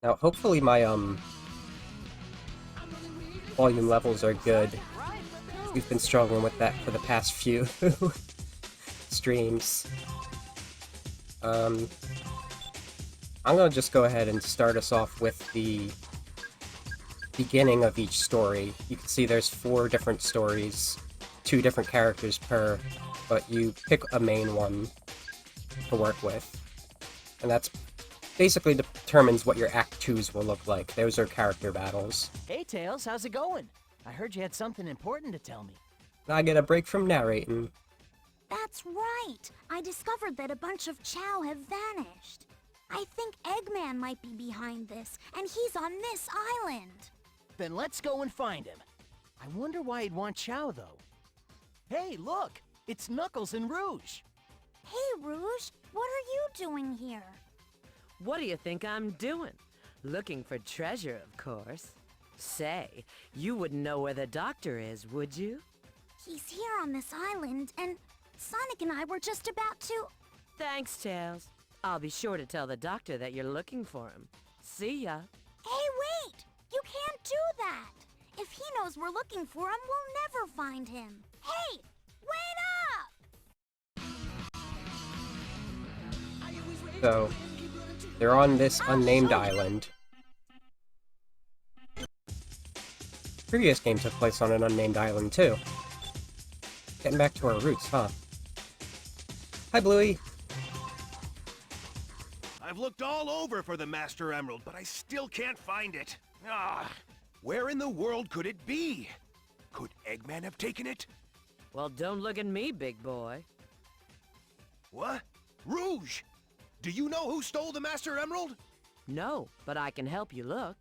Now, hopefully my, volume levels are good. We've been struggling with that for the past few streams. I'm gonna just go ahead and start us off with the beginning of each story. You can see there's 4 different stories, 2 different characters per, but you pick a main one to work with. And that's basically determines what your Act 2s will look like. Those are character battles. Hey Tails, how's it going? I heard you had something important to tell me. I get a break from narrating. That's right! I discovered that a bunch of Chow have vanished. I think Eggman might be behind this, and he's on this island. Then let's go and find him. I wonder why he'd want Chow, though. Hey, look! It's Knuckles and Rouge! Hey, Rouge, what are you doing here? What do you think I'm doing? Looking for treasure, of course. Say, you wouldn't know where the doctor is, would you? He's here on this island, and Sonic and I were just about to... Thanks, Tails. I'll be sure to tell the doctor that you're looking for him. See ya. Hey, wait! You can't do that! If he knows we're looking for him, we'll never find him. Hey! Wait up! So, they're on this unnamed island. Previous game took place on an unnamed island, too. Getting back to our roots, huh? Hi, Bluey! I've looked all over for the Master Emerald, but I still can't find it. Ah, where in the world could it be? Could Eggman have taken it? Well, don't look at me, big boy. What? Rouge! Do you know who stole the Master Emerald? No, but I can help you look.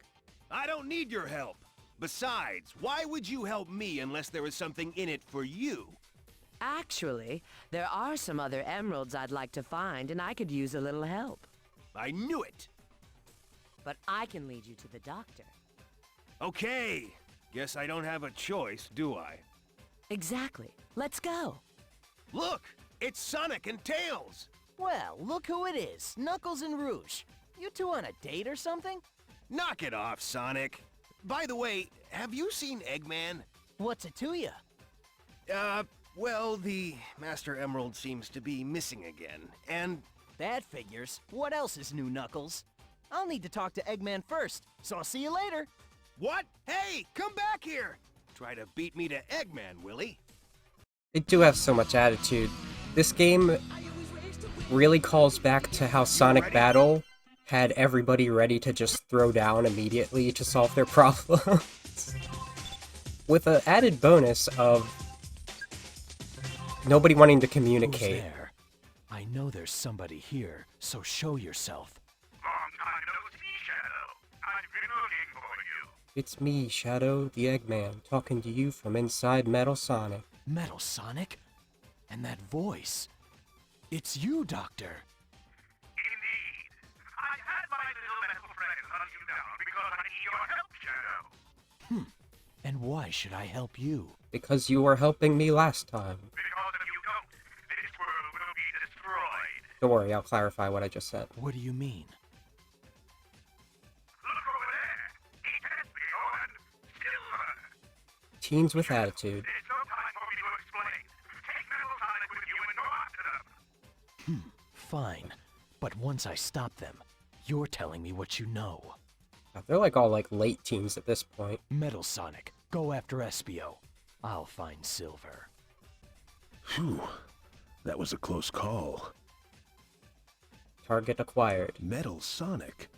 I don't need your help. Besides, why would you help me unless there was something in it for you? Actually, there are some other emeralds I'd like to find, and I could use a little help. I knew it! But I can lead you to the doctor. Okay. Guess I don't have a choice, do I? Exactly. Let's go. Look! It's Sonic and Tails! Well, look who it is, Knuckles and Rouge. You two on a date or something? Knock it off, Sonic. By the way, have you seen Eggman? What's it to you? Well, the Master Emerald seems to be missing again, and... That figures. What else is new, Knuckles? I'll need to talk to Eggman first, so I'll see you later. What? Hey, come back here! Try to beat me to Eggman, Willie. They do have so much attitude. This game really calls back to how Sonic Battle had everybody ready to just throw down immediately to solve their problems. With an added bonus of nobody wanting to communicate. Who's there? I know there's somebody here, so show yourself. Long time no see, Shadow. I've been looking for you. It's me, Shadow, the Eggman, talking to you from inside Metal Sonic. Metal Sonic? And that voice. It's you, Doctor. Indeed. I had my little metal friend hunt you down because I need your help, Shadow. And why should I help you? Because you were helping me last time. Because if you don't, this world will be destroyed. Don't worry, I'll clarify what I just said. What do you mean? Look over there. He can't be on. Silver. Teens with attitude. There's no time for me to explain. Take Metal Sonic with you and go after them. Fine. But once I stop them, you're telling me what you know. They're like all like late teens at this point. Metal Sonic, go after Espio. I'll find Silver. Phew. That was a close call. Target acquired. Metal Sonic.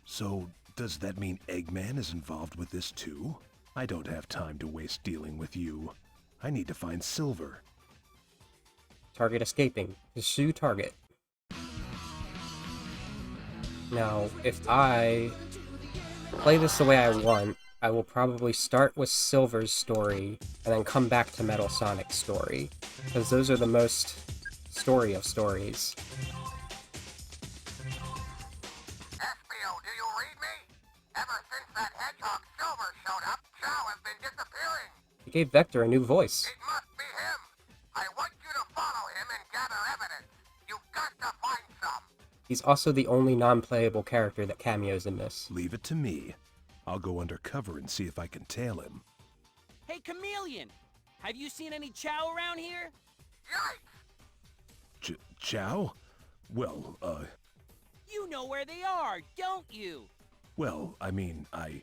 So, does that mean Eggman is involved with this too? I don't have time to waste dealing with you. I need to find Silver. Target escaping. Pursue target. Now, if I play this the way I want, I will probably start with Silver's story, and then come back to Metal Sonic's story. Because those are the most story of stories. Espio, do you read me? Ever since that hedgehog Silver showed up, Chow has been disappearing. He gave Vector a new voice. It must be him. I want you to follow him and gather evidence. You've got to find some. He's also the only non-playable character that cameos in this. Leave it to me. I'll go undercover and see if I can tail him. Hey, Chameleon! Have you seen any Chow around here? Chow? Well, You know where they are, don't you? well, I mean, I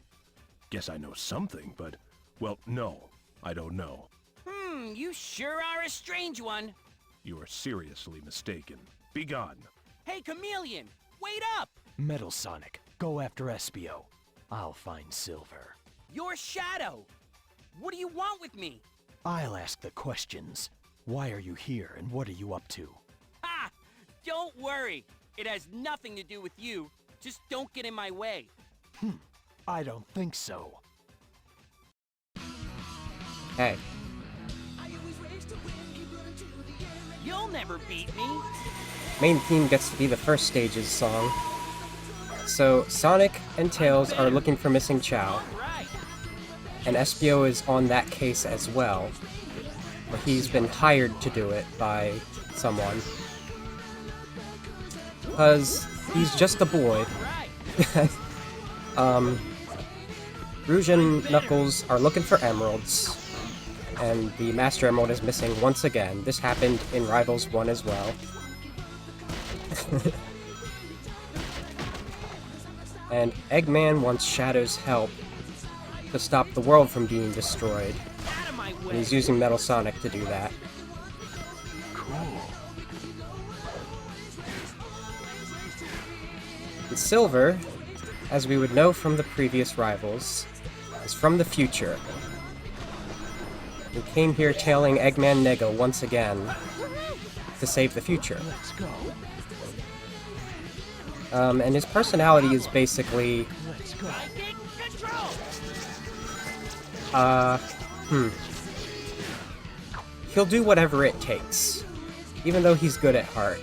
guess I know something, but, well, no, I don't know. You sure are a strange one. You are seriously mistaken. Be gone. Hey, Chameleon! Wait up! Metal Sonic, go after Espio. I'll find Silver. You're Shadow! What do you want with me? I'll ask the questions. Why are you here and what are you up to? Ha! Don't worry. It has nothing to do with you. Just don't get in my way. I don't think so. Hey, You'll never beat me. main theme gets to be the first stage's song. So, Sonic and Tails are looking for missing Chow, Right. and Espio is on that case as well. But he's been hired to do it by someone. Because he's just a boy. Right. Rouge and Knuckles are looking for emeralds, and the Master Emerald is missing once again. This happened in Rivals 1 as well. And Eggman wants Shadow's help to stop the world from being destroyed. Out of my And way. he's using Metal Sonic to do that. And Silver, as we would know from the previous Rivals, is from the future. He came here tailing Eggman Nega once again to save the future. Let's go. And his personality is basically, Let's go. Psychic control. he'll do whatever it takes, even though he's good at heart.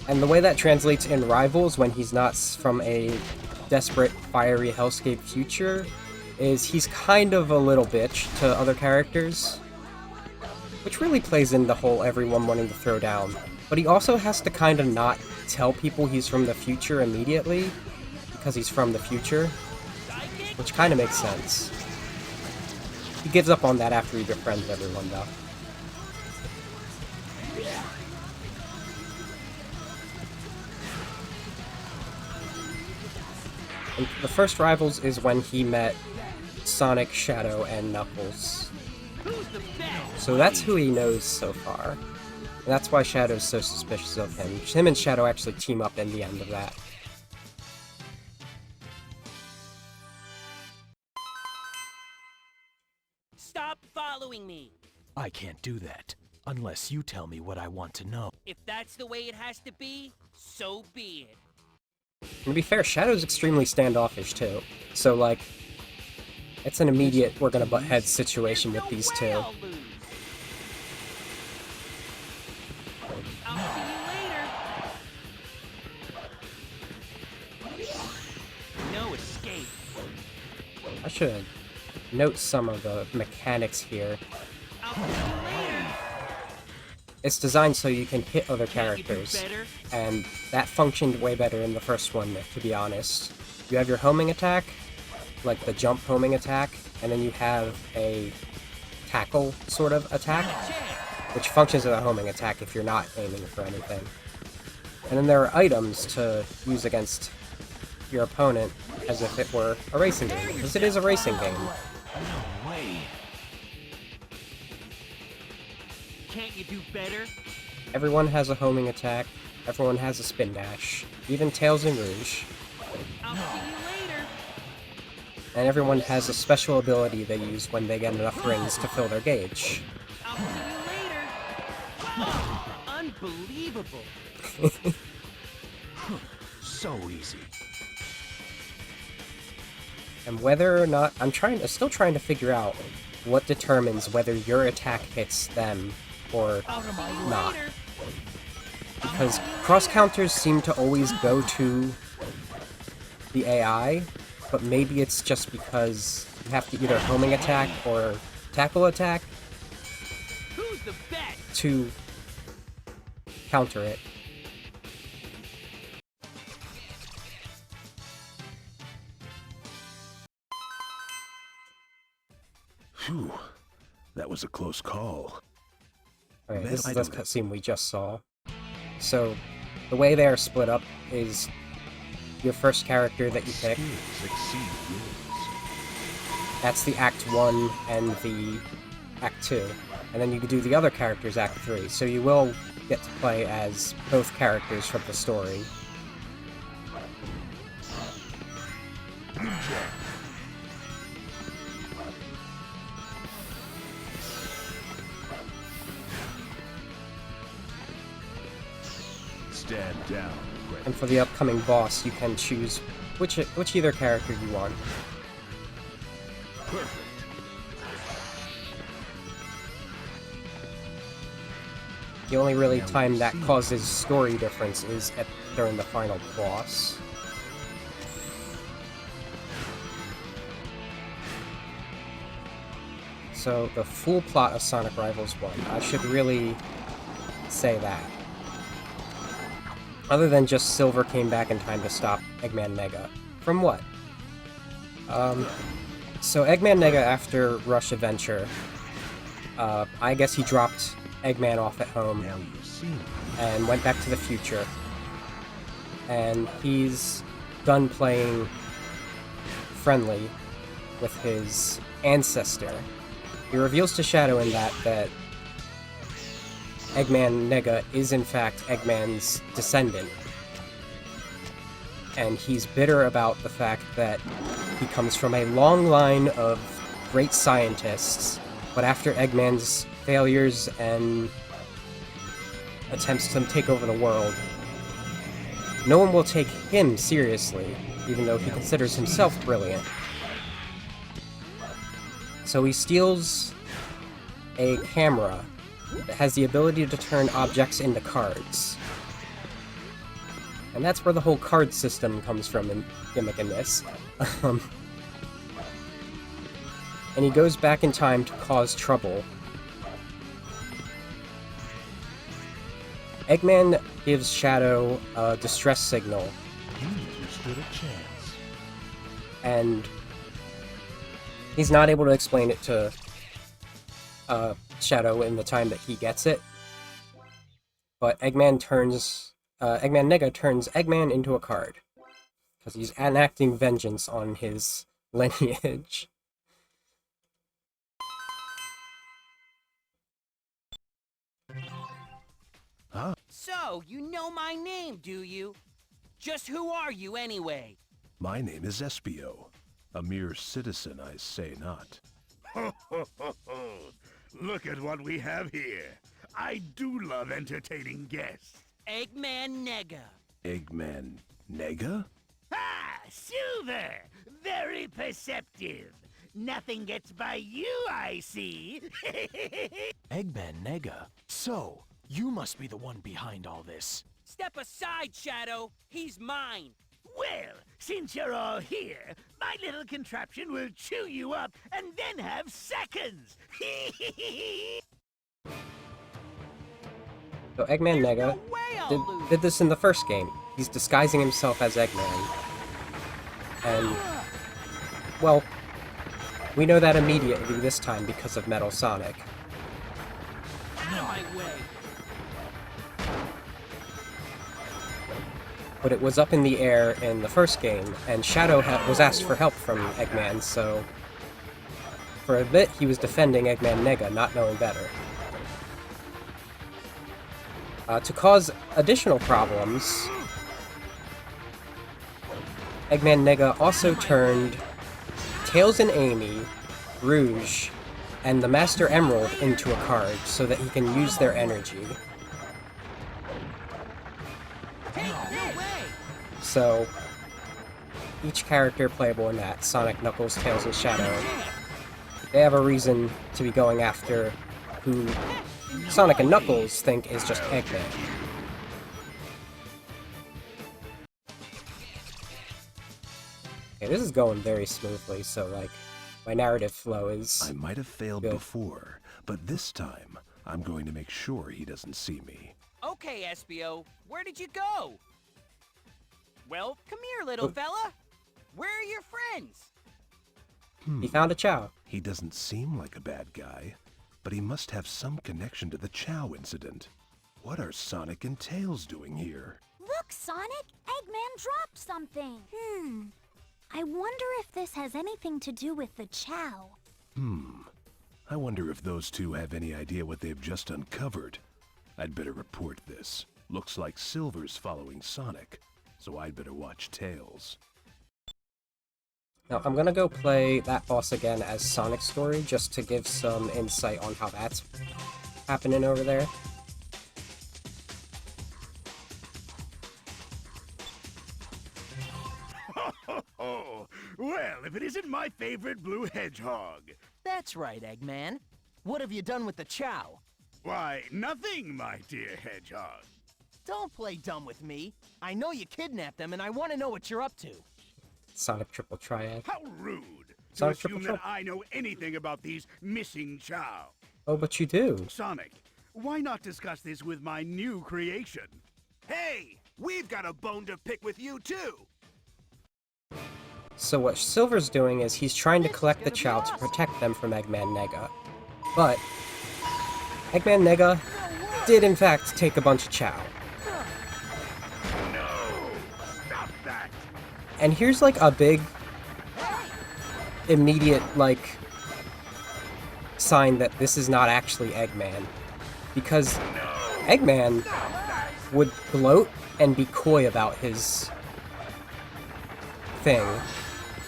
And the way that translates in Rivals, when he's not from a desperate, fiery hellscape future, is he's kind of a little bitch to other characters, which really plays in the whole everyone wanting to throw down. But he also has to kind of not tell people he's from the future immediately, because he's from the future, which kind of makes sense. He gives up on that after he befriends everyone, though. And the first Rivals is when he met Sonic, Shadow, and Knuckles. Who's the best? So that's who he knows so far. And that's why Shadow's so suspicious of him. Him and Shadow actually team up in the end of that. Stop following me. I can't do that, unless you tell me what I want to know. If that's the way it has to be, so be it. And to be fair, Shadow's extremely standoffish too. So like, it's an immediate we're gonna butt heads situation with No these way two. I'll lose. I'll see you later. No escape. I should note some of the mechanics here. I'll see you later. It's designed so you can hit other Can't you do characters, better? and that functioned way better in the first one, to be honest. You have your homing attack, like the jump homing attack, and then you have a tackle sort of attack, which functions as a homing attack if you're not aiming for anything. And then there are items to use against your opponent as if it were a racing game, because it is a racing game. No way. Can't you do better? Everyone has a homing attack, everyone has a spin dash, even Tails and Rouge, I'll see you later. and everyone has a special ability they use when they get enough rings to fill their gauge. I'll see you later. Wow, unbelievable. So easy. And whether or not still trying to figure out what determines whether your attack hits them or not. Later. Because cross counters seem to always go to the AI, but maybe it's just because you have to either homing attack or tackle attack Who's the best? to counter it. Phew. That was a close call. Alright, Man, this I is the don't- cutscene we just saw. So, the way they are split up is your first character that you pick. Skills exceed yours. That's the Act 1 and the Act 2. And then you can do the other characters Act 3. So you will get to play as both characters from the story. Stand down. And for the upcoming boss, you can choose which either character you want. Perfect. The only really time that causes story difference is during the final boss. So, the full plot of Sonic Rivals 1. I should really say that. Other than just Silver came back in time to stop Eggman Nega. From what? So Eggman Nega, after Rush Adventure, I guess he dropped Eggman off at home Now you see me. and went back to the future. And he's done playing friendly with his ancestor. He reveals to Shadow in that Eggman Nega is in fact Eggman's descendant. And he's bitter about the fact that he comes from a long line of great scientists, but after Eggman's failures and attempts to take over the world, no one will take him seriously, even though he considers himself brilliant. So he steals a camera that has the ability to turn objects into cards. And that's where the whole card system comes from in gimmick in this. And he goes back in time to cause trouble. Eggman gives Shadow a distress signal, You stood a chance. and he's not able to explain it to Shadow in the time that he gets it. But Eggman Nega turns Eggman into a card, because he's enacting vengeance on his lineage. So, you know my name, do you? Just who are you, anyway? My name is Espio. A mere citizen, I say not. Ho, ho, ho, ho. Look at what we have here. I do love entertaining guests. Eggman Nega. Eggman Nega? Ah, Silver! Very perceptive. Nothing gets by you, I see. Eggman Nega. So, you must be the one behind all this. Step aside, Shadow. He's mine. Well, since you're all here, my little contraption will chew you up and then have seconds. So Eggman Nega No way I'll lose. did this in the first game. He's disguising himself as Eggman. And, well, we know that immediately this time because of Metal Sonic. Out of my way. But it was up in the air in the first game, and Shadow was asked for help from Eggman, so for a bit he was defending Eggman Nega, not knowing better. To cause additional problems, Eggman Nega also turned Tails and Amy, Rouge, and the Master Emerald into a card so that he can use their energy. No way. So, each character playable in that, Sonic, Knuckles, Tails, and Shadow, they have a reason to be going after who Sonic and Knuckles think is just Eggman. Okay, this is going very smoothly, so, like, my narrative flow is... I might have failed Good. before, but this time, I'm going to make sure he doesn't see me. Okay, Espio, where did you go? Well, come here, little fella. Where are your friends? He found a Chow. He doesn't seem like a bad guy, but he must have some connection to the Chow incident. What are Sonic and Tails doing here? Look, Sonic! Eggman dropped something. I wonder if this has anything to do with the Chow. I wonder if those two have any idea what they've just uncovered. I'd better report this. Looks like Silver's following Sonic, so I'd better watch Tails. Now, I'm gonna go play that boss again as Sonic's story, just to give some insight on how that's happening over there. Oh, well, if it isn't my favorite blue hedgehog. That's right, Eggman. What have you done with the Chow? Why, nothing, my dear hedgehog. Don't play dumb with me. I know you kidnapped them, and I want to know what you're up to. Sonic Triple Triad. How rude to Sonic assume Triple that I know anything about these missing Chow. Oh, but you do. Sonic, why not discuss this with my new creation? Hey, we've got a bone to pick with you too. So what Silver's doing is he's trying to collect the Chow to protect them from Eggman Nega. But Eggman Nega did in fact take a bunch of Chow. Stop that! And here's like a big immediate like sign that this is not actually Eggman. Because Eggman would gloat and be coy about his thing,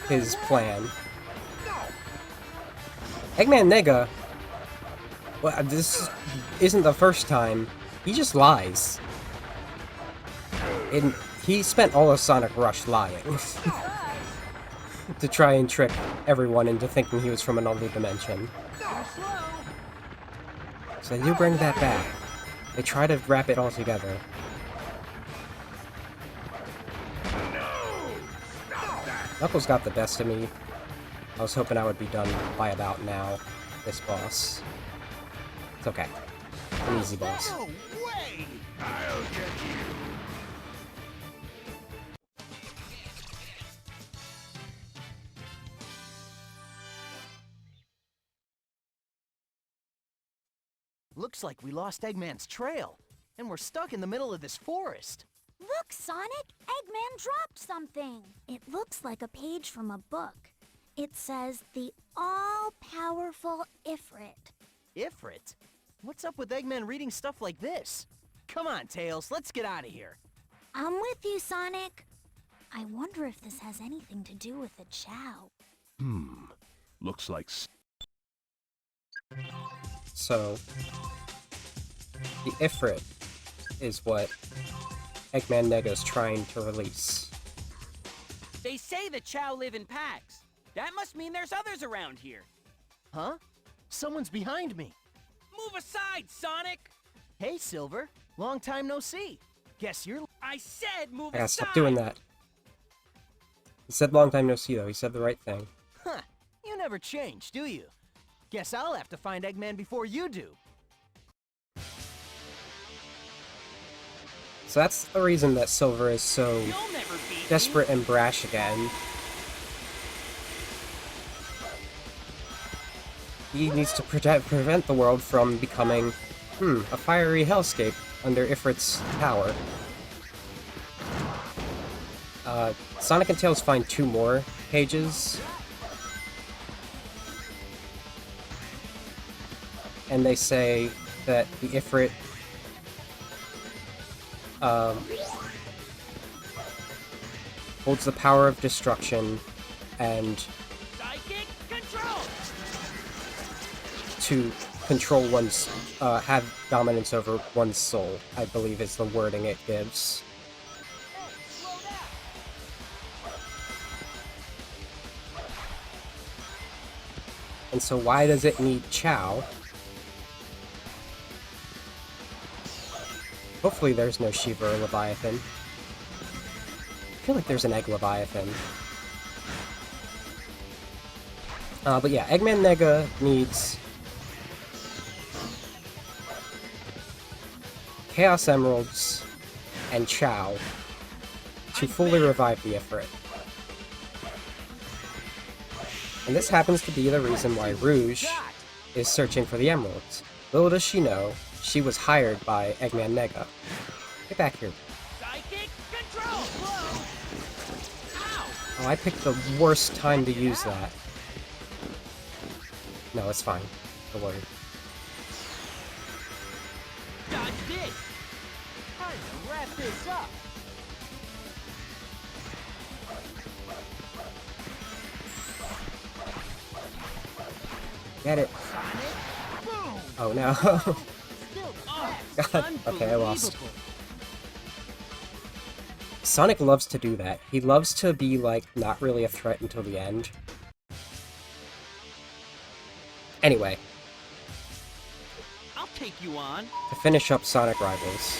his plan. Eggman Nega, well, this isn't the first time, he just lies. And he spent all of Sonic Rush lying. To try and trick everyone into thinking he was from another dimension. So they do bring that back. They try to wrap it all together. Knuckles got the best of me. I was hoping I would be done by about now, this boss. It's okay. An easy boss. No way! I'll get you. Looks like we lost Eggman's trail, and we're stuck in the middle of this forest. Look, Sonic! Eggman dropped something! It looks like a page from a book. It says, the all-powerful Ifrit. Ifrit? What's up with Eggman reading stuff like this? Come on, Tails, let's get out of here. I'm with you, Sonic. I wonder if this has anything to do with the Chow. Looks like... So, the Ifrit is what Eggman Nega's trying to release. They say the Chow live in packs. That must mean there's others around here. Huh? Someone's behind me. Move aside, Sonic! Hey, Silver. Long time no see. Guess you're... I said move I gotta aside! stop doing that. He said long time no see, though. He said the right thing. Huh. You never change, do you? Guess I'll have to find Eggman before you do. So that's the reason that Silver is so You'll never beat desperate and brash again. He needs to prevent the world from becoming, a fiery hellscape under Ifrit's power. Sonic and Tails find 2 more pages. And they say that the Ifrit holds the power of destruction and Psychic control! to control one's, have dominance over one's soul, I believe is the wording it gives. And so why does it need Chow? Hopefully there's no Shiva or Leviathan. I feel like there's an Egg Leviathan. But yeah, Eggman Nega needs Chaos Emeralds and Chao to fully revive the Ifrit. And this happens to be the reason why Rouge is searching for the emeralds. Little does she know, she was hired by Eggman Nega. Get back here. Psychic control! Whoa! Ow! Oh, I picked the worst time to use that. No, it's fine. Don't worry. Dodge this! Time to wrap this up! Get it. Oh no. God. Okay, I lost. Sonic loves to do that. He loves to be, like, not really a threat until the end. Anyway, I'll take you on. to finish up Sonic Rivals.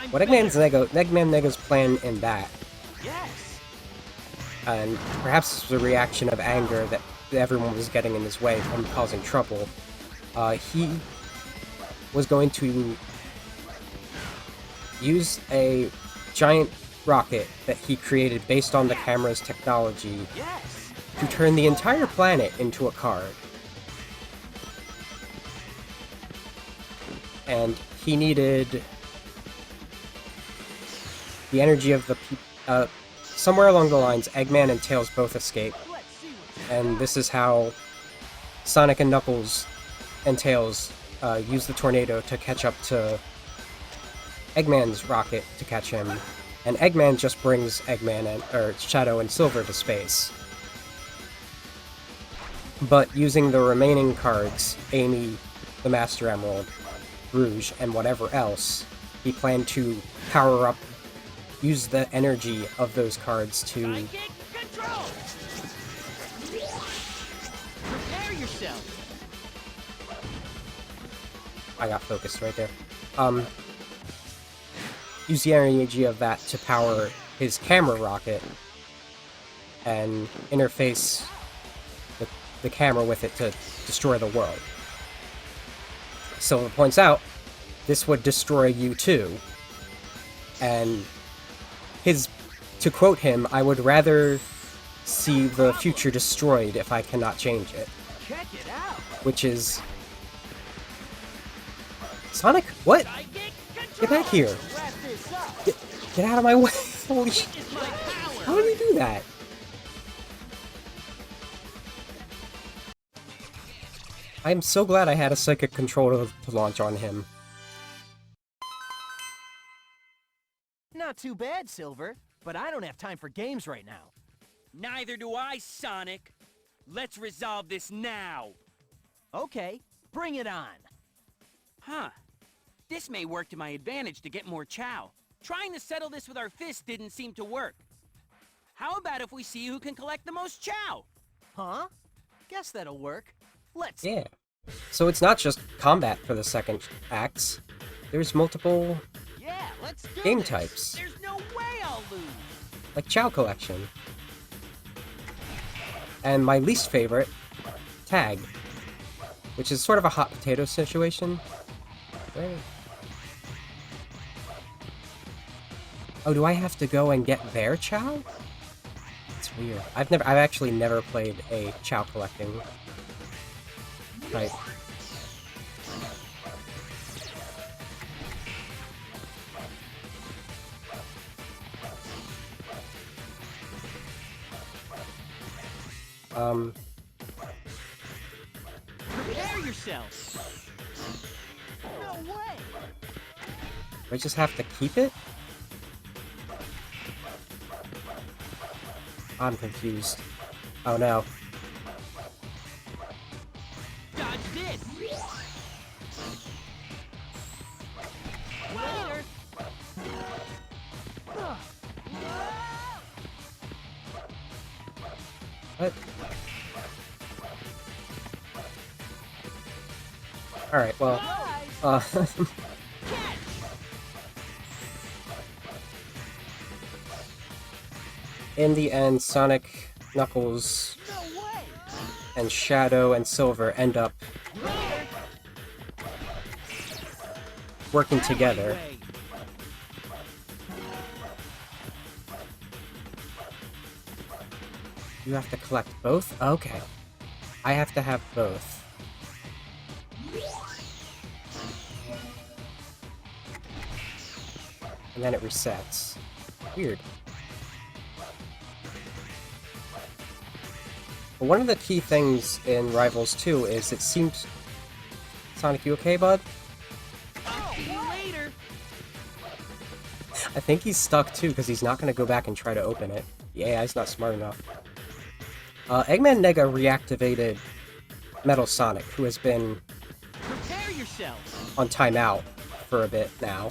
What Eggman Nega's plan in that, Yes. and perhaps this was a reaction of anger that everyone was getting in his way from causing trouble, he was going to use a giant rocket that he created based on the camera's technology Yes. to turn the entire planet into a card. And he needed the energy of the somewhere along the lines, Eggman and Tails both escape. And this is how Sonic and Knuckles and Tails use the tornado to catch up to Eggman's rocket to catch him. And Eggman just brings Shadow and Silver to space. But using the remaining cards, Amy, the Master Emerald, Rouge, and whatever else, he planned to power up, use the energy of those cards to... Psychic control! Prepare yourself! I got focused right there. Use the energy of that to power his camera rocket and interface the camera with it to destroy the world. Silver points out, this would destroy you too. And to quote him, I would rather see the future destroyed if I cannot change it. Check it out! Which is... Sonic? What? Get back here! Wrap this up! Get out of my way! Holy shit! Is my power! How did he do that? I'm so glad I had a psychic control to launch on him. Not too bad, Silver, but I don't have time for games right now. Neither do I, Sonic. Let's resolve this now. Okay, bring it on. Huh. This may work to my advantage to get more chow. Trying to settle this with our fists didn't seem to work. How about if we see who can collect the most chow? Huh? Guess that'll work. Let's... Yeah. So it's not just combat for the second acts. There's multiple Yeah, let's do game this. types, There's no way I'll lose. like Chow Collection. And my least favorite, Tag, which is sort of a hot potato situation. Where? Oh, do I have to go and get their Chow? It's weird. I've actually never played a Chow collecting type. Prepare yourself. No way! Do I just have to keep it? I'm confused. Oh no. Dodge this. Later. What? Alright, well, in the end, Sonic, Knuckles, and Shadow and Silver end up working together. You have to collect both? Okay. I have to have both. And then it resets. Weird. But one of the key things in Rivals 2 is it seems... Sonic, you okay, bud? See you later. I think he's stuck too, because he's not going to go back and try to open it. The AI's not smart enough. Eggman Nega reactivated Metal Sonic, who has been Prepare yourself. on timeout for a bit now.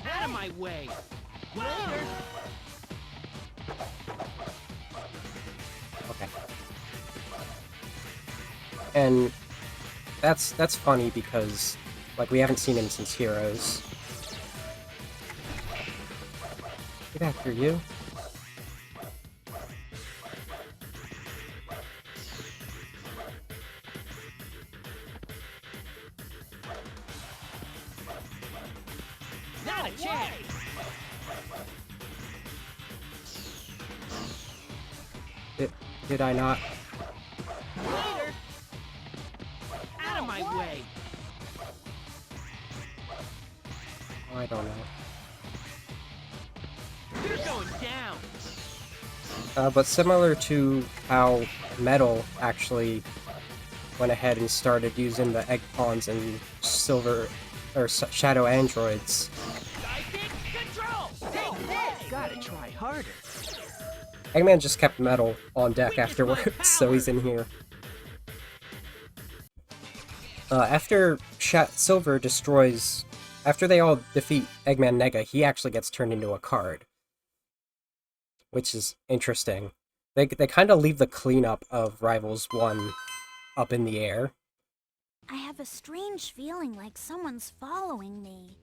Out of my way. Later. Okay. And that's funny because, like, we haven't seen him since Heroes. Get after you. Not a chance. Did I not? Later. Out of my way. I don't know. You're going down. But similar to how Metal actually went ahead and started using the egg pawns and silver or shadow androids. Psychic control. Take this. Gotta try harder. Eggman just kept Metal on deck afterwards, so he's in here. After Silver destroys... After they all defeat Eggman Nega, he actually gets turned into a card. Which is interesting. They kind of leave the cleanup of Rivals 1 up in the air. I have a strange feeling like someone's following me.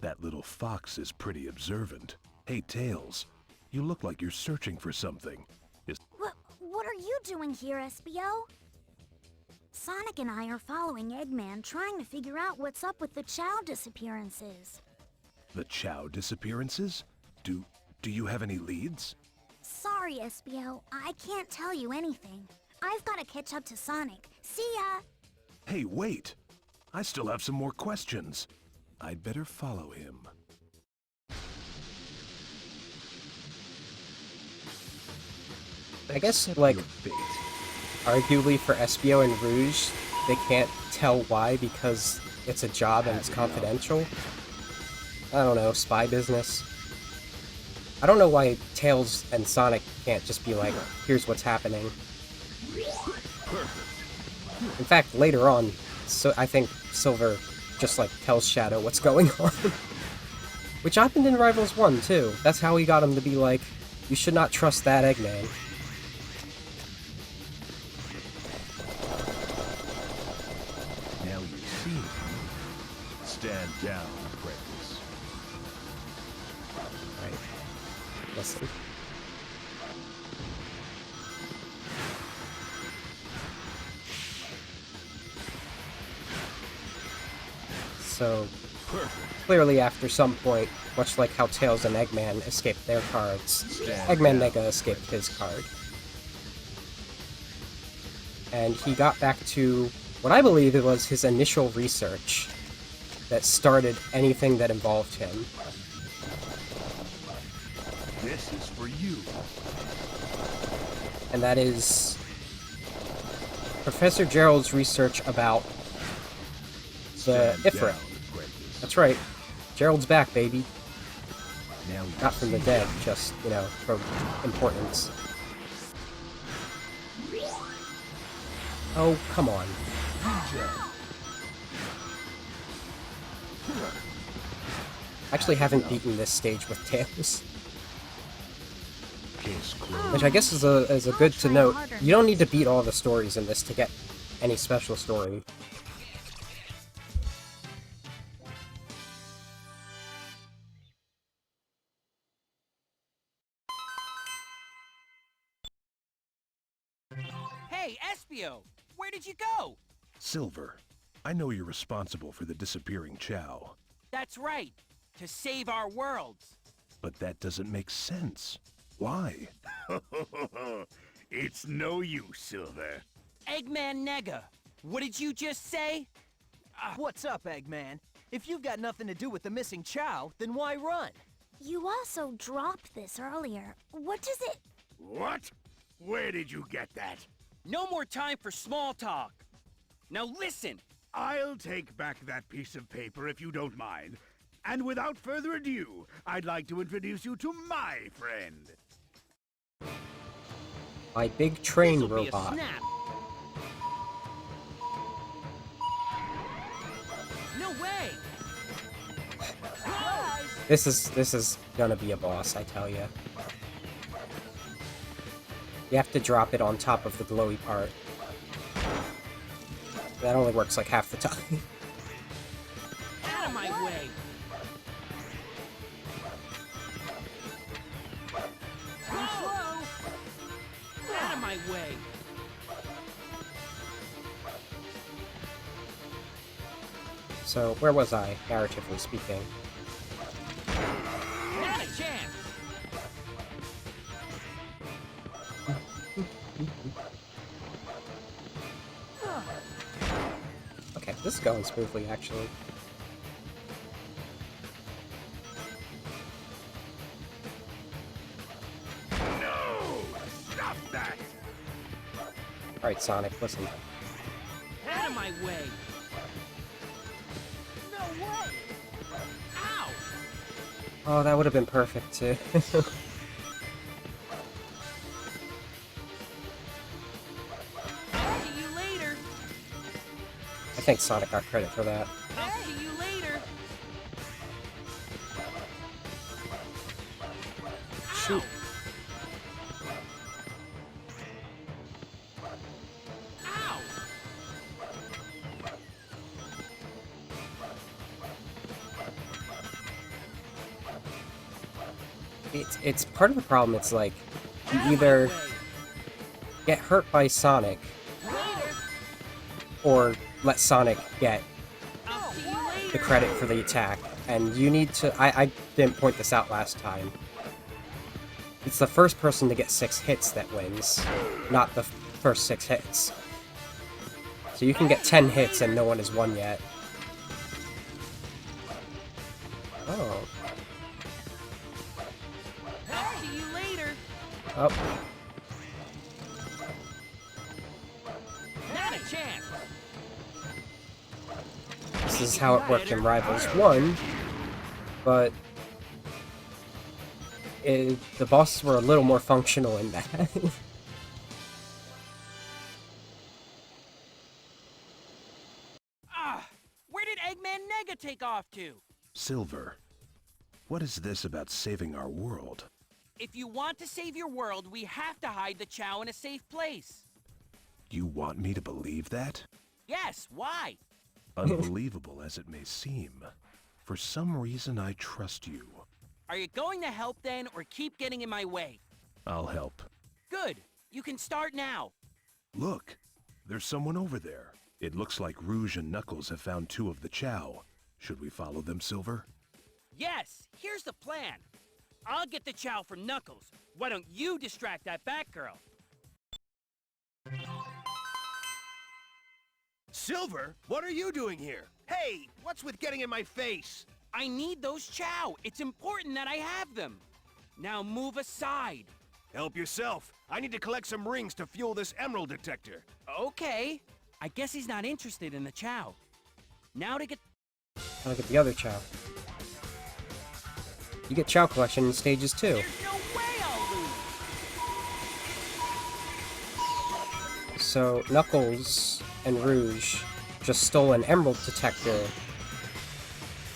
That little fox is pretty observant. Hey, Tails, you look like you're searching for something. What are you doing here, SBO? Sonic and I are following Eggman, trying to figure out what's up with the Chow disappearances. The Chow disappearances? Do you have any leads? Sorry, SBO, I can't tell you anything. I've got to catch up to Sonic. See ya! Hey, wait! I still have some more questions. I'd better follow him. I guess, like, arguably for SBO and Rouge, they can't tell why because it's a job and it's confidential. I don't know, spy business. I don't know why Tails and Sonic can't just be like, here's what's happening. In fact, later on, so I think Silver just, like, tells Shadow what's going on. Which happened in Rivals 1, too. That's how he got him to be like, you should not trust that Eggman. Now you see. Stand down, apprentice. Right. Listen. So, clearly after some point, much like how Tails and Eggman escaped their cards, Eggman Nega escaped his card. And he got back to what I believe it was his initial research that started anything that involved him. This is for you. And that is Professor Gerald's research about the Ifrit. That's right. Gerald's back, baby. Not from the dead, just, you know, for importance. Oh, come on. Actually haven't beaten this stage with Tails. Which I guess is a good to note. You don't need to beat all the stories in this to get any special story. Espio! Where did you go? Silver, I know you're responsible for the disappearing Chow, That's right. To save our worlds. but that doesn't make sense. Why? It's no use, Silver. Eggman Nega, what did you just say? What's up, Eggman? If you've got nothing to do with the missing Chow, then why run? You also dropped this earlier. What does it... What? Where did you get that? No more time for small talk. Now listen. I'll take back that piece of paper if you don't mind. And without further ado, I'd like to introduce you to my friend. My big train This'll be a robot. snap. No way. This is gonna be a boss, I tell you. You have to drop it on top of the glowy part. That only works like half the time. Out of my way. Too slow. Out of my way. So, where was I, narratively speaking? Not a chance. Okay, this is going smoothly, actually. No! Stop that! Alright, Sonic, listen. Out of my way. No way. Ow. Oh, that would have been perfect, too. I'll see you later. I think Sonic got credit for that. I'll see you later. Shoot. Ow. It's part of the problem, it's like, you either get hurt by Sonic, or let Sonic get I'll see you the later. credit for the attack, and you need to... I didn't point this out last time. It's the first person to get 6 hits that wins, not the first 6 hits. So you can get 10 hits and no one has won yet. Oh. I'll see you later. Oh. Not a chance. This is how it worked in Rivals 1, but the bosses were a little more functional in that. Where did Eggman Nega take off to? Silver, what is this about saving our world? If you want to save your world, we have to hide the Chow in a safe place. You want me to believe that? Yes, why? Unbelievable as it may seem, for some reason I trust you. Are you going to help then, or keep getting in my way? I'll help. Good. You can start now. Look, there's someone over there. It looks like Rouge and Knuckles have found 2 of the Chow. Should we follow them, Silver? Yes, here's the plan. I'll get the Chow from Knuckles. Why don't you distract that Batgirl? Silver, what are you doing here? Hey, what's with getting in my face? I need those Chow. It's important that I have them. Now move aside. Help yourself. I need to collect some rings to fuel this emerald detector. Okay. I guess he's not interested in the Chow. Now to get... I'll get the other Chow. You get Chow collection in stages too. There's no way I'll lose. So Knuckles and Rouge just stole an emerald detector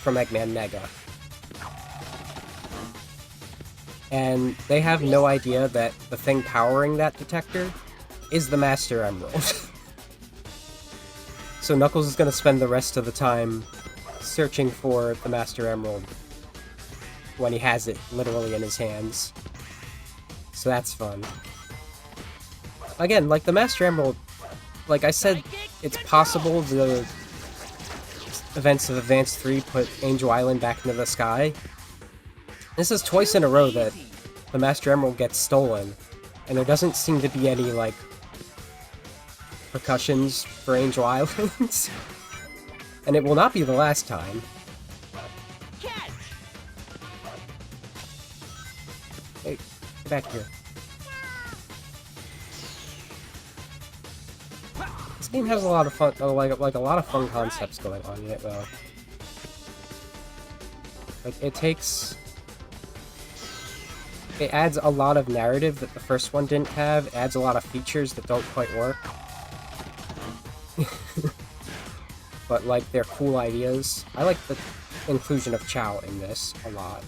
from Eggman Nega. And they have no idea that the thing powering that detector is the Master Emerald. So Knuckles is going to spend the rest of the time searching for the Master Emerald when he has it literally in his hands. So that's fun. Again, like, the Master Emerald like I said, it's possible the events of Advance 3 put Angel Island back into the sky. This is twice in a row that the Master Emerald gets stolen, and there doesn't seem to be any, like, repercussions for Angel Islands. And it will not be the last time. Hey, get back here. This game has a lot of fun, like a lot of fun concepts going on in it, though. Like, it adds a lot of narrative that the first one didn't have, it adds a lot of features that don't quite work. But, like, they're cool ideas. I like the inclusion of Chao in this a lot.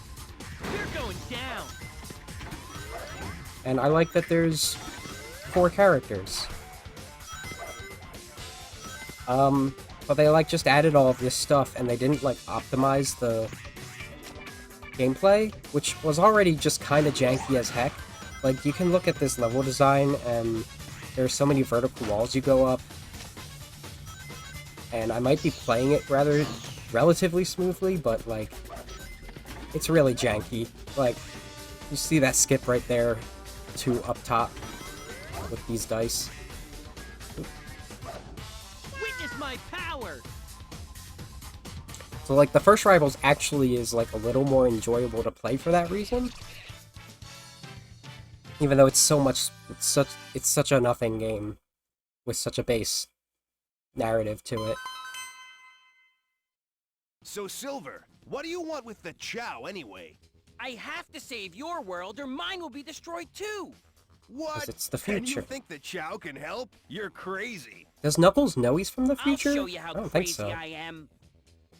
You're going down. And I like that there's 4 characters. But they, like, just added all of this stuff, and they didn't, like, optimize the gameplay, which was already just kind of janky as heck. Like, you can look at this level design, and there's so many vertical walls you go up, and I might be playing it relatively smoothly, but, like, it's really janky. Like, you see that skip right there to up top with these dice. Witness my power. So, like, the first Rivals actually is, like, a little more enjoyable to play for that reason. Even though it's such a nothing game with such a base narrative to it. So, Silver, what do you want with the Chao, anyway? I have to save your world or mine will be destroyed too. What? 'Cause it's the And future. you think the Chao can help? You're crazy. Does Knuckles know he's from the future? I'll show you how I don't crazy think so. I am.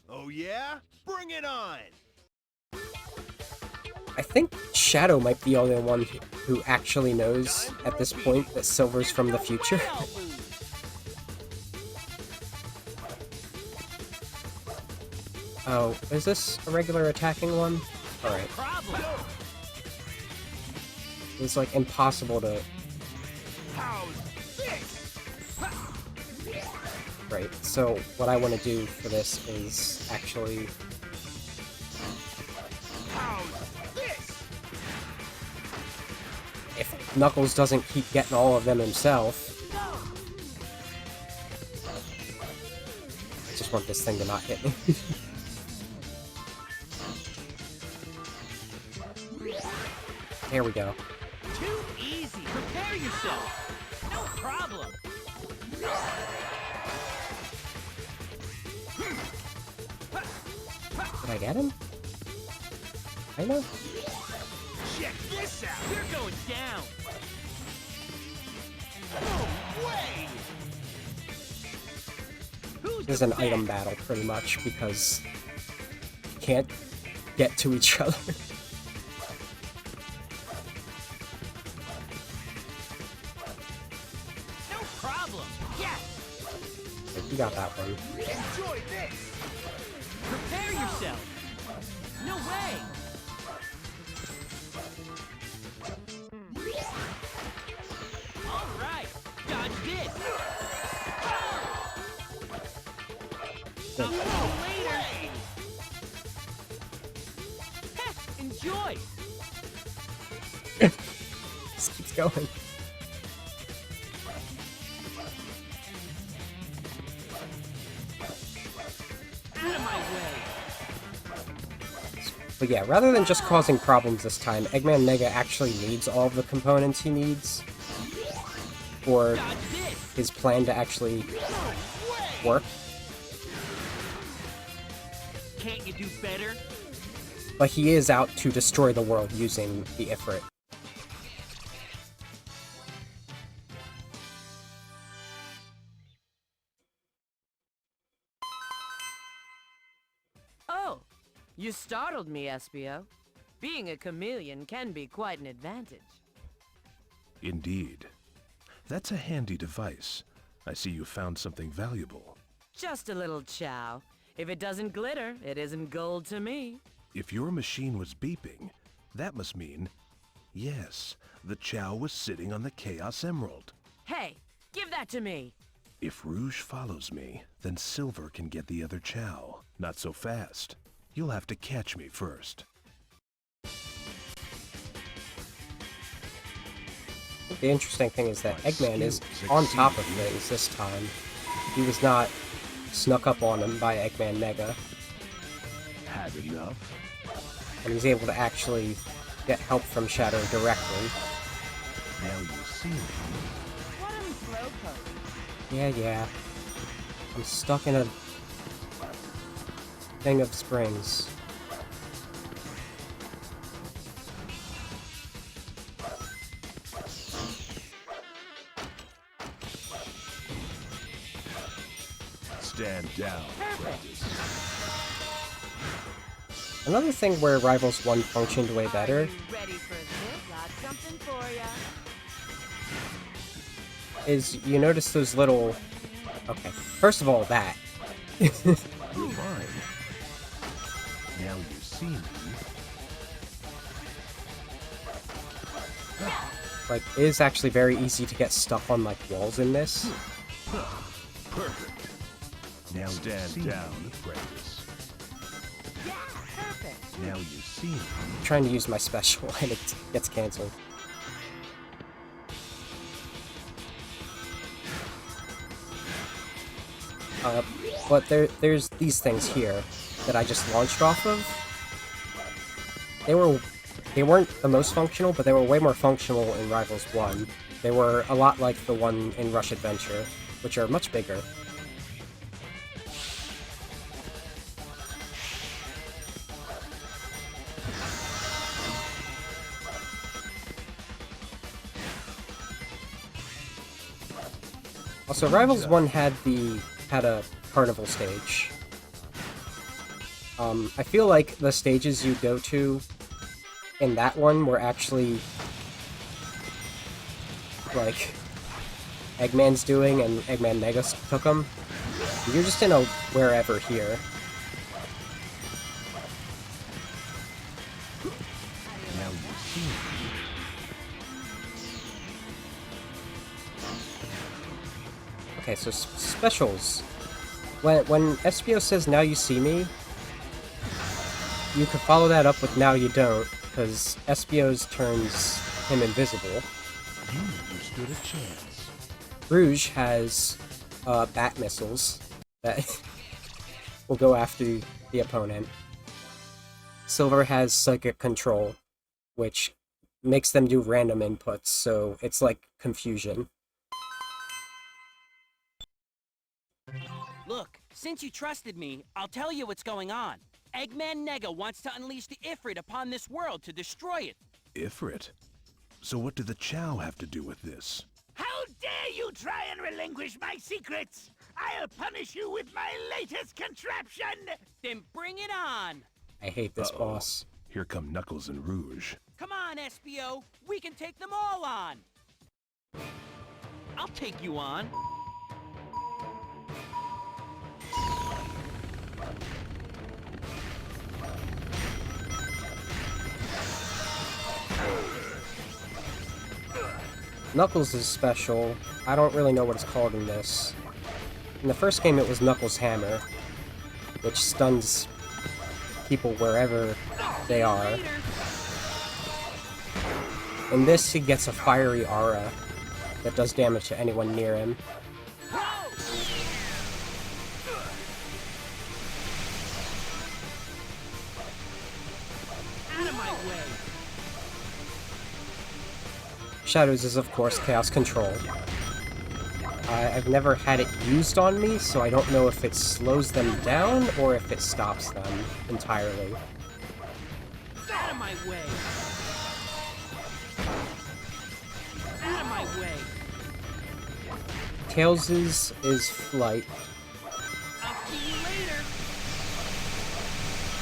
Oh yeah? Bring it on! I think Shadow might be the only one who actually knows at this point that Silver's from the future. Oh, is this a regular attacking one? Alright. It's like impossible to... Right, so what I want to do for this is actually... If Knuckles doesn't keep getting all of them himself... I just want this thing to not hit me. There we go. Too easy. Prepare yourself. No problem. Did I get him? I know. Check this out. You're going down. No way. Who's There's the an best? item battle, pretty much, because you can't get to each other. No problem. Yes. You got that one. Enjoy this. Prepare yourself. No way. All right. Dodge this. Good. I'll see you later. Heh, enjoy. Just keeps going. Out of my way. But yeah, rather than just causing problems this time, Eggman Nega actually needs all of the components he needs for Dodge this. his plan to actually work. Can't you do better? But he is out to destroy the world using the Ifrit. Oh, you startled me, Espio. Being a chameleon can be quite an advantage. Indeed. That's a handy device. I see you found something valuable. Just a little chow. If it doesn't glitter, it isn't gold to me. If your machine was beeping, that must mean... Yes, the Chao was sitting on the Chaos Emerald. Hey, give that to me. If Rouge follows me, then Silver can get the other Chow. Not so fast. You'll have to catch me first. The interesting thing is that Eggman is on top of things this time. He was not snuck up on him by Eggman Nega. Had enough? And he's able to actually get help from Shadow directly. Now you see me. Yeah. I'm stuck in a thing of springs. Stand down, apprentice. Another thing where Rivals 1 functioned way better Ready for this? Got something for ya. is you notice those little... Okay, first of all, that. You're mine. Now you see me. Like, it is actually very easy to get stuck on, like, walls in this. Perfect. Now stand down, apprentice. Yeah, perfect. Now you see me. I'm trying to use my special and it gets cancelled. But there's these things here that I just launched off of. They weren't the most functional, but they were way more functional in Rivals 1. They were a lot like the one in Rush Adventure, which are much bigger. Also, Rivals 1 had a carnival stage. I feel like the stages you go to in that one were actually like Eggman's doing and Eggman Nega took them. You're just in a wherever here. Now you see me. Okay, so specials. When SBO says "Now you see me," you could follow that up with "Now you don't," because SBO's turns him invisible. You stood a chance. Rouge has bat missiles that will go after the opponent. Silver has psychic control, which makes them do random inputs, so it's like confusion. Look, since you trusted me, I'll tell you what's going on. Eggman Nega wants to unleash the Ifrit upon this world to destroy it. Ifrit? So what do the Chow have to do with this? How dare you try and relinquish my secrets? I'll punish you with my latest contraption! Then bring it on! I hate this boss. Here come Knuckles and Rouge. Come on, SBO! We can take them all on! I'll take you on. Knuckles is special. I don't really know what it's called in this. In the first game it was Knuckles' Hammer, which stuns people wherever they are. In this he gets a fiery aura that does damage to anyone near him. Out of my way! Shadows is, of course, Chaos Control. I've never had it used on me, so I don't know if it slows them down or if it stops them entirely. Out of my way! Out of my way! Tails' is Flight. I'll see you later!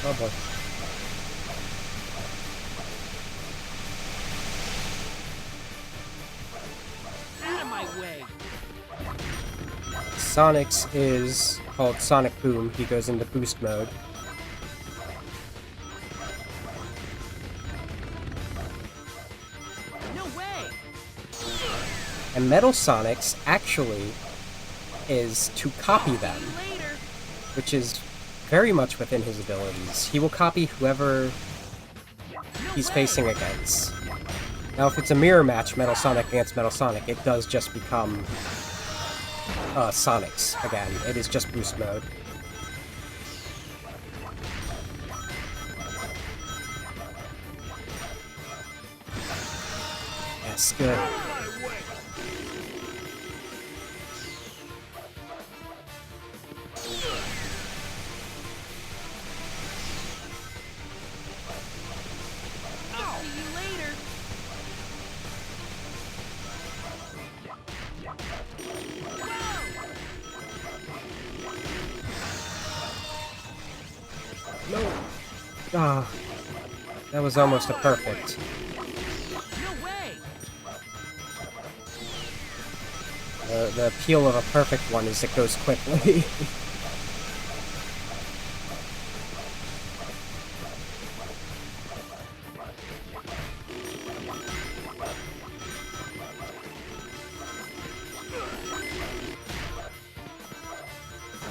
Oh boy. Out of my way! Sonic's is called Sonic Boom. He goes into boost mode. No way! And Metal Sonic's actually is to copy them, which is very much within his abilities. He will copy whoever he's facing against. Now, if it's a mirror match, Metal Sonic against Metal Sonic, it does just become Sonic's again. It is just boost mode. Yes, good. I'll see you later. No. Ah, that was almost a perfect. No way. The appeal of a perfect one is it goes quickly.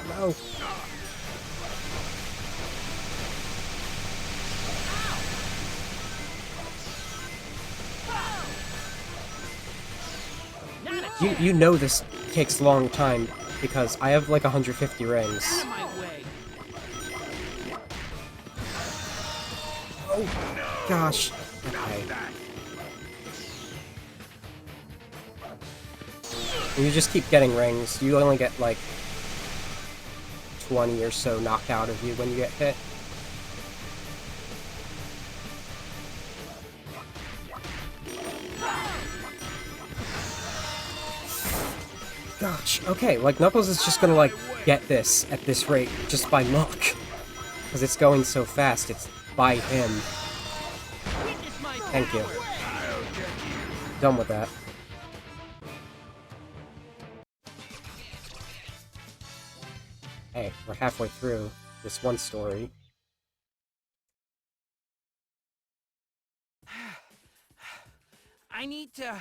No. You know this takes a long time because I have like 150 rings. Out of my way. Oh gosh. Okay. And you just keep getting rings. You only get like 20 or so knocked out of you when you get hit. Gosh, okay, like Knuckles is just gonna like get this at this rate just by luck. Because it's going so fast, it's by him. Thank you. Done with that. Hey, we're halfway through this one story. I need to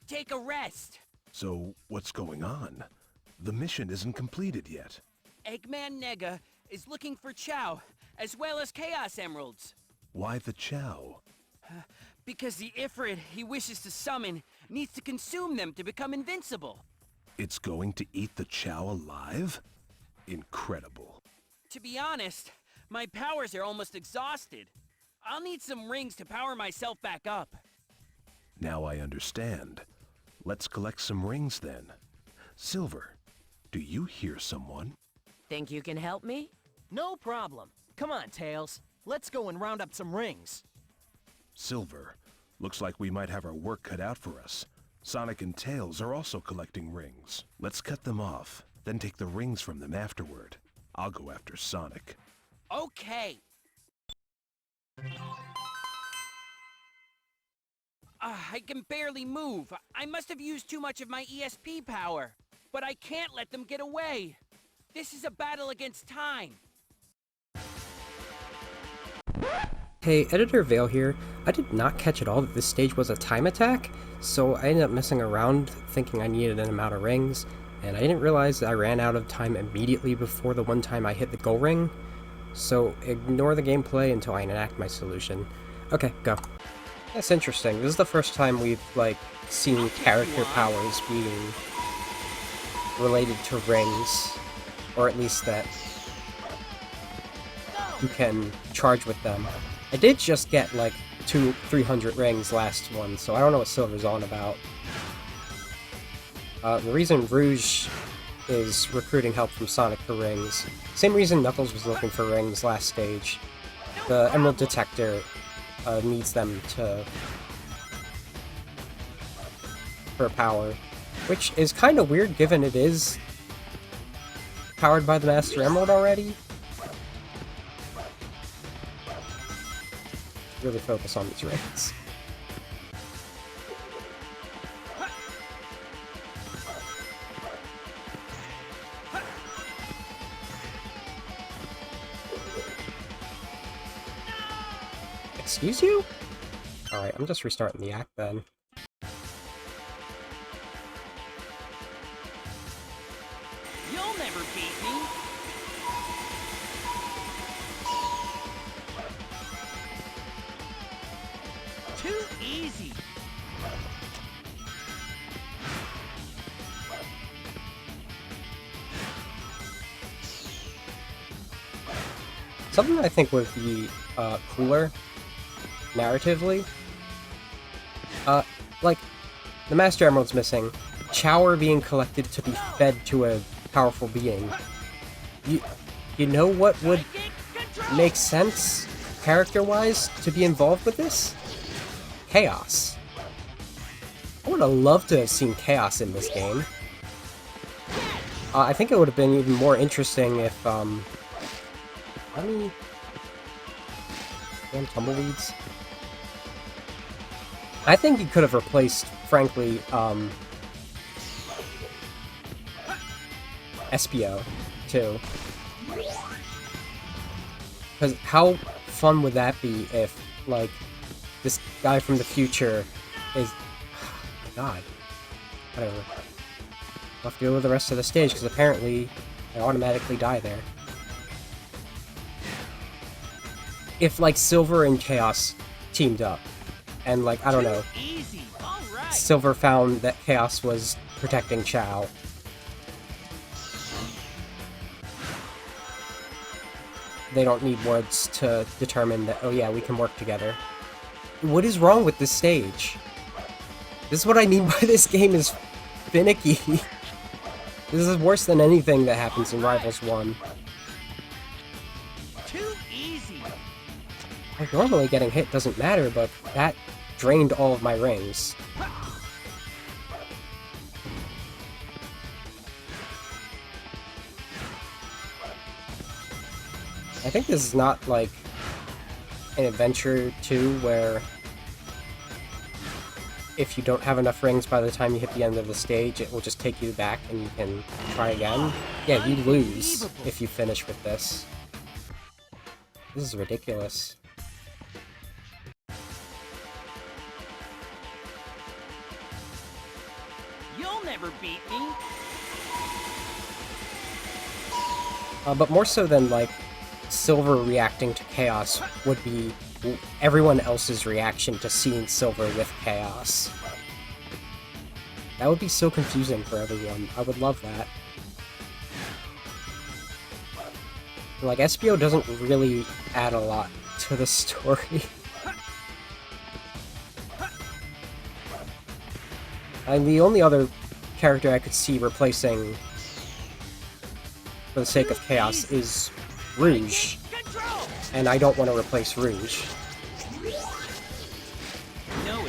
take a rest. So, what's going on? The mission isn't completed yet. Eggman Nega is looking for Chow, as well as Chaos Emeralds. Why the Chow? Because the Ifrit he wishes to summon needs to consume them to become invincible. It's going to eat the Chow alive? Incredible. To be honest, my powers are almost exhausted. I'll need some rings to power myself back up. Now I understand. Let's collect some rings then. Silver, do you hear someone? Think you can help me? No problem. Come on, Tails. Let's go and round up some rings. Silver, looks like we might have our work cut out for us. Sonic and Tails are also collecting rings. Let's cut them off, then take the rings from them afterward. I'll go after Sonic. Okay. I can barely move. I must have used too much of my ESP power. But I can't let them get away. This is a battle against time. Hey, Editor Vale here. I did not catch at all that this stage was a time attack, so I ended up messing around thinking I needed an amount of rings, and I didn't realize that I ran out of time immediately before the one time I hit the goal ring. So ignore the gameplay until I enact my solution. Okay, go. That's interesting. This is the first time we've, like, seen character powers being related to rings. Or at least that you can charge with them. I did just get, like, 300 rings last one, so I don't know what Silver's on about. The reason Rouge is recruiting help from Sonic for rings. Same reason Knuckles was looking for rings last stage. The Emerald Detector needs them for power, which is kind of weird given it is powered by the Master Emerald already. Really focus on these rings. Excuse you? Alright, I'm just restarting the act then. Too easy. Something that I think would be cooler, narratively, like, the Master Emerald's missing. Chao are being collected to be fed to a powerful being. You know what would make sense, character-wise, to be involved with this? Chaos. I would have loved to have seen Chaos in this game. I think it would have been even more interesting if, let me... Damn tumbleweeds. I think he could have replaced, frankly, Espio, too. Because how fun would that be if, like, this guy from the future is... Oh my god. Whatever. I'll have to go with the rest of the stage, because apparently I automatically die there. If, like, Silver and Chaos teamed up, and, like, I don't know, Silver found that Chaos was protecting Chao. They don't need words to determine that, oh yeah, we can work together. What is wrong with this stage? This is what I mean by this game is finicky. This is worse than anything that happens in Rivals 1. Too easy. Like, normally getting hit doesn't matter, but that drained all of my rings. I think this is not, like, an Adventure 2 where if you don't have enough rings by the time you hit the end of the stage, it will just take you back and you can try again. Yeah, you lose if you finish with this. This is ridiculous. You'll never beat me. But more so than, like, Silver reacting to Chaos would be everyone else's reaction to seeing Silver with Chaos. That would be so confusing for everyone. I would love that. Like, Espio doesn't really add a lot to the story. And the only other character I could see replacing for the sake of Chaos is Rouge. And I don't want to replace Rouge. No.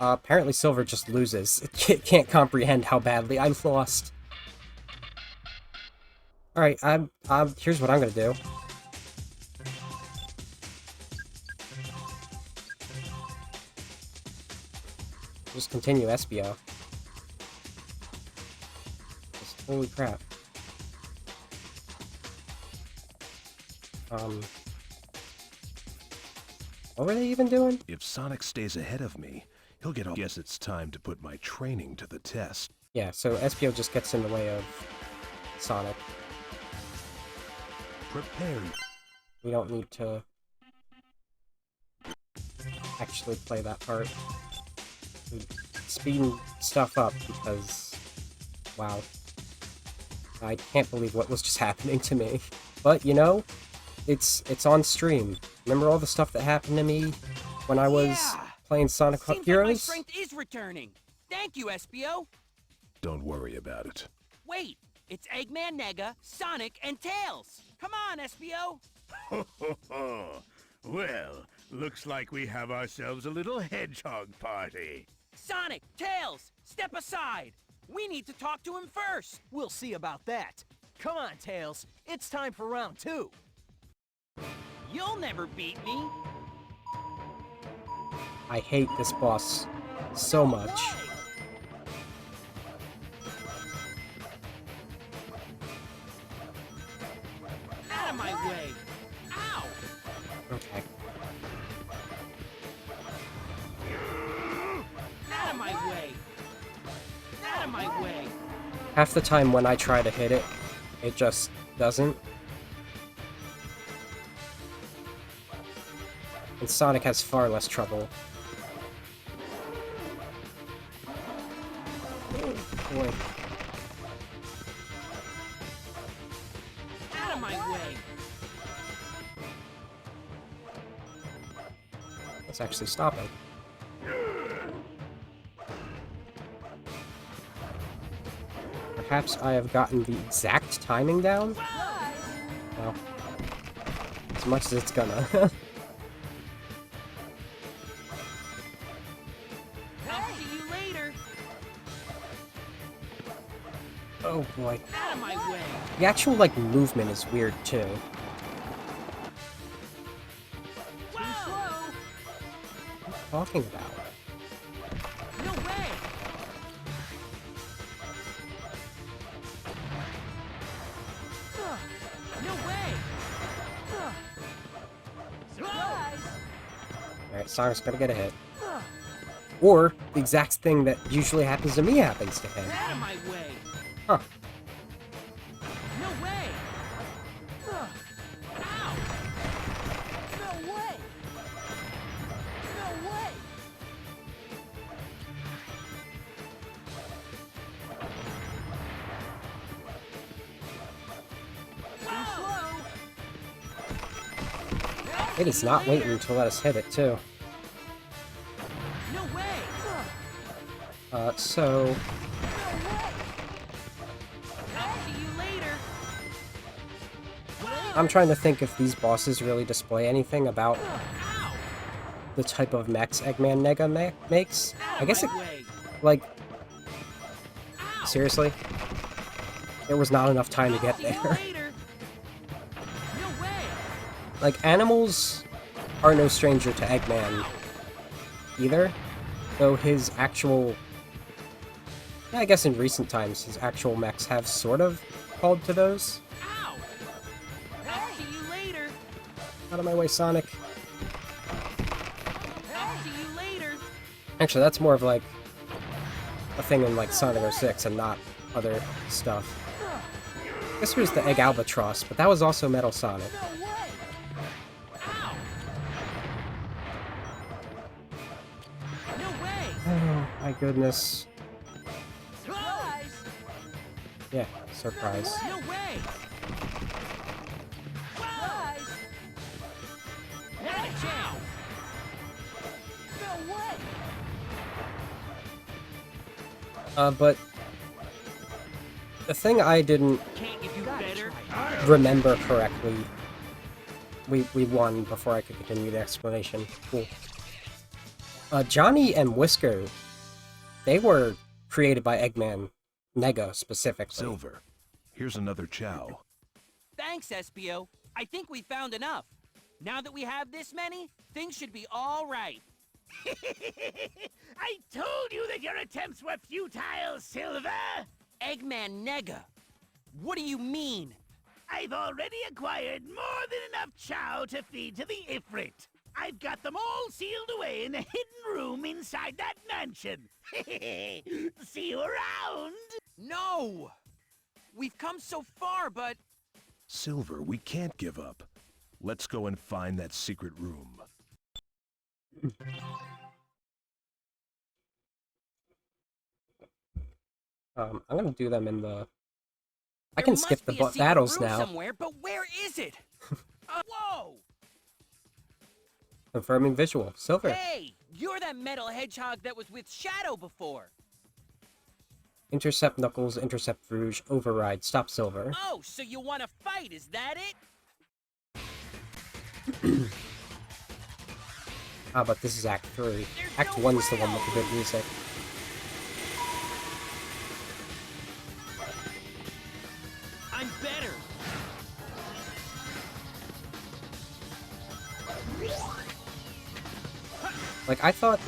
Apparently Silver just loses. It can't comprehend how badly I've lost. Alright, here's what I'm gonna do. Just continue Espio. Holy crap. What were they even doing? If Sonic stays ahead of me, he'll get all... Guess it's time to put my training to the test. Yeah, so Espio just gets in the way of Sonic. Prepare. We don't need to actually play that part. We're speeding stuff up because, wow. I can't believe what was just happening to me. But, you know, it's on stream. Remember all the stuff that happened to me when I was playing Sonic Heroes? Like my strength is returning. Thank you, Espio. Don't worry about it. Wait, it's Eggman Nega, Sonic, and Tails. Come on, Espio. Well, looks like we have ourselves a little hedgehog party. Sonic, Tails, step aside! We need to talk to him first! We'll see about that. Come on, Tails. It's time for round 2. You'll never beat me! I hate this boss so much. Out of my way! Ow! Okay. Out of my way! Out of my way! Half the time when I try to hit it, it just doesn't. And Sonic has far less trouble. Oh, boy. Out of my way! Let's actually stop it. Perhaps I have gotten the exact timing down? Well, as much as it's gonna. I'll see you later! Oh boy. Out of my way! The actual, like, movement is weird, too. Whoa! What are you talking about? No way! No way! Surprise! Alright, Sonic's gonna get a hit. Or, the exact thing that usually happens to me happens to him. Out of my way! Huh. No way! Ow! No way! No way! It is not waiting to let us hit it, too. No way! So... I'll see you later! I'm trying to think if these bosses really display anything about Ow! the type of mechs Eggman Nega makes. I guess it... My way! Like, Ow! seriously? There was not enough time to get See you there. later! No way! Like, animals are no stranger to Eggman either, though his actual... I guess in recent times, his actual mechs have sort of called to those. Ow! I'll see you later! Out of my way, Sonic. I'll see you later! Actually, that's more of like a thing in like Sonic 06 and not other stuff. I guess there's the Egg Albatross, but that was also Metal Sonic. Ow! No way! Oh my goodness. Surprise! Yeah, surprise. No way! Surprise! Not a chance! No way! But the thing I didn't Can't you do better? remember correctly, we won before I could continue the explanation. Cool. Johnny and Whisker, they were created by Eggman Nega specifically. Silver, here's another chow. Thanks, Espio. I think we found enough. Now that we have this many, things should be all right. I told you that your attempts were futile, Silver! Eggman Nega, what do you mean? I've already acquired more than enough chow to feed to the Ifrit. I've got them all sealed away in a hidden room inside that mansion. See you around! No! We've come so far, but... Silver, we can't give up. Let's go and find that secret room. I'm gonna do them in the... I There can must skip the be a secret battles room now. somewhere, but where is it? Whoa! Confirming visual. Silver. Hey! You're that metal hedgehog that was with Shadow before. Intercept Knuckles, intercept Rouge, override, stop Silver. Oh, so you want to fight, is that it? Ah, but this is Act 3. Act 1's the one with the good music. I'm better. Like, I thought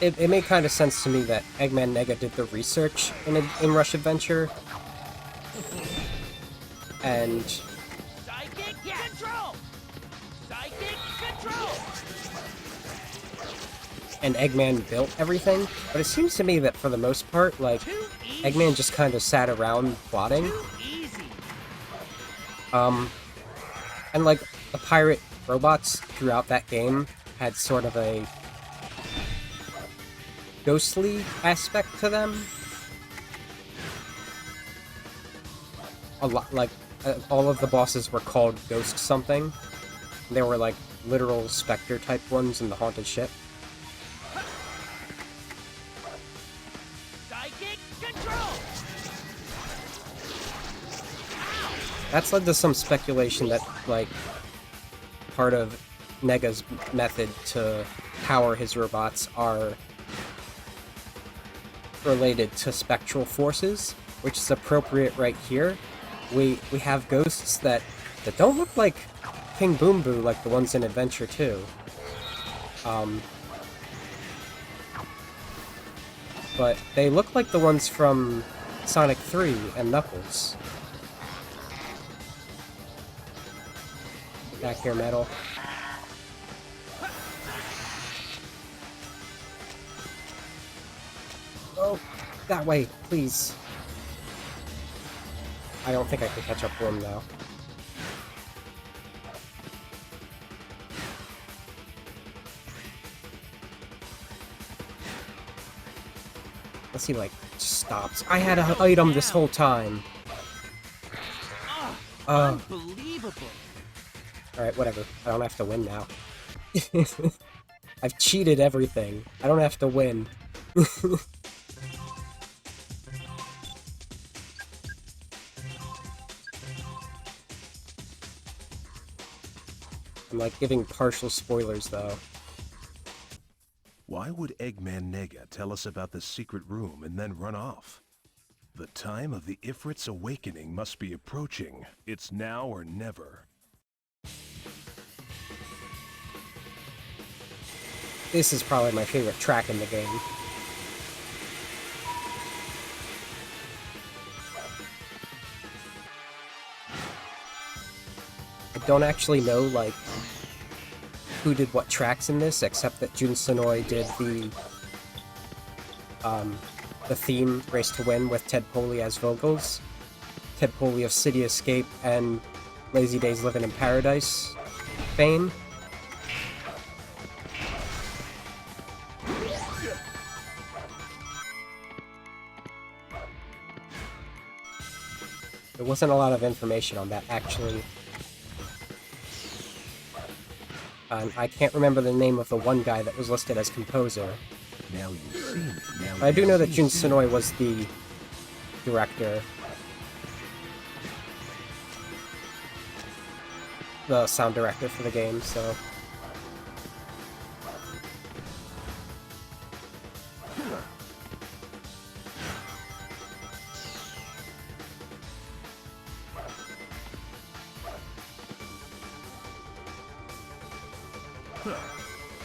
it made kind of sense to me that Eggman Nega did the research in Rush Adventure. And Psychic control. Psychic control. and Eggman built everything, but it seems to me that for the most part, like, Eggman just kind of sat around plotting. And like, the pirate robots throughout that game had sort of a ghostly aspect to them. A lot, like, all of the bosses were called Ghost something. They were like literal specter type ones in the haunted ship. Psychic control. That's led to some speculation that, like, part of Nega's method to power his robots are related to spectral forces, which is appropriate right here. We have ghosts that don't look like King Boom Boo like the ones in Adventure 2. But they look like the ones from Sonic 3 and Knuckles. Back here, Metal. Oh, that way, please. I don't think I can catch up to him, though. Unless he, like, stops. I had an item this whole time. Unbelievable. Alright, whatever. I don't have to win now. I've cheated everything. I don't have to win. I'm like giving partial spoilers though. Why would Eggman Nega tell us about the secret room and then run off? The time of the Ifrit's awakening must be approaching. It's now or never. This is probably my favorite track in the game. I don't actually know, like, who did what tracks in this, except that Jun Sonoy did the theme, Race to Win, with Ted Poley as vocals. Ted Poley of City Escape and Lazy Days Living in Paradise fame. There wasn't a lot of information on that, actually. I can't remember the name of the one guy that was listed as composer. Now you see me. But I do know that Jun Sonoy was the director. The sound director for the game, so...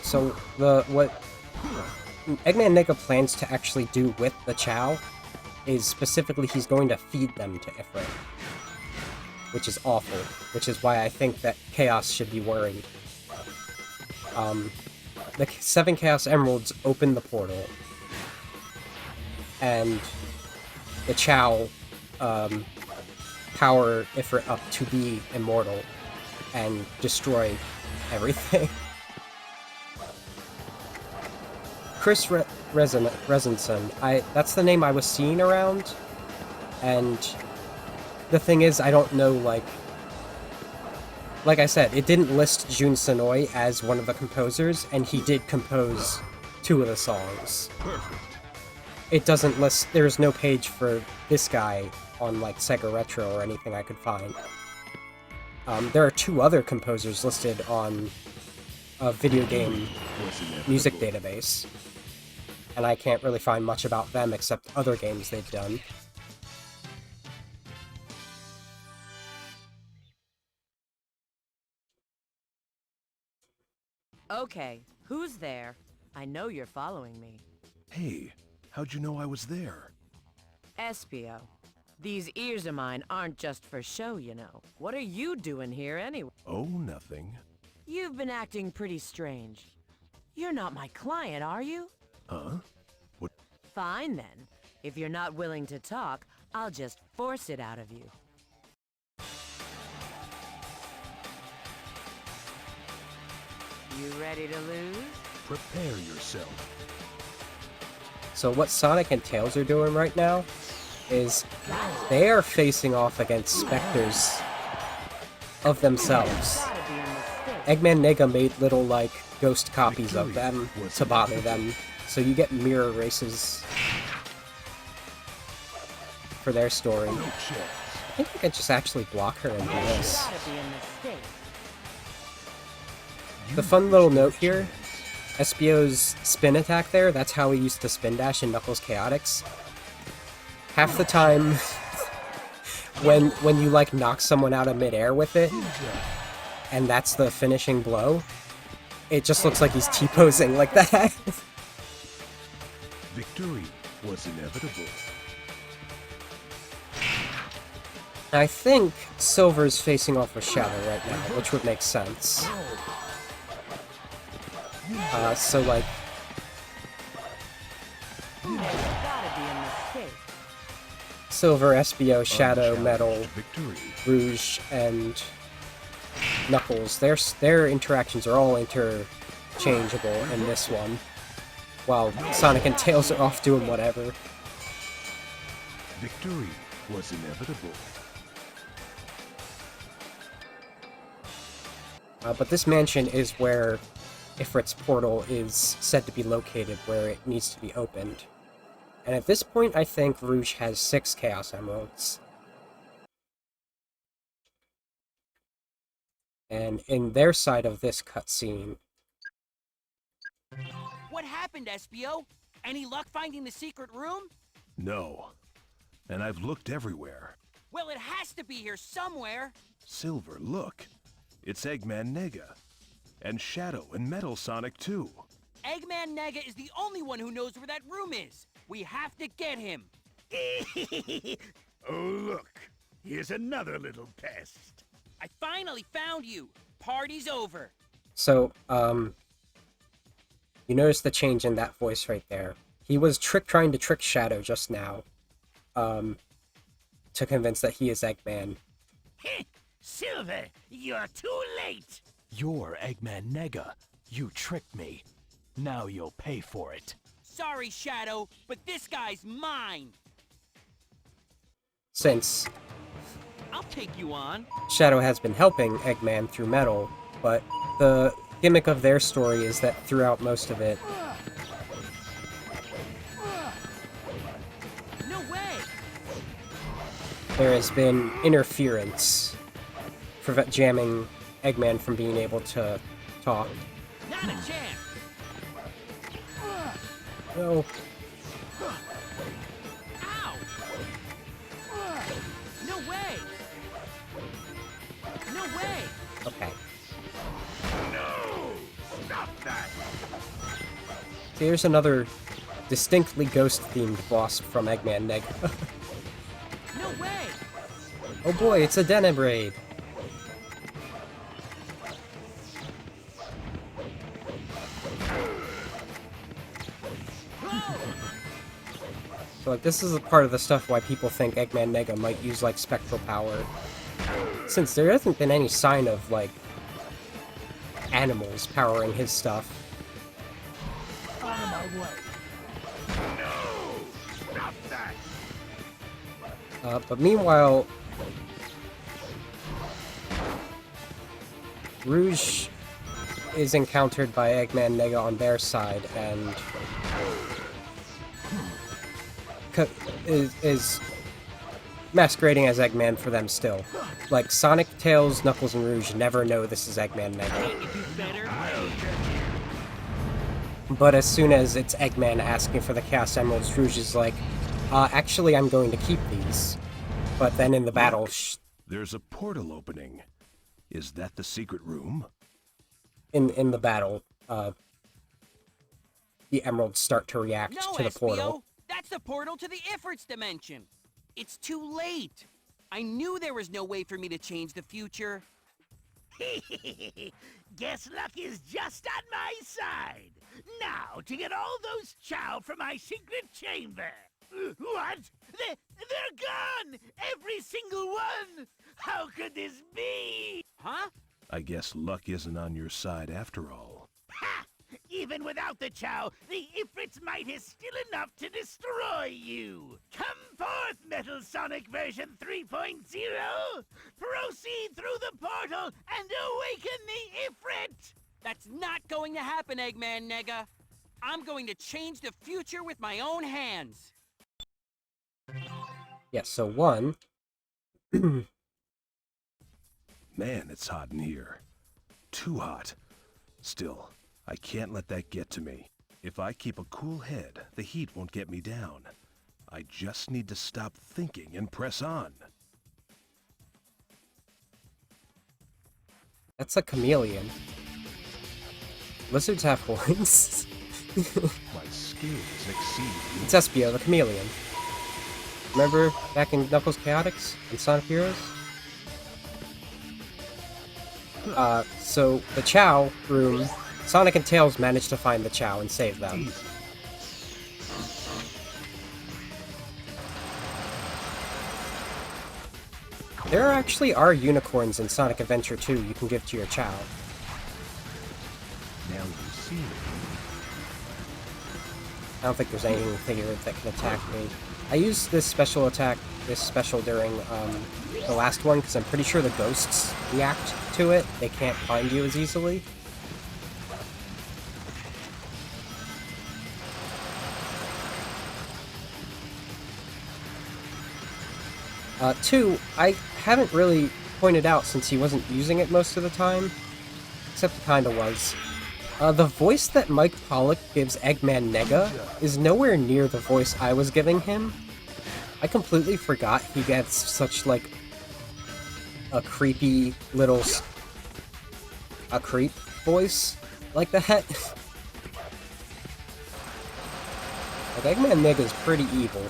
So, what Eggman Nega plans to actually do with the Chow is specifically he's going to feed them to Ifrit. Which is awful. Which is why I think that Chaos should be worried. The 7 Chaos Emeralds open the portal. And the Chow power Ifrit up to be immortal and destroy everything. Chris Resinson, that's the name I was seeing around, and the thing is, I don't know, like I said, it didn't list Jun Sonoy as one of the composers, and he did compose 2 of the songs. Perfect. It doesn't list, there's no page for this guy on, like, Sega Retro or anything I could find. There are 2 other composers listed on video game music database. And I can't really find much about them except other games they've done. Okay, who's there? I know you're following me. Hey, how'd you know I was there? Espio. These ears of mine aren't just for show, you know. What are you doing here anyway? Oh, nothing. You've been acting pretty strange. You're not my client, are you? Huh? What? Fine then. If you're not willing to talk, I'll just force it out of you. You ready to lose? Prepare yourself. So what Sonic and Tails are doing right now is they are facing off against specters of themselves. Eggman Nega made little, like, ghost copies of them to bother them, so you get mirror races for their story. I think I could just actually block her and do this. The fun little note here, Espio's spin attack there, that's how he used to spin dash in Knuckles Chaotix. Half the time, when you, like, knock someone out of midair with it, and that's the finishing blow, it just looks like he's T-posing like that. Victory was inevitable. I think Silver's facing off with Shadow right now, which would make sense. So, like... Silver, Espio, Shadow, Metal, Rouge, and Knuckles, their interactions are all interchangeable in this one, while Sonic and Tails are off doing whatever. Victory was inevitable. But this mansion is where Ifrit's portal is said to be located, where it needs to be opened. And at this point, I think Rouge has 6 Chaos Emeralds. And in their side of this cutscene... What happened, Espio? Any luck finding the secret room? No. And I've looked everywhere. Well, it has to be here somewhere. Silver, look. It's Eggman Nega. And Shadow and Metal Sonic, too. Eggman Nega is the only one who knows where that room is. We have to get him. Oh, look. Here's another little pest. I finally found you. Party's over. So, you notice the change in that voice right there. He was trying to trick Shadow just now, to convince that he is Eggman. Silver, you're too late. You're Eggman Nega. You tricked me. Now you'll pay for it. Sorry, Shadow, but this guy's mine. Since I'll take you on. Shadow has been helping Eggman through Metal, but the gimmick of their story is that throughout most of it, No way. there has been interference, jamming Eggman from being able to talk. Not a chance. No. Ow! No way! No way! Okay. No! Stop that! So here's another distinctly ghost-themed boss from Eggman Nega. No way! Oh boy, it's a Denebraid! So, like, this is a part of the stuff why people think Eggman Nega might use, like, spectral power. Since there hasn't been any sign of, like, animals powering his stuff. Out of my way. No! Stop that! But meanwhile, Rouge is encountered by Eggman Nega on their side, and is masquerading as Eggman for them still. Like, Sonic, Tails, Knuckles, and Rouge never know this is Eggman Nega. Can't you do better? But as soon as it's Eggman asking for the Chaos Emeralds, Rouge is like, actually, I'm going to keep these. But then in the battle... There's a portal opening. Is that the secret room? In the battle, the emeralds start to react to the portal. That's the portal to the Ifrit's dimension. It's too late. I knew there was no way for me to change the future. Guess luck is just on my side. Now, to get all those chow from my secret chamber. What? They're gone! Every single one! How could this be? Huh? I guess luck isn't on your side after all. Ha! Even without the chow, the Ifrit's might is still enough to destroy you! Come forth, Metal Sonic version 3.0! Proceed through the portal and awaken the Ifrit! That's not going to happen, Eggman Nega. I'm going to change the future with my own hands. Yeah, so 1... Man, it's hot in here. Too hot. Still, I can't let that get to me. If I keep a cool head, the heat won't get me down. I just need to stop thinking and press on. That's a chameleon. Lizards have horns. My skills exceed you. It's Espio, the chameleon. Remember back in Knuckles Chaotix and Sonic Heroes? So the Chow room, Sonic and Tails managed to find the Chow and save them. Easy. There actually are unicorns in Sonic Adventure 2 you can give to your Chow. Now you see it. I don't think there's anything here that can attack me. I used this special attack, during the last one, because I'm pretty sure the ghosts react to it. They can't find you as easily. Two, I haven't really pointed out since he wasn't using it most of the time, except he kinda was. The voice that Mike Pollock gives Eggman Nega is nowhere near the voice I was giving him. I completely forgot he gets such, like, a creepy little... a creep voice like that. Like, Eggman Nega's pretty evil.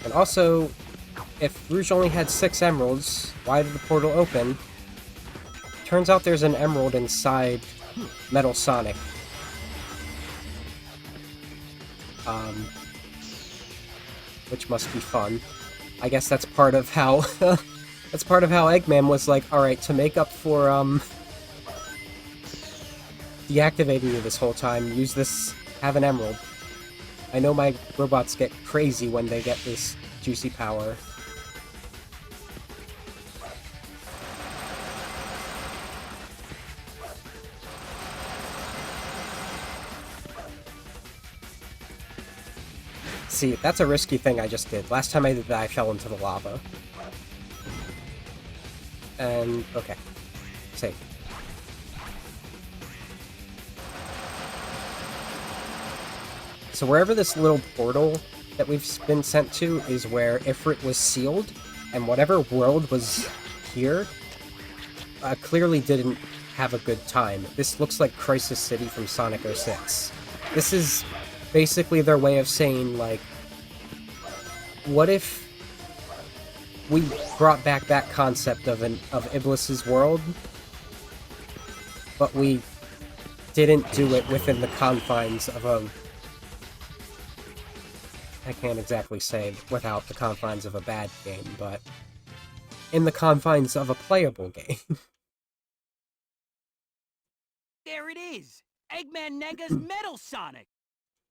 And also, if Rouge only had 6 emeralds, why did the portal open? Turns out there's an emerald inside Metal Sonic. Which must be fun. I guess that's part of how that's part of how Eggman was like, alright, to make up for deactivating you this whole time, use this, have an emerald. I know my robots get crazy when they get this juicy power. See, that's a risky thing I just did. Last time I did that, I fell into the lava. And, okay. Safe. So wherever this little portal that we've been sent to is where Ifrit was sealed, and whatever world was here clearly didn't have a good time. This looks like Crisis City from Sonic 06. This is basically their way of saying, like, what if we brought back that concept of Iblis's world, but we didn't do it within the confines of a... I can't exactly say without the confines of a bad game, but in the confines of a playable game. There it is! Eggman Nega's Metal Sonic!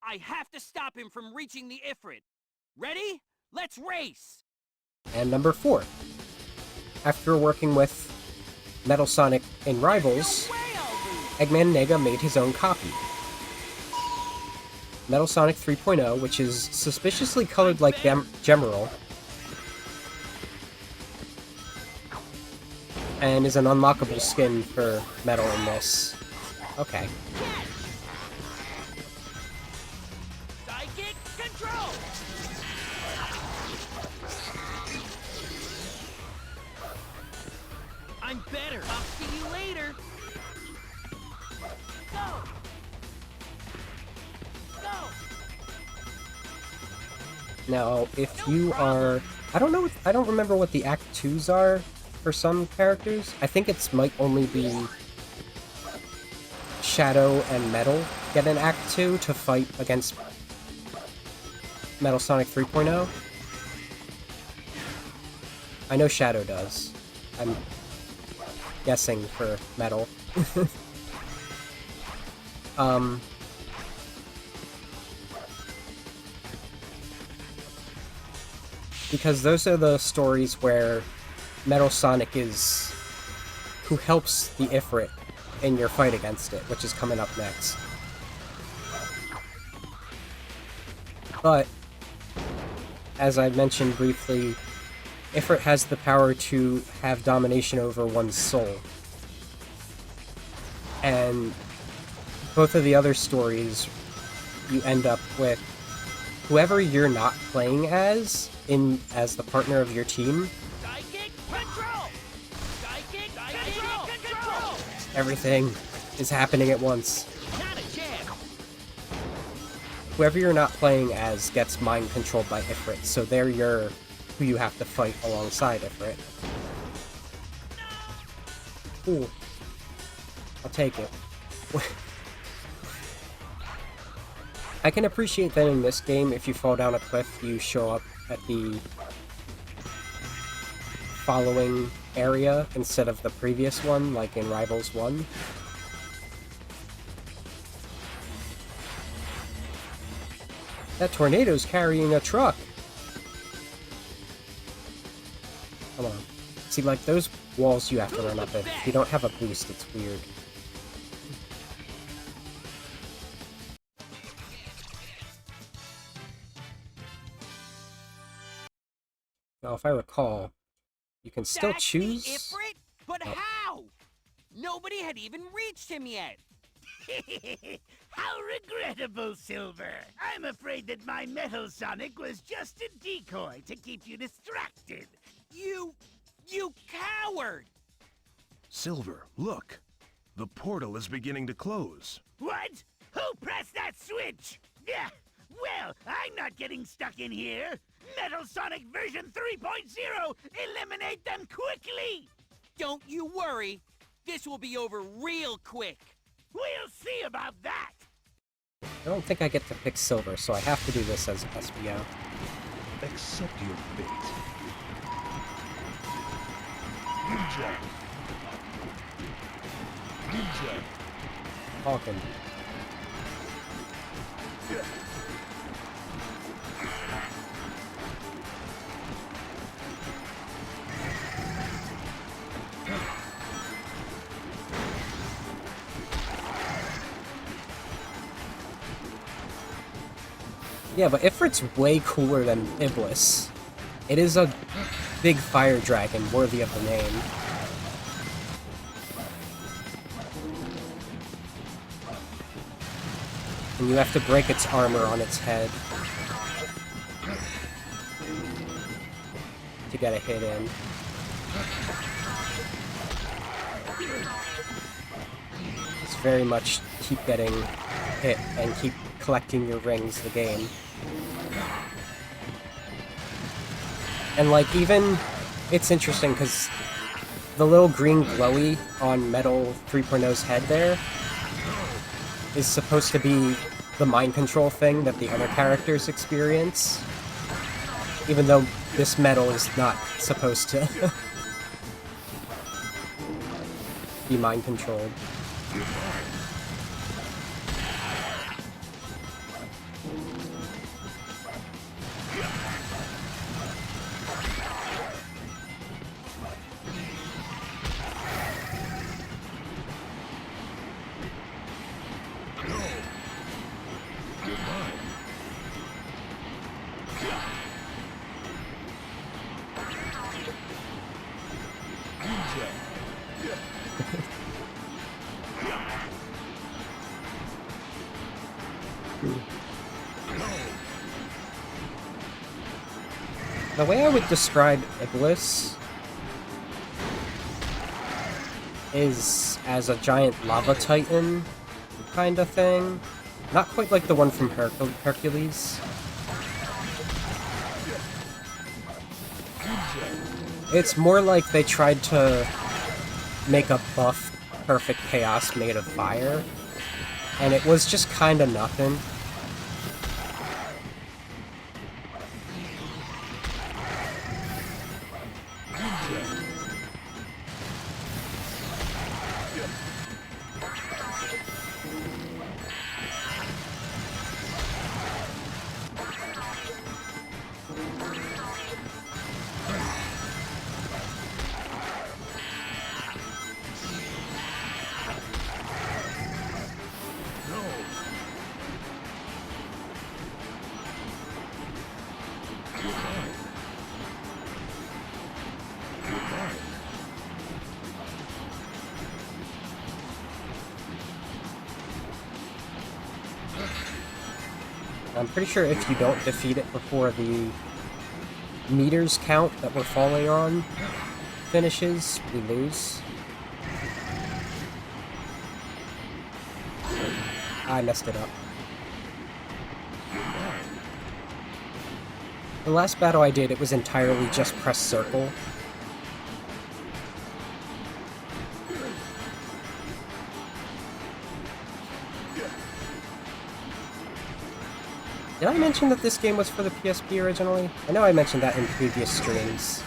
I have to stop him from reaching the Ifrit. Ready? Let's race! And number 4. After working with Metal Sonic in Rivals, Eggman Nega made his own copy. Metal Sonic 3.0, which is suspiciously colored like Gemerald. and is an unlockable skin for Metal in this. Okay. Psychic control! I'm better. I'll see you later. Go! Go! Now, if you are... I don't know, I don't remember what the Act 2s are for some characters. I think it's might only be Shadow and Metal get an Act 2 to fight against Metal Sonic 3.0. I know Shadow does. I'm guessing for Metal. Because those are the stories where Metal Sonic is who helps the Ifrit in your fight against it, which is coming up next. But, as I mentioned briefly, Ifrit has the power to have domination over one's soul. And both of the other stories, you end up with whoever you're not playing as the partner of your team. Psychic control! Psychic control! Everything is happening at once. Not a chance. Whoever you're not playing as gets mind controlled by Ifrit, so they're who you have to fight alongside Ifrit. Ooh. I'll take it. I can appreciate that in this game, if you fall down a cliff, you show up at the following area instead of the previous one, like in Rivals 1. That tornado's carrying a truck! Come on. See, like, those walls you have to run up it. If you don't have a boost, it's weird. Now, if I recall, you can still That's choose... the Ifrit? But Oh. how? Nobody had even reached him yet. How regrettable, Silver. I'm afraid that my Metal Sonic was just a decoy to keep you distracted. You coward! Silver, look! The portal is beginning to close. What? Who pressed that switch? Yeah. Well, I'm not getting stuck in here. Metal Sonic version 3.0! Eliminate them quickly! Don't you worry. This will be over real quick. We'll see about that! I don't think I get to pick Silver, so I have to do this as SBO. Accept your fate. Ninja! Ninja! Falcon. Yeah, but Ifrit's way cooler than Iblis. It is a big fire dragon worthy of the name. And you have to break its armor on its head to get a hit in. It's very much keep getting hit and keep collecting your rings the game. And like even, it's interesting because the little green glowy on Metal 3.0's head there is supposed to be the mind control thing that the other characters experience. Even though this Metal is not supposed to be mind controlled. The way I would describe Iblis is as a giant lava titan kind of thing. Not quite like the one from Hercules. It's more like they tried to make a buff perfect chaos made of fire, and it was just kind of nothing. I'm pretty sure if you don't defeat it before the meters count that we're falling on finishes, we lose. I messed it up. The last battle I did, it was entirely just press circle. Did I mention that this game was for the PSP originally? I know I mentioned that in previous streams.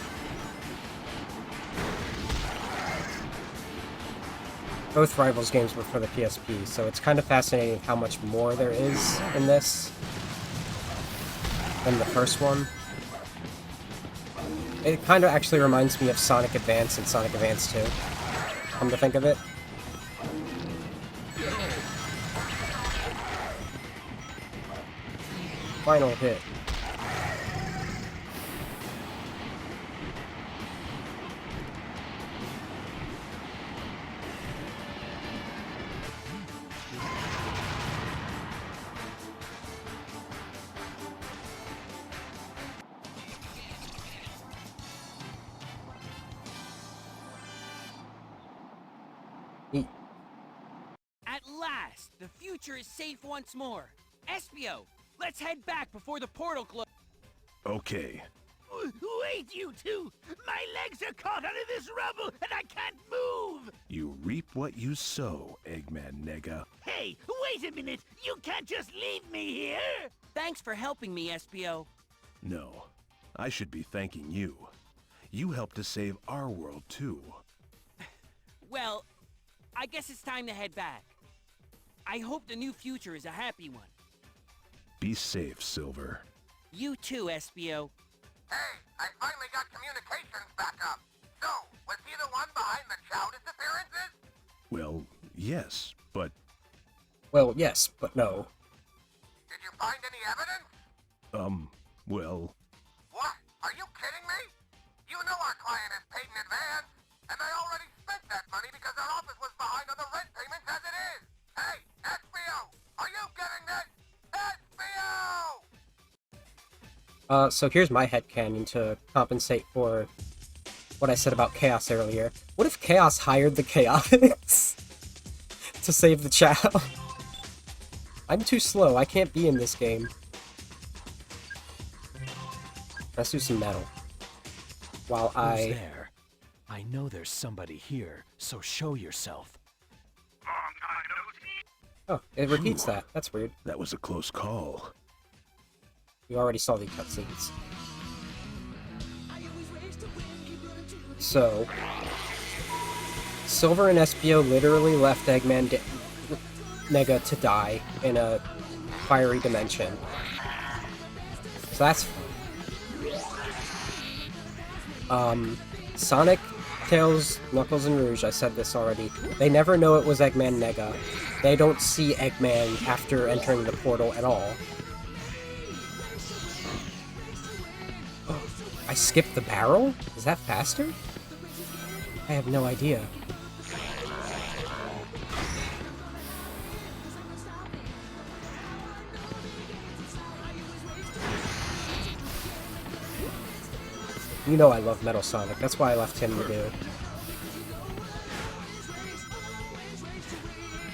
Both Rivals games were for the PSP, so it's kind of fascinating how much more there is in this than the first one. It kind of actually reminds me of Sonic Advance and Sonic Advance 2, come to think of it. Final hit. At last, the future is safe once more. Espio, let's head back before the portal closes. Okay. Wait, you two! My legs are caught under this rubble and I can't move! You reap what you sow, Eggman Nega. Hey, wait a minute! You can't just leave me here! Thanks for helping me, Espio. No, I should be thanking you. You helped to save our world, too. Well, I guess it's time to head back. I hope the new future is a happy one. Be safe, Silver. You too, Espio. Hey, I finally got communications back up. So, was he the one behind the Chow disappearances? Well, yes, but... Well, yes, but no. Did you find any evidence? Well... What? Are you kidding me? You know our client is paid in advance, and I already spent that money because our office was behind on the rent payments as it is. Hey, SBO, are you getting this? SBO! So here's my headcanon to compensate for what I said about Chaos earlier. What if Chaos hired the Chaotix to save the Chow? I'm too slow, I can't be in this game. Let's do some metal. While Who's there? I know there's somebody here, so show yourself. Long time no see. Oh, it repeats that. That's weird. That was a close call. We already saw the cutscenes. So, Silver and Espio literally left Eggman Nega to die in a fiery dimension. So that's Sonic, Tails, Knuckles, and Rouge, I said this already, they never know it was Eggman Nega. They don't see Eggman after entering the portal at all. Oh, I skipped the barrel? Is that faster? I have no idea. You know I love Metal Sonic, that's why I left him to do.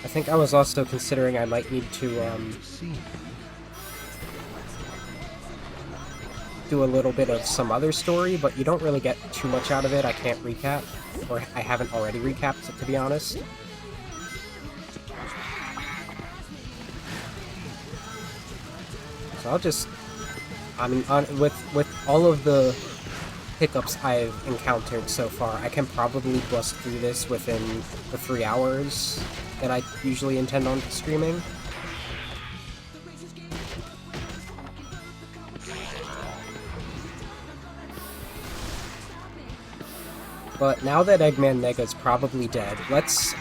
I think I was also considering I might need to, do a little bit of some other story, but you don't really get too much out of it. I can't recap, or I haven't already recapped it, to be honest. So I'll just, I mean, with all of the hiccups I've encountered so far, I can probably bust through this within the 3 hours that I usually intend on streaming. But now that Eggman Nega is probably dead, let's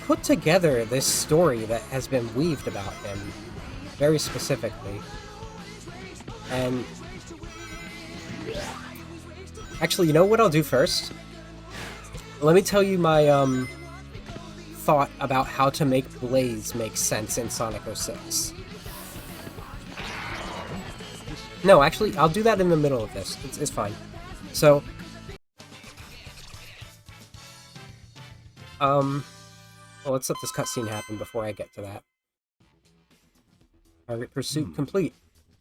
put together this story that has been weaved about him, very specifically. And actually, you know what I'll do first? Let me tell you my thought about how to make Blaze make sense in Sonic 06. No, actually, I'll do that in the middle of this. It's fine. So, well, let's let this cutscene happen before I get to that. Target pursuit complete.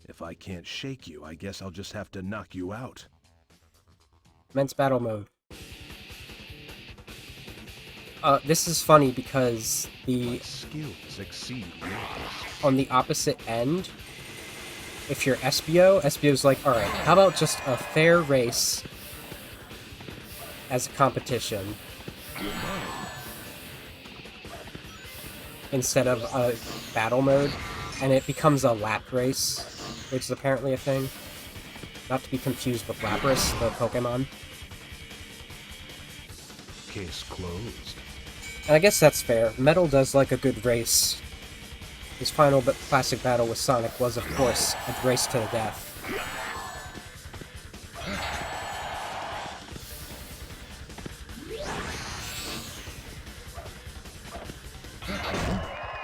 If I can't shake you, I guess I'll just have to knock you out. Commence battle mode. This is funny because the skills exceed yours. On the opposite end, if you're Espio's like, alright, how about just a fair race as a competition instead of a battle mode, and it becomes a lap race, which is apparently a thing. Not to be confused with Lapras, the Pokemon. Case closed. And I guess that's fair. Metal does like a good race. His final classic battle with Sonic was, of course, a race to the death.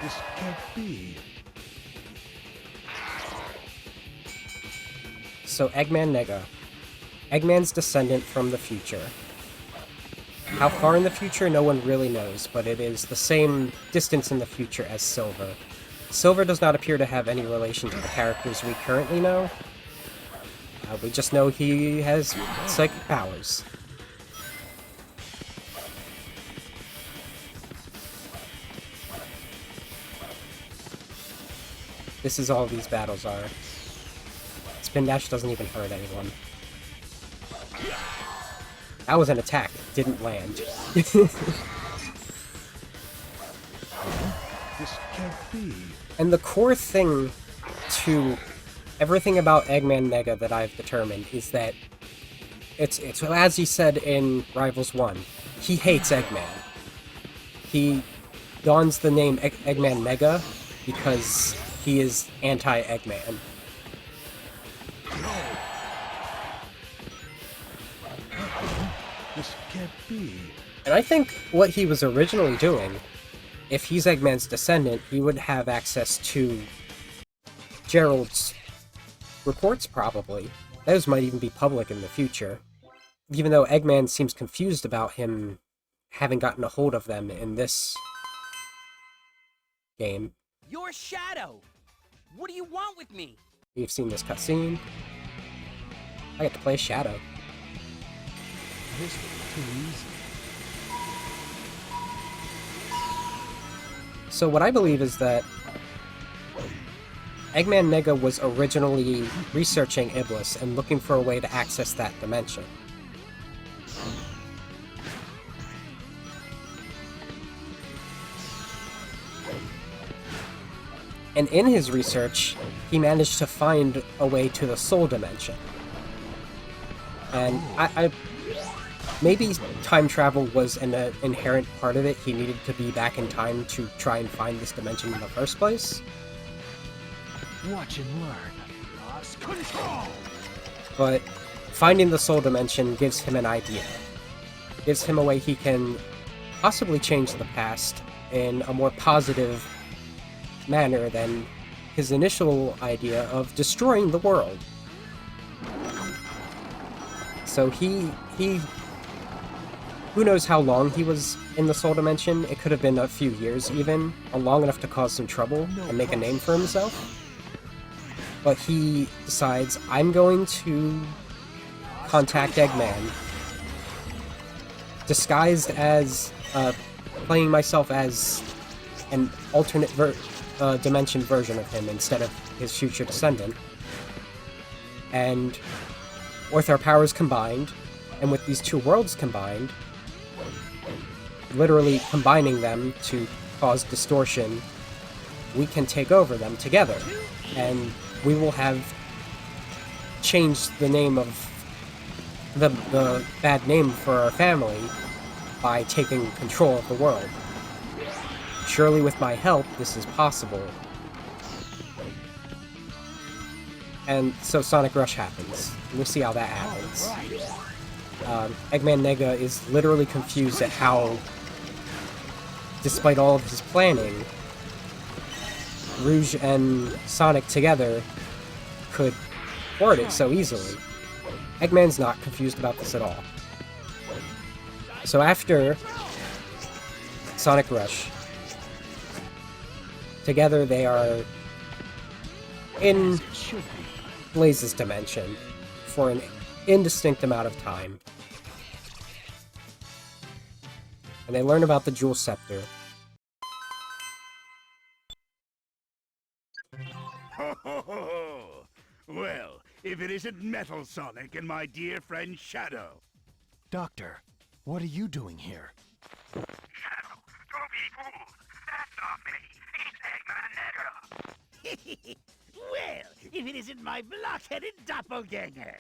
This can't be. So, Eggman Nega. Eggman's descendant from the future. How far in the future, no one really knows, but it is the same distance in the future as Silver. Silver does not appear to have any relation to the characters we currently know. We just know he has psychic powers. This is all these battles are. Spin Dash doesn't even hurt anyone. That was an attack. It didn't land. This can't be. And the core thing to everything about Eggman Nega that I've determined is that it's as he said in Rivals 1, he hates Eggman. He dons the name Eggman Nega because he is anti-Eggman. This can't be. And I think what he was originally doing, if he's Eggman's descendant, he would have access to Gerald's reports, probably. Those might even be public in the future. Even though Eggman seems confused about him having gotten a hold of them in this game. Your Shadow! What do you want with me? We've seen this cutscene. I get to play Shadow. This will be too easy. So what I believe is that Eggman Nega was originally researching Iblis and looking for a way to access that dimension. And in his research, he managed to find a way to the Soul Dimension. And maybe time travel was an inherent part of it. He needed to be back in time to try and find this dimension in the first place. Watch and learn. Lost control! But finding the Soul Dimension gives him an idea. Gives him a way he can possibly change the past in a more positive manner than his initial idea of destroying the world. So he who knows how long he was in the Soul Dimension? It could have been a few years even, or long enough to cause some trouble and make a name for himself. But he decides, I'm going to contact Eggman, disguised as, playing myself as an alternate dimension version of him instead of his future descendant. And with our powers combined, and with these two worlds combined, literally combining them to cause distortion, we can take over them together. And we will have changed the name of the bad name for our family by taking control of the world. Surely with my help, this is possible. And so Sonic Rush happens. We'll see how that happens. Eggman Nega is literally confused at how, despite all of his planning, Rouge and Sonic together could thwart it so easily. Eggman's not confused about this at all. So after Sonic Rush, together they are in Blaze's dimension for an indistinct amount of time. And they learn about the Jewel Scepter. Ho ho ho ho! Well, if it isn't Metal Sonic and my dear friend Shadow. Doctor, what are you doing here? Shadow, don't be fooled. That's not me. It's Eggman Nega. Well, if it isn't my block-headed doppelganger.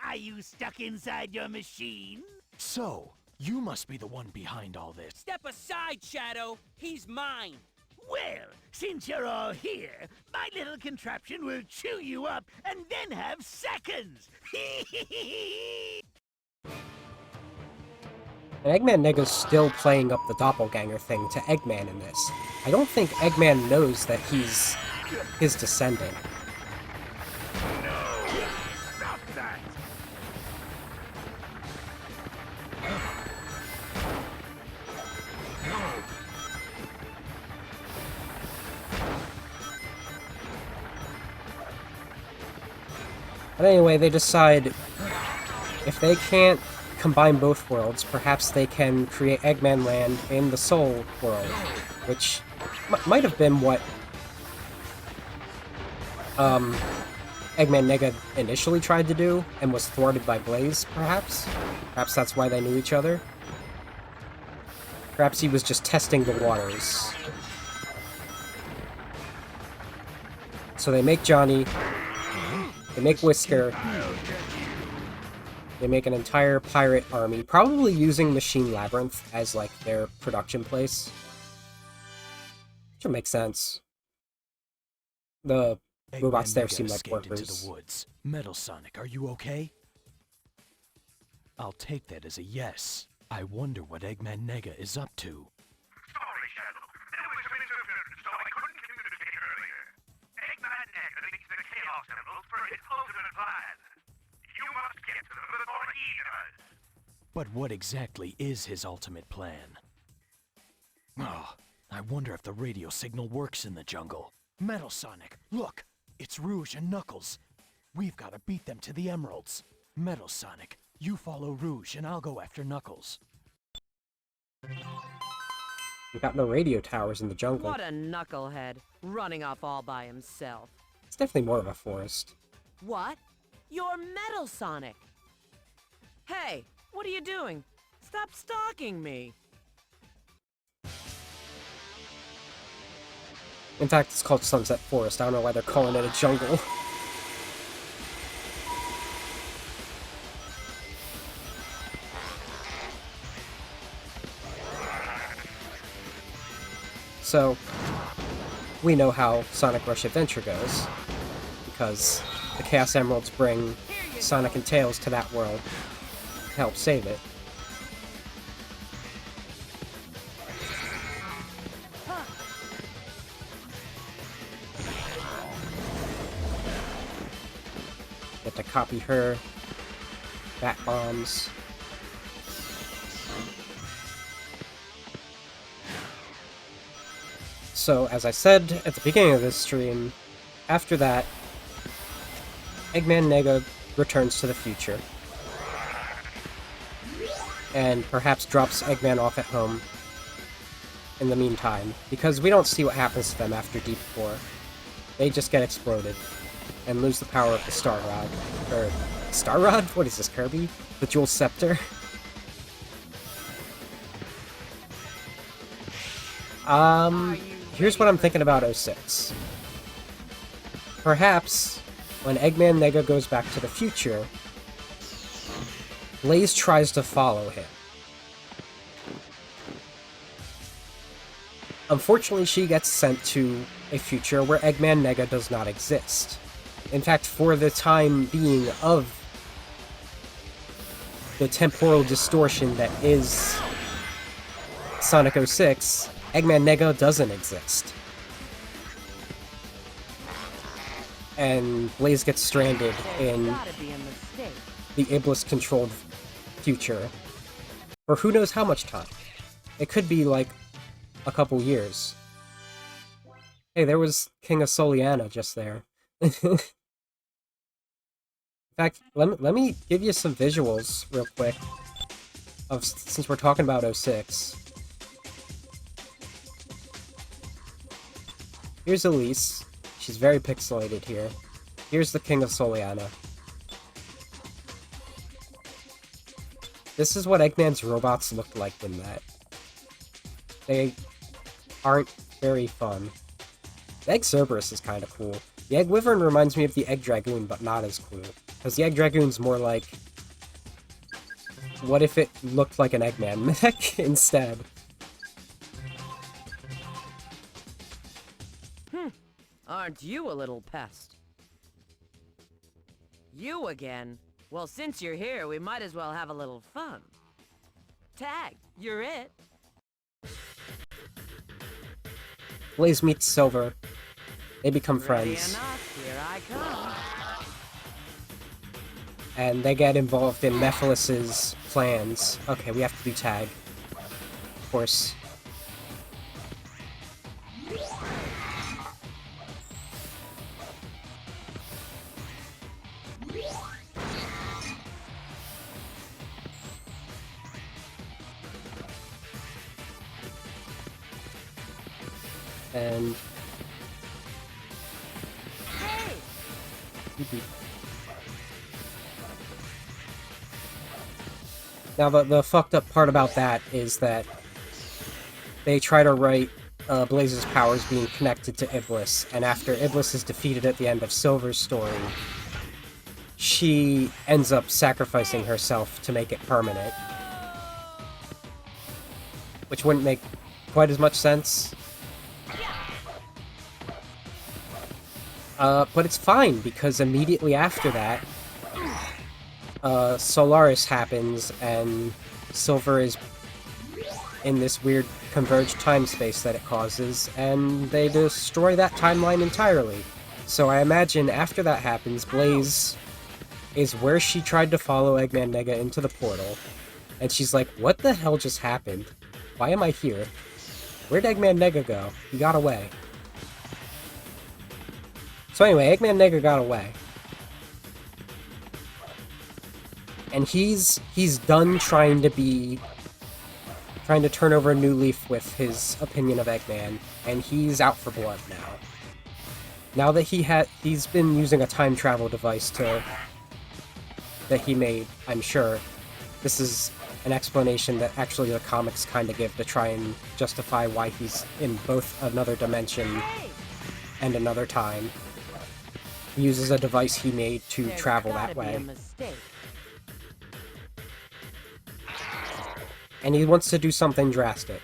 Are you stuck inside your machine? So, you must be the one behind all this. Step aside, Shadow. He's mine. Well, since you're all here, my little contraption will chew you up and then have seconds. And Eggman Nega's still playing up the doppelganger thing to Eggman in this. I don't think Eggman knows that he's his descendant. No! Stop that! But anyway, they decide if they can't combine both worlds, perhaps they can create Eggman Land in the Soul world, which might have been what Eggman Nega initially tried to do and was thwarted by Blaze, perhaps? Perhaps that's why they knew each other? Perhaps he was just testing the waters. So they make Johnny, they make Whisker, they make an entire pirate army, probably using Machine Labyrinth as, like, their production place. Which would make sense. The robots there seem like workers. Into the woods. Metal Sonic, are you okay? I'll take that as a yes. I wonder what Eggman Nega is up to. Sorry, Shadow. There was some interference, so I couldn't communicate earlier. Eggman Nega needs the Chaos Emeralds for his ultimate plan. You must get to them before he does. But what exactly is his ultimate plan? Oh, I wonder if the radio signal works in the jungle. Metal Sonic, look! It's Rouge and Knuckles. We've got to beat them to the emeralds. Metal Sonic, you follow Rouge and I'll go after Knuckles. We've got no radio towers in the jungle. What a knucklehead, running off all by himself. It's definitely more of a forest. What? You're Metal Sonic! Hey, what are you doing? Stop stalking me! In fact, it's called Sunset Forest. I don't know why they're calling it a jungle. So, we know how Sonic Rush Adventure goes, because the Chaos Emeralds bring Sonic and Tails to that world to help save it. Get to copy her bat bombs. So, as I said at the beginning of this stream, after that, Eggman Nega returns to the future. And perhaps drops Eggman off at home in the meantime, because we don't see what happens to them after Deep Core. They just get exploded and lose the power of the Star Rod. Or, Star Rod? What is this, Kirby? The Jewel Scepter? Here's what I'm thinking about 06. Perhaps, when Eggman Nega goes back to the future, Blaze tries to follow him. Unfortunately, she gets sent to a future where Eggman Nega does not exist. In fact, for the time being of the temporal distortion that is Sonic 06, Eggman Nega doesn't exist. And Blaze gets stranded in the Iblis-controlled future for who knows how much time. It could be like a couple years. Hey, there was King of Soliana just there. In fact, let me give you some visuals real quick, of since we're talking about 06. Here's Elise. She's very pixelated here. Here's the King of Soliana. This is what Eggman's robots looked like in that. They aren't very fun. The Egg Cerberus is kind of cool. The Egg Wyvern reminds me of the Egg Dragoon, but not as cool. Because the Egg Dragoon's more like... what if it looked like an Eggman mech instead? Aren't you a little pest? You again? Well, since you're here, we might as well have a little fun. Tag, you're it. Blaze meets Silver. They become Ready friends. enough, here I come. And they get involved in Mephilus's plans. Okay, we have to do tag. Of course. And... Hey! Now, the fucked up part about that is that they try to write Blaze's powers being connected to Iblis, and after Iblis is defeated at the end of Silver's story, she ends up sacrificing herself to make it permanent. Which wouldn't make quite as much sense. But it's fine, because immediately after that, Solaris happens, and Silver is in this weird converged time space that it causes, and they destroy that timeline entirely. So I imagine after that happens, Blaze is where she tried to follow Eggman Nega into the portal, and she's like, what the hell just happened? Why am I here? Where'd Eggman Nega go? He got away. So anyway, Eggman Nega got away. And he's done trying to turn over a new leaf with his opinion of Eggman, and he's out for blood now. Now that he's been using a time travel device that he made, I'm sure. This is an explanation that actually the comics kind of give to try and justify why he's in both another dimension and another time. He uses a device he made to travel that way. And he wants to do something drastic.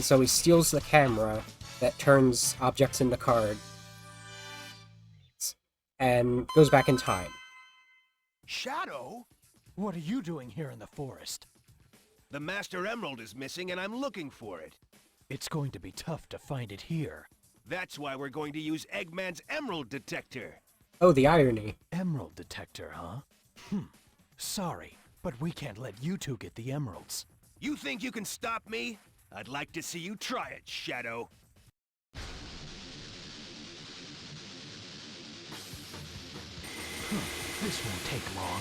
So he steals the camera that turns objects into cards and goes back in time. Shadow? What are you doing here in the forest? The Master Emerald is missing and I'm looking for it. It's going to be tough to find it here. That's why we're going to use Eggman's Emerald Detector. Oh, the irony. Emerald detector, huh? Sorry, but we can't let you two get the emeralds. You think you can stop me? I'd like to see you try it, Shadow. This won't take long.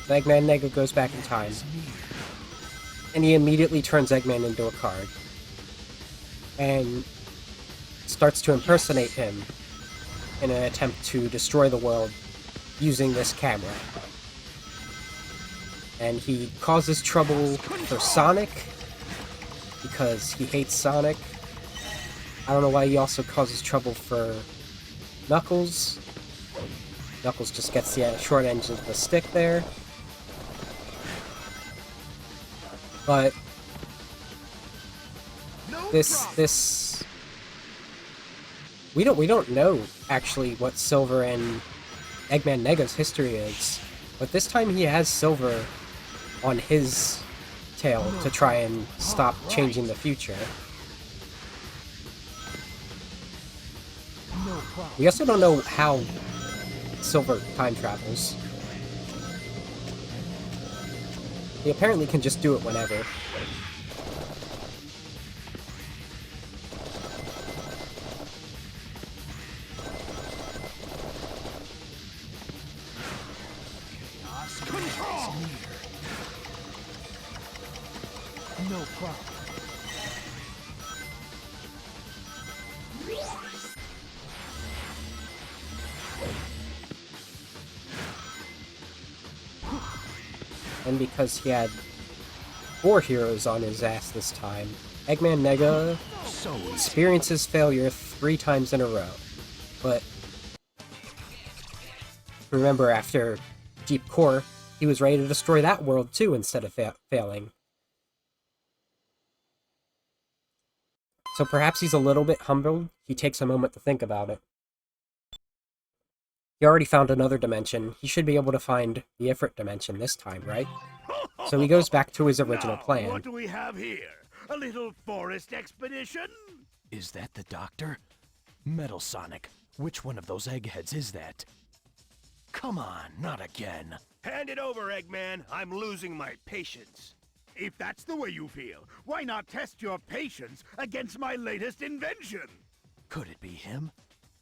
Eggman Nega goes back in time, and he immediately turns Eggman into a card, and starts to impersonate him in an attempt to destroy the world using this camera. And he causes trouble for Sonic, because he hates Sonic. I don't know why he also causes trouble for Knuckles. Knuckles just gets the short end of the stick there. But this we don't know actually what Silver and Eggman Nega's history is, but this time he has Silver on his tail to try and stop changing the future. We also don't know how Silver time travels. He apparently can just do it whenever. No problem. And because he had 4 heroes on his ass this time, Eggman Nega experiences failure 3 times in a row. But remember, after Deep Core, he was ready to destroy that world too instead of failing. So perhaps he's a little bit humbled. He takes a moment to think about it. He already found another dimension. He should be able to find the Ifrit dimension this time, right? So he goes back to his original plan. What do we have here? A little forest expedition? Is that the doctor? Metal Sonic, which one of those eggheads is that? Come on, not again. Hand it over, Eggman. I'm losing my patience. If that's the way you feel, why not test your patience against my latest invention? Could it be him?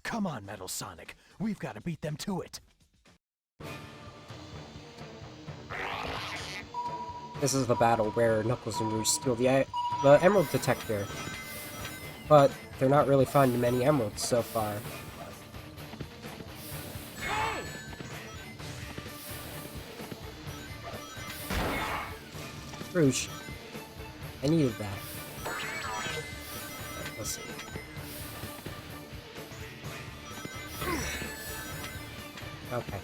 Come on, Metal Sonic. We've got to beat them to it. This is the battle where Knuckles and Rouge steal the Emerald Detector. But they're not really finding many emeralds so far. Rouge, I needed that. Let's see. Okay.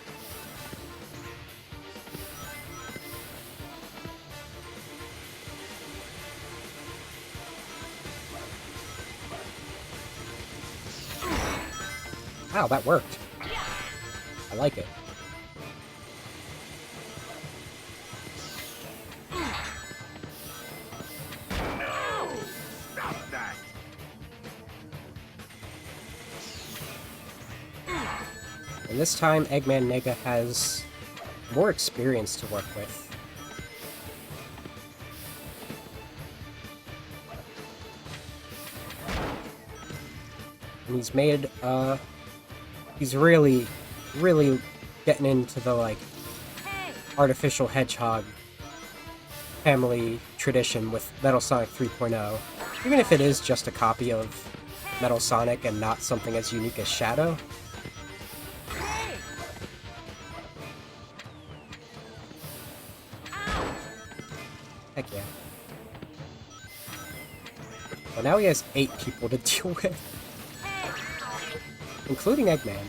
Wow, that worked. I like it. Stop that! And this time, Eggman Nega has more experience to work with. And he's made, he's really getting into the, like, artificial hedgehog family tradition with Metal Sonic 3.0. Even if it is just a copy of Metal Sonic and not something as unique as Shadow. Heck yeah. Well, now he has 8 people to deal with. Including Eggman.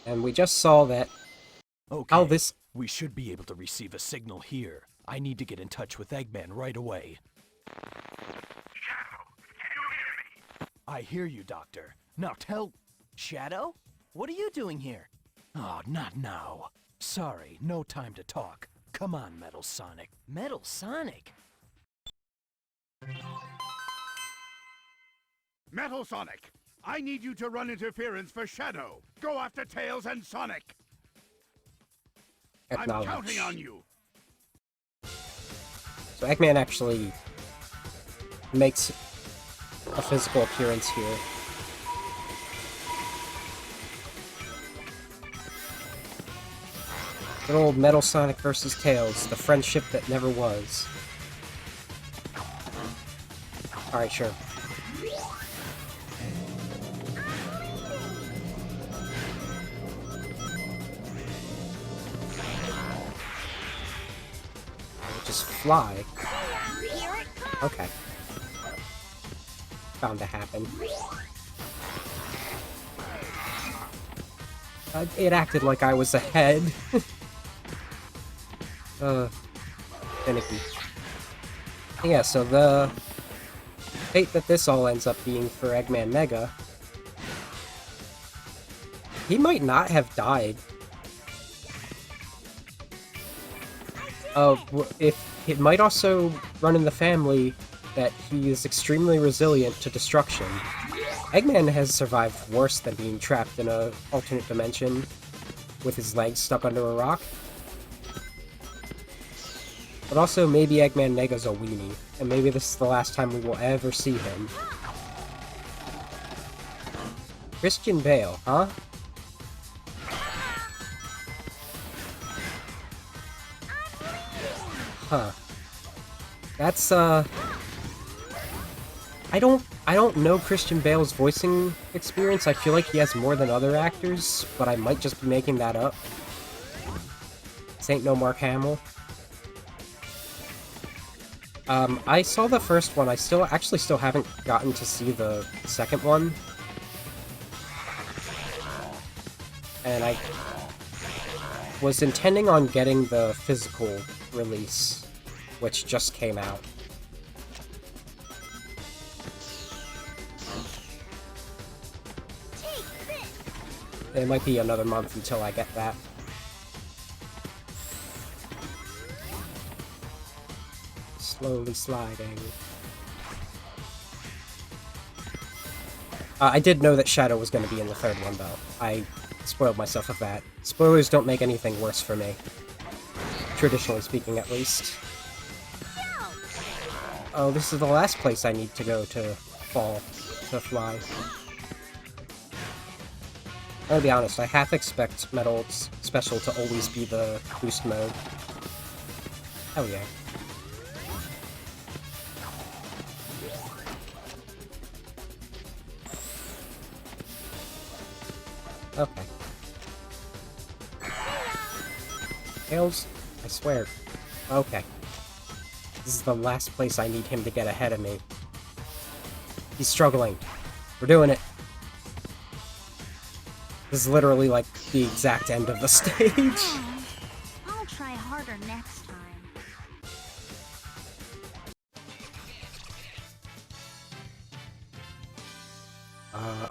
And we just saw that Okay, how this... we should be able to receive a signal here. I need to get in touch with Eggman right away. Shadow, can you hear me? I hear you, Doctor. Now tell... Shadow? What are you doing here? Oh, not now. Sorry, no time to talk. Come on, Metal Sonic. Metal Sonic? Metal Sonic, I need you to run interference for Shadow. Go after Tails and Sonic. I'm Acknowledge. counting on you. So Eggman actually makes a physical appearance here. Good old Metal Sonic versus Tails, the friendship that never was. Alright, sure. Just fly. Okay. Bound to happen. It acted like I was ahead. Finicky. Yeah, so the fate that this all ends up being for Eggman Nega, he might not have died. If it might also run in the family that he is extremely resilient to destruction. Eggman has survived worse than being trapped in an alternate dimension with his legs stuck under a rock. But also, maybe Eggman Nega's a weenie, and maybe this is the last time we will ever see him. Christian Bale, huh? Huh. That's, I don't know Christian Bale's voicing experience. I feel like he has more than other actors, but I might just be making that up. This ain't no Mark Hamill. I saw the first one. I still haven't gotten to see the second one. And I was intending on getting the physical release, which just came out. It might be another month until I get that. Slowly sliding. I did know that Shadow was going to be in the third one, though. I spoiled myself of that. Spoilers don't make anything worse for me. Traditionally speaking, at least. Oh, this is the last place I need to go to fly. I'm gonna be honest, I half expect Metal's special to always be the boost mode. Hell yeah. Okay. Tails, I swear. Okay. This is the last place I need him to get ahead of me. He's struggling. We're doing it. This is literally like the exact end of the stage. I'll try harder next time.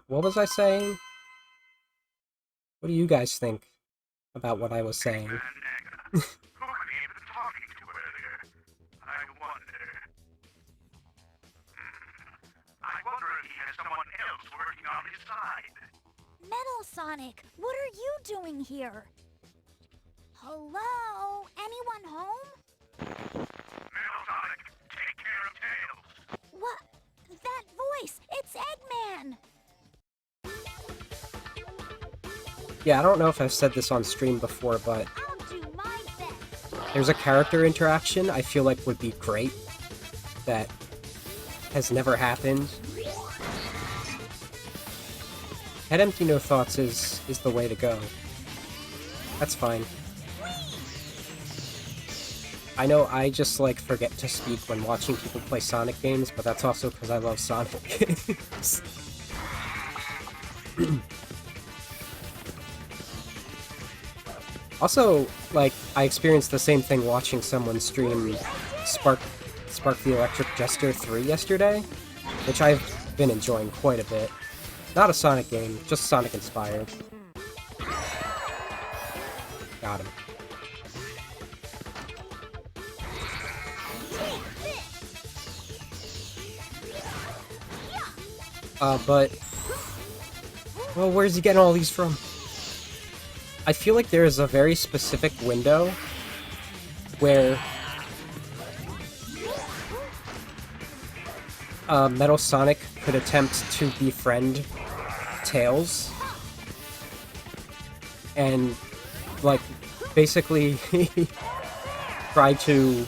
What was I saying? What do you guys think about what I was saying? Eggman Nega. Who could he have been talking to earlier? I wonder. I wonder if he has someone else working on his side. Metal Sonic, what are you doing here? Hello? Anyone home? Metal Sonic, take care of Tails. What? That voice! It's Eggman! Yeah, I don't know if I've said this on stream before, but I'll do my best. there's a character interaction I feel like would be great that has never happened. Head empty, no thoughts is the way to go. That's fine. I know I just, like, forget to speak when watching people play Sonic games, but that's also because I love Sonic games. Also, like, I experienced the same thing watching someone stream Spark the Electric Jester 3 yesterday, which I've been enjoying quite a bit. Not a Sonic game, just Sonic inspired. Got him. But... well, where's he getting all these from? I feel like there is a very specific window where Metal Sonic could attempt to befriend Tails and, like, basically try to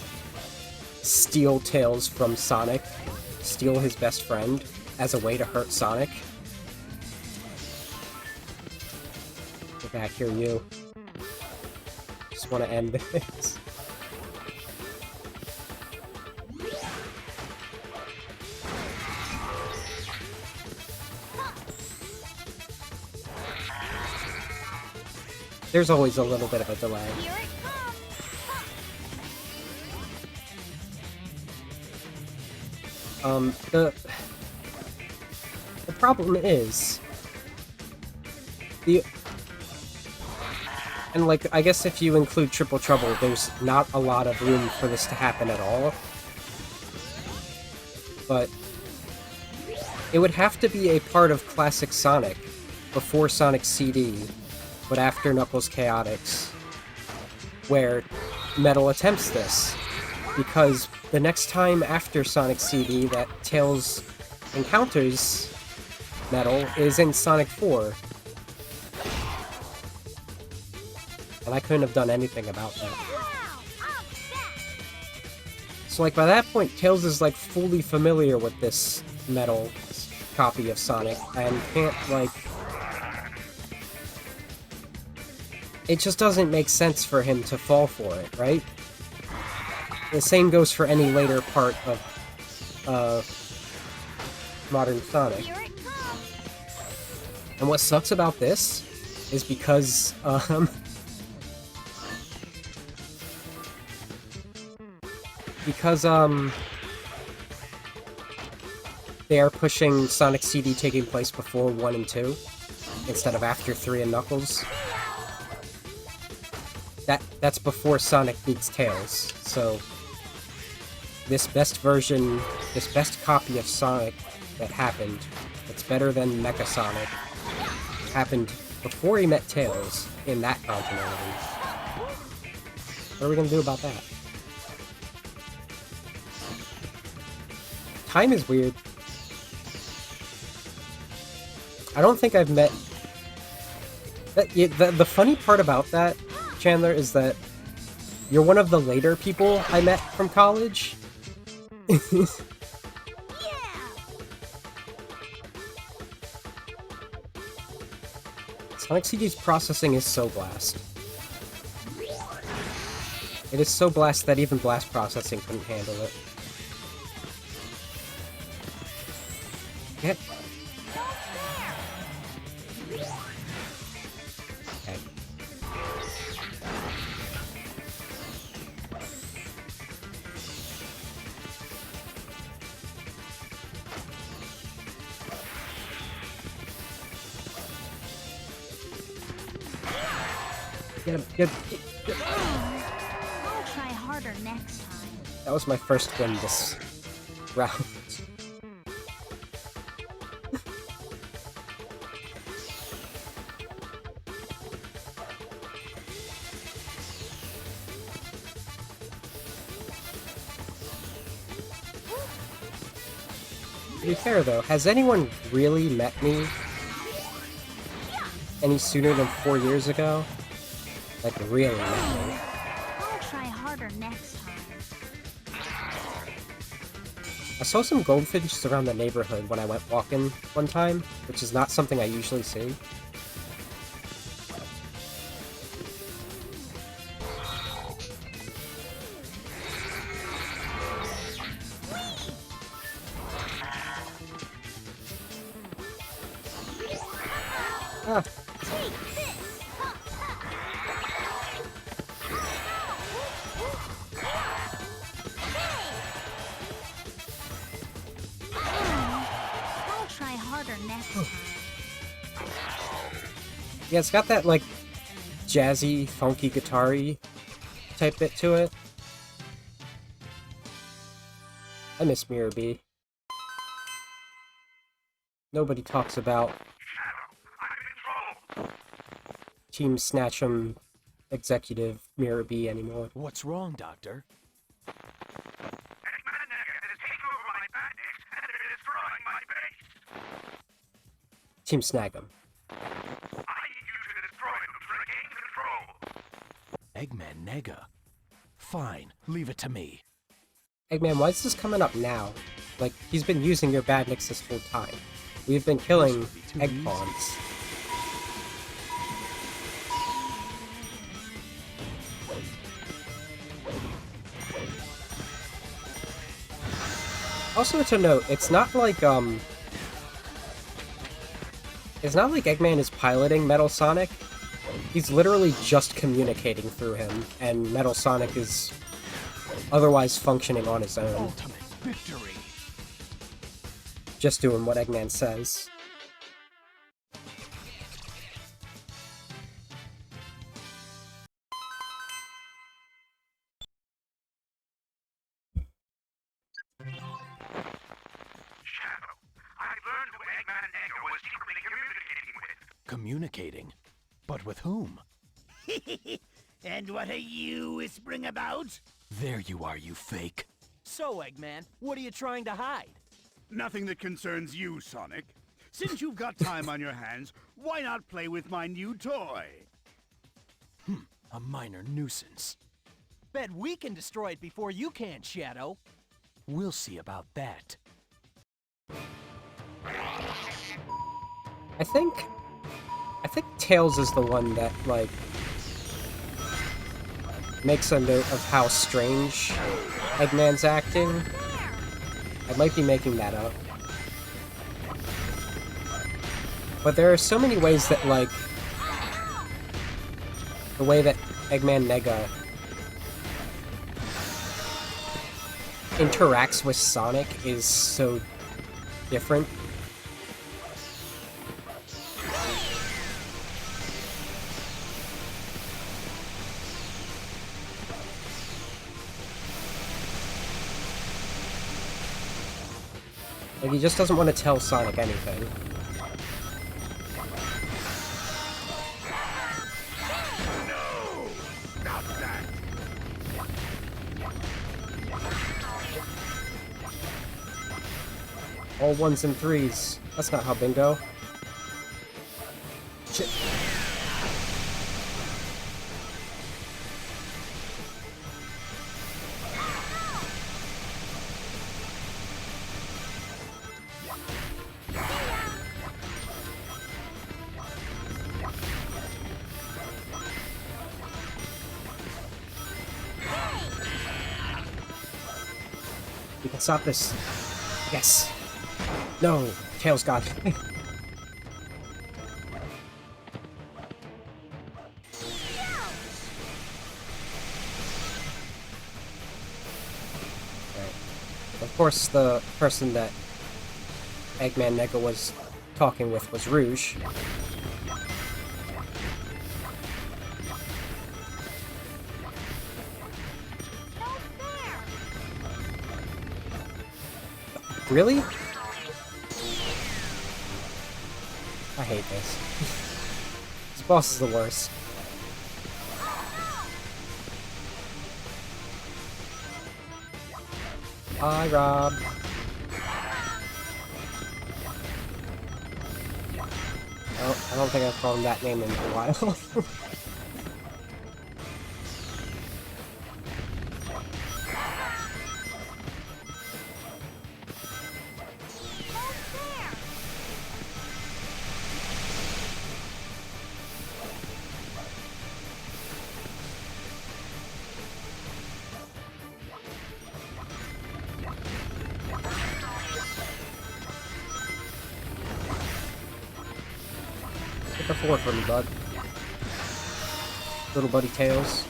steal Tails from Sonic, steal his best friend as a way to hurt Sonic. Get back here, you. Just want to end this. There's always a little bit of a delay. The problem is and like, I guess if you include Triple Trouble, there's not a lot of room for this to happen at all. But it would have to be a part of classic Sonic before Sonic CD, but after Knuckles Chaotix, where Metal attempts this, because the next time after Sonic CD that Tails encounters Metal is in Sonic 4. And I couldn't have done anything about that. So, like, by that point, Tails is, like, fully familiar with this Metal copy of Sonic, and can't, like... it just doesn't make sense for him to fall for it, right? The same goes for any later part of modern Sonic. And what sucks about this is because they are pushing Sonic CD taking place before 1 and 2 instead of after 3 and Knuckles. That's before Sonic meets Tails, so this best version, this best copy of Sonic that happened, that's better than Mecha Sonic, happened before he met Tails in that continuity. What are we gonna do about that? Time is weird. I don't think I've met... The funny part about that, Chandler, is that you're one of the later people I met from college. Sonic CD's processing is so blast. It is so blast that even blast processing couldn't handle it. Get... okay. Get him, get him. I'll try harder next time. That was my first win this round. To be fair though, has anyone really met me any sooner than 4 years ago? Like, really met me? I'll try harder next time. I saw some goldfinches around the neighborhood when I went walking one time, which is not something I usually see. Ah. Yeah, it's got that, like, jazzy, funky, guitar-y type bit to it. I miss Mirror B. Nobody talks about Team Snatch'em executive Mirror B anymore. What's wrong, Doctor? Eggman Nega is taking over my bandits and they're destroying my base. Team Snag'em. I need you to destroy them to regain control. Eggman Nega. Fine, leave it to me. Eggman, why is this coming up now? Like, he's been using your badniks this whole time. We've been killing egg pawns. Also to note, it's not like Eggman is piloting Metal Sonic. He's literally just communicating through him, and Metal Sonic is otherwise functioning on his own. Ultimate victory. Just doing what Eggman says. Shadow, I learned who Eggman Nega was secretly communicating with. Communicating? But with whom? And what are you whispering about? There you are, you fake. So, Eggman, what are you trying to hide? Nothing that concerns you, Sonic. Since you've got time on your hands, why not play with my new toy? A minor nuisance. Bet we can destroy it before you can, Shadow. We'll see about that. I think Tails is the one that, like, makes a note of how strange Eggman's acting. I might be making that up. But there are so many ways that, like, the way that Eggman Nega interacts with Sonic is so different. Like, he just doesn't want to tell Sonic anything. All ones and threes. That's not how bingo. Shit. We can stop this. Yes. No. Tails got it. Alright. Of course, the person that Eggman Nega was talking with was Rouge. Really? I hate this. This boss is the worst. Hi, Rob. Oh, I don't think I've called him that name in a while. Pick a 4 for me, bud. Little buddy Tails.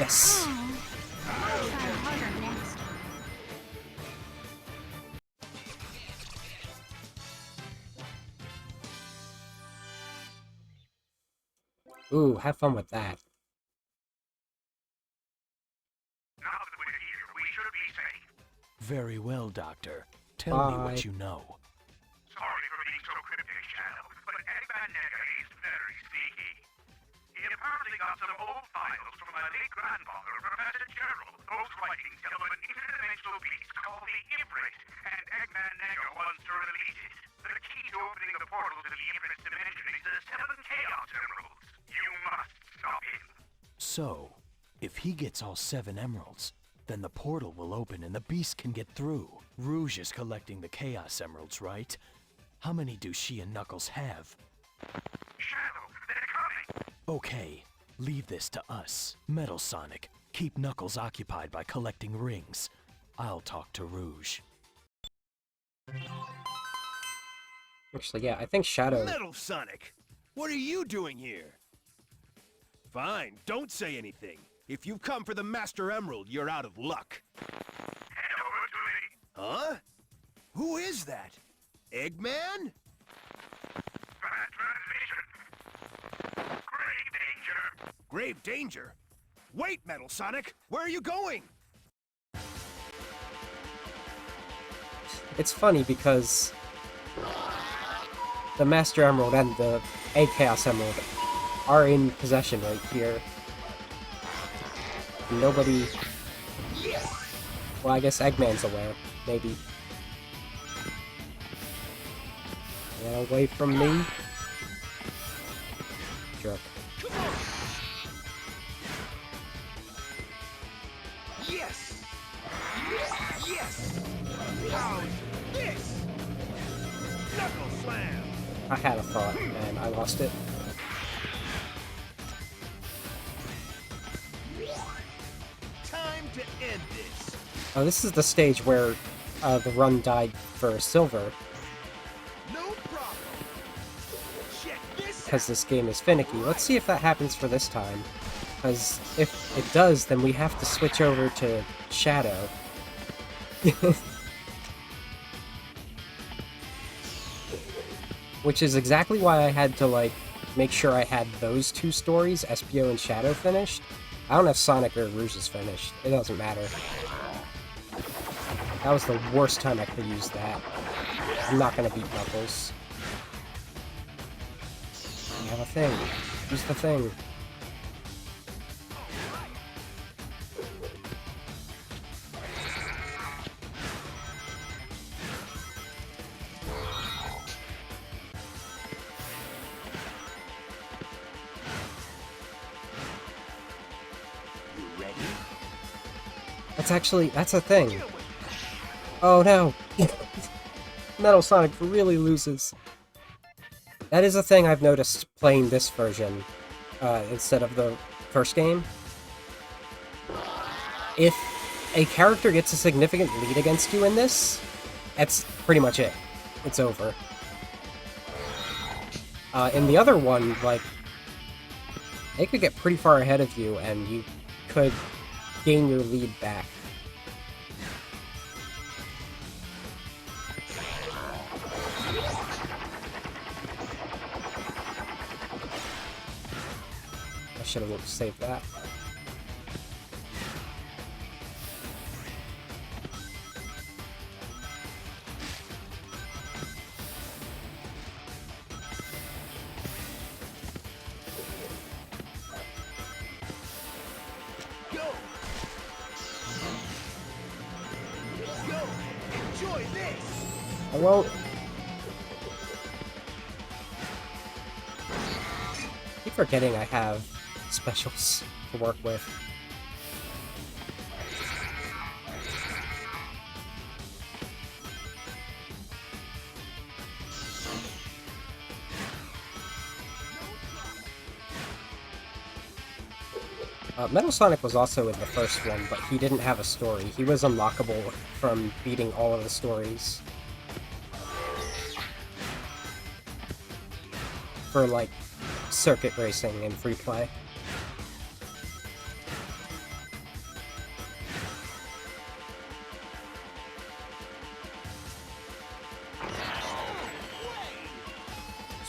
Yes. I'll try harder next. Ooh, have fun with that. Now that we're here, we should be safe. Very well, Doctor. Tell me Bye. what you know. Sorry for being so cryptic, Shadow, but Eggman Nega is very sneaky. He apparently got some old files from my late grandfather, Professor Gerald. Those writings tell of an interdimensional beast called the Ifrit, and Eggman Nega wants to release it. The key to opening the portal to the Ifrit's dimension is the 7 Chaos Emeralds. You must stop him. So, if he gets all 7 emeralds, then the portal will open and the beast can get through. Rouge is collecting the Chaos Emeralds, right? How many do she and Knuckles have? Shadow, they're coming. Okay, leave this to us. Metal Sonic, keep Knuckles occupied by collecting rings. I'll talk to Rouge. Actually, yeah, I think Shadow... Metal Sonic! What are you doing here? Fine, don't say anything. If you've come for the Master Emerald, you're out of luck. Head over to me. Huh? Who is that? Eggman? Bad transmission. Grave danger. Grave danger? Wait, Metal Sonic! Where are you going? It's funny because the Master Emerald and the Chaos Emerald are in possession right here. Nobody... Well, I guess Eggman's aware. Maybe. Get away from me. Jerk. Yes! Yes! How's this? Knuckle Slam! I had a thought, and I lost it. Time to end this. Oh, this is the stage where the run died for Silver, No problem. Check this because this game is finicky. Let's see if that happens for this time. Because if it does, then we have to switch over to Shadow. Which is exactly why I had to, like, make sure I had those 2 stories, Espio and Shadow, finished. I don't have Sonic or Rouge's finished. It doesn't matter. That was the worst time I could use that. I'm not gonna beat Knuckles. You have a thing. Use the thing. That's a thing. Oh no! Metal Sonic really loses. That is a thing I've noticed playing this version, instead of the first game. If a character gets a significant lead against you in this, that's pretty much it. It's over. In the other one, like, they could get pretty far ahead of you, and you could gain your lead back. I should have saved that. Go! Go! Enjoy this! I won't. I keep forgetting I have specials to work with. Metal Sonic was also in the first one, but he didn't have a story. He was unlockable from beating all of the stories. For, like, circuit racing and free play.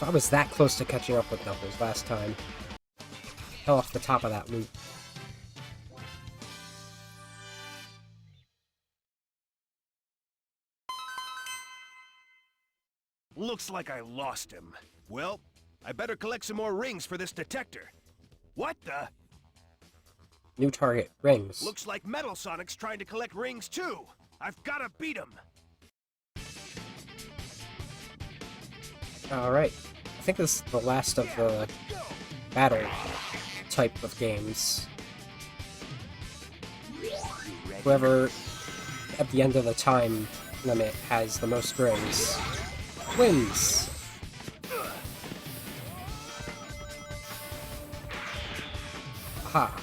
So I was that close to catching up with Knuckles last time. Fell off the top of that loop. Looks like I lost him. Well, I better collect some more rings for this detector. What the? New target, rings. Looks like Metal Sonic's trying to collect rings too. I've gotta beat him. Alright. I think this is the last of the battle type of games. Whoever, at the end of the time limit, has the most rings wins. Aha.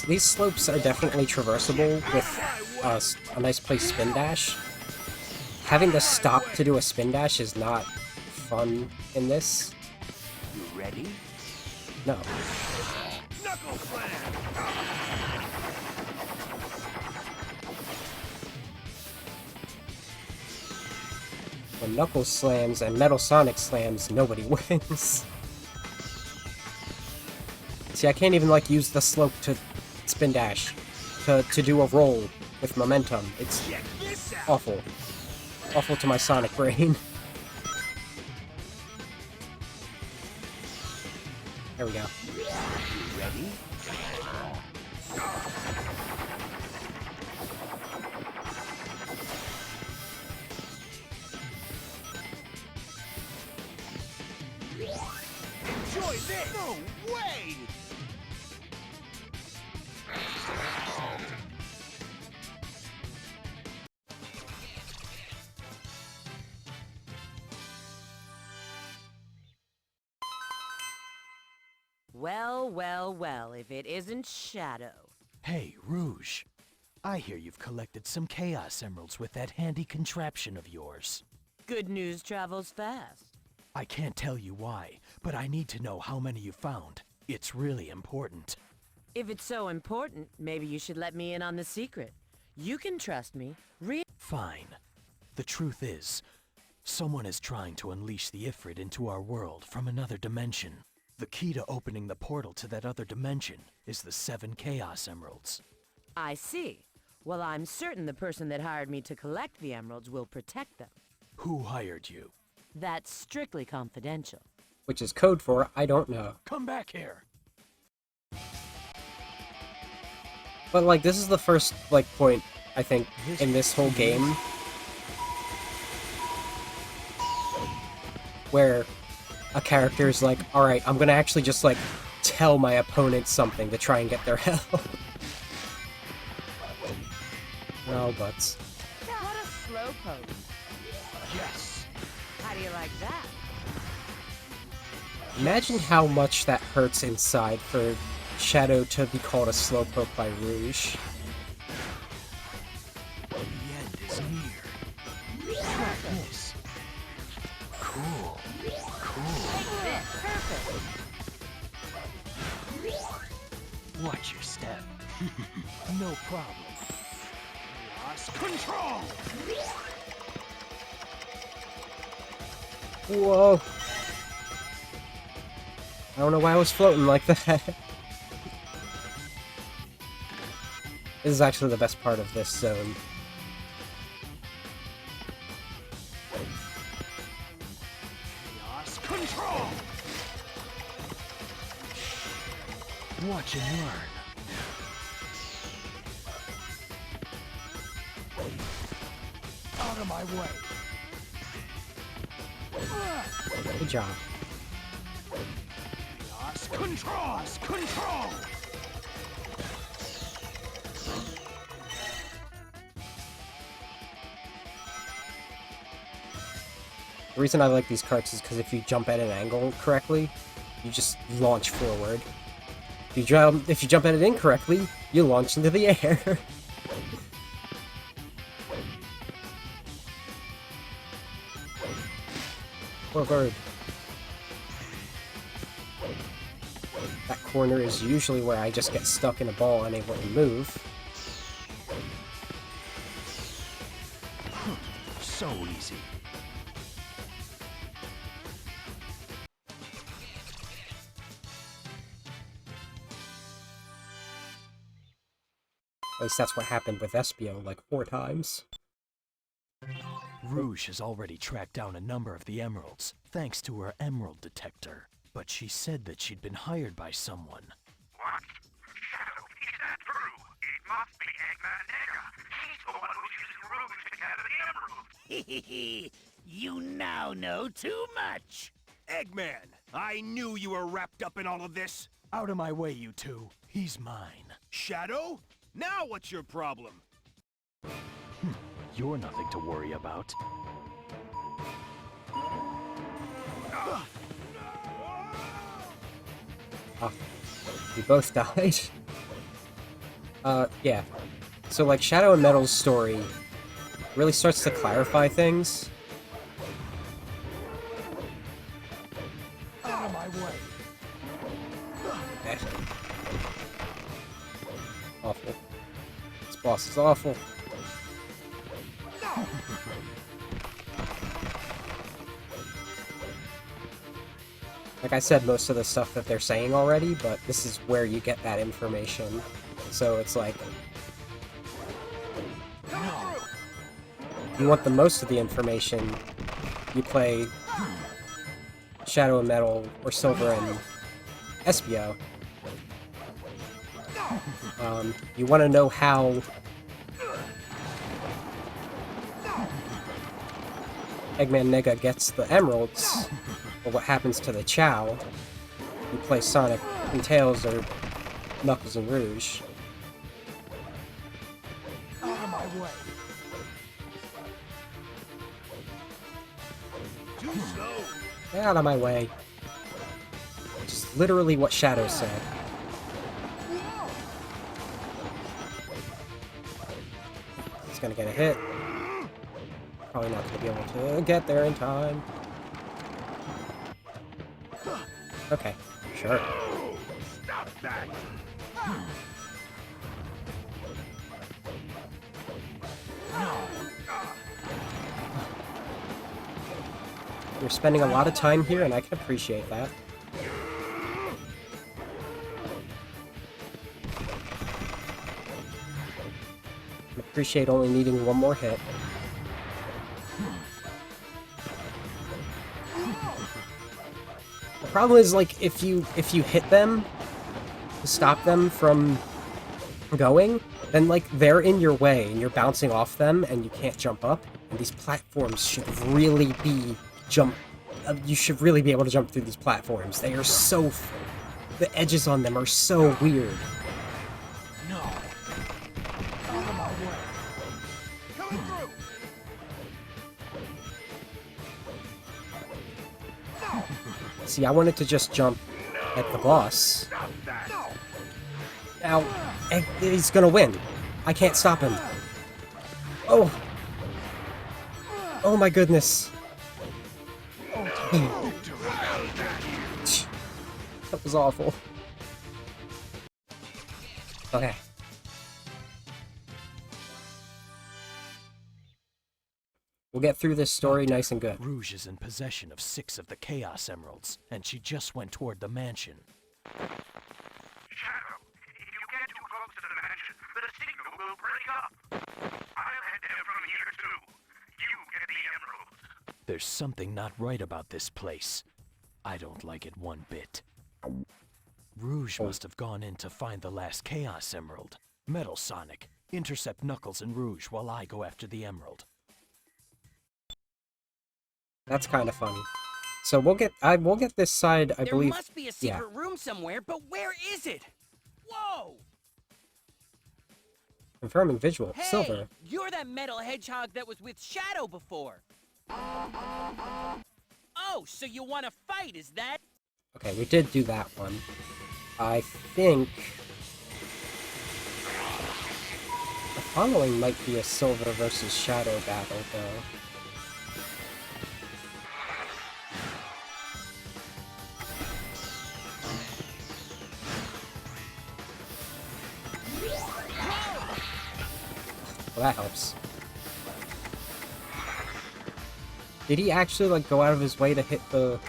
These slopes are definitely traversable with a nice place spin dash. Having to stop to do a spin dash is not fun in this. You ready? No. Knuckle Slam! When Knuckles slams and Metal Sonic slams, nobody wins. See, I can't even, like, use the slope to spin dash, to do a roll with momentum. It's awful. Awful to my Sonic brain. There we go. Ready? Enjoy this! No way! Well, well, well, if it isn't Shadow. Hey, Rouge. I hear you've collected some Chaos Emeralds with that handy contraption of yours. Good news travels fast. I can't tell you why, but I need to know how many you found. It's really important. If it's so important, maybe you should let me in on the secret. You can trust me. Fine. The truth is, someone is trying to unleash the Ifrit into our world from another dimension. The key to opening the portal to that other dimension is the 7 Chaos Emeralds. I see. Well, I'm certain the person that hired me to collect the emeralds will protect them. Who hired you? That's strictly confidential. Which is code for I don't know. Come back here! But, like, this is the first, like, point, I think, in this whole game where a character is like, alright, I'm gonna actually just, like, tell my opponent something to try and get their help. No buts. What a slow pose. Yes! How do you like that? Imagine how much that hurts inside for Shadow to be called a slowpoke by Rouge. The end is near. Try this. Cool. Perfect. Watch your step. No problem. Lost control! Whoa. I don't know why I was floating like that. This is actually the best part of this zone. Lost control! Watch and learn. Out of my way. Good job. Lost control! Lost control! The reason I like these carts is because if you jump at an angle correctly, you just launch forward. If you jump at it incorrectly, you launch into the air. Forward. That corner is usually where I just get stuck in a ball unable to move. So easy. At least that's what happened with Espio like 4 times. Rouge has already tracked down a number of the emeralds, thanks to her emerald detector. But she said that she'd been hired by someone. What? Shadow, is that true? It must be Eggman Nega. He's the one who's using Rouge to gather the emeralds. You now know too much. Eggman, I knew you were wrapped up in all of this. Out of my way, you two. He's mine. Shadow? Now what's your problem? You're nothing to worry about. Ah, we both died. Yeah. So, like, Shadow and Metal's story really starts to clarify things. Out of my way. Eh. Awful. This boss is awful. Like I said, most of the stuff that they're saying already, but this is where you get that information. So it's like... you want the most of the information, you play Shadow and Metal, or Silver and Espio. You want to know how Eggman Nega gets the emeralds, or what happens to the Chow. You play Sonic and Tails or Knuckles and Rouge. Out of my way. Too slow. Get out of my way. Which is literally what Shadow said. He's gonna get a hit. Probably not gonna be able to get there in time. Okay, sure. Stop that. You're spending a lot of time here, and I can appreciate that. I appreciate only needing one more hit. The problem is, like, if you hit them to stop them from going, then, like, they're in your way, and you're bouncing off them, and you can't jump up. And these platforms should really be you should really be able to jump through these platforms. They are so... the edges on them are so weird. No. Out of my way. Coming through. See, I wanted to just jump at the boss. Stop that. Now, he's gonna win. I can't stop him. Oh! Oh my goodness. That was awful. Okay. We'll get through this story nice and good. Rouge is in possession of 6 of the Chaos Emeralds, and she just went toward the mansion. Shadow, if you get too close to the mansion, the signal will break up. I'll head there from here too. You get the emeralds. There's something not right about this place. I don't like it one bit. Rouge must have gone in to find the last Chaos Emerald. Metal Sonic, intercept Knuckles and Rouge while I go after the emerald. That's kind of funny. So we'll get this side, I believe. There must be a secret room somewhere, but where is it? Whoa! Confirming visual. Hey, Silver. you're that metal hedgehog that was with Shadow before. Oh, so you want to fight, is that? Okay, we did do that one. I think the following might be a Silver versus Shadow battle, though. Well, that helps. Did he actually, like, go out of his way to hit the...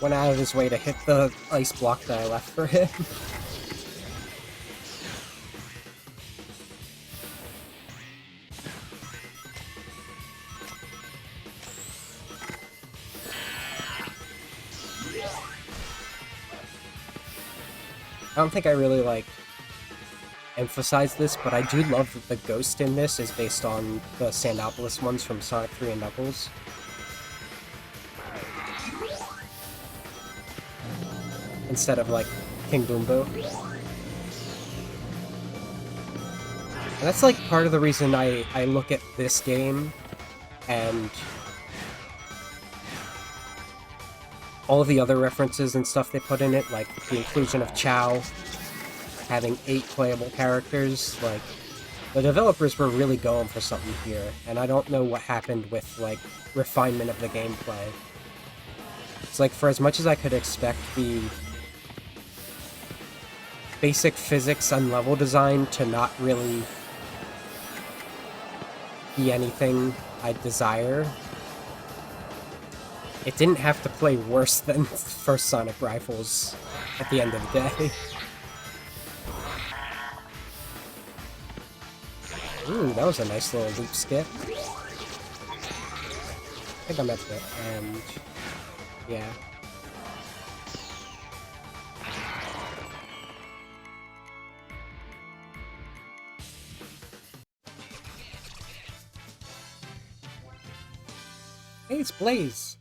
Went out of his way to hit the ice block that I left for him. I don't think I really, like, emphasize this, but I do love that the ghost in this is based on the Sandopolis ones from Sonic 3 and Knuckles. Instead of, like, King Boom Boo. And that's, like, part of the reason I look at this game and all of the other references and stuff they put in it, like the inclusion of Chao, having 8 playable characters, like, the developers were really going for something here, and I don't know what happened with, like, refinement of the gameplay. It's like, for as much as I could expect the basic physics and level design to not really be anything I desire, it didn't have to play worse than first Sonic Rifles at the end of the day. Ooh, that was a nice little loop skip. I think I meant to end. Yeah. Hey, it's Blaze!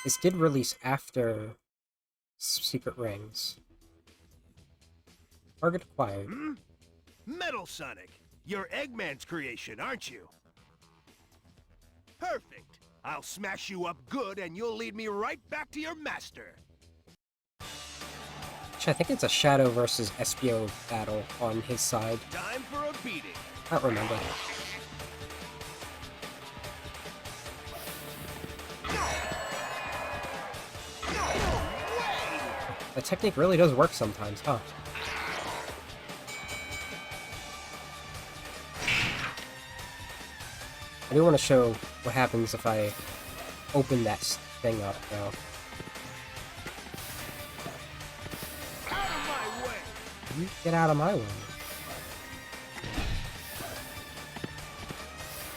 This did release after Secret Rings. Target acquired. Metal Sonic! You're Eggman's creation, aren't you? Perfect! I'll smash you up good and you'll lead me right back to your master! Actually, I think it's a Shadow versus Espio battle on his side. Time for a beating! I don't remember. The technique really does work sometimes, huh? I do want to show what happens if I open that thing up now. Out of my way! You get out of my way.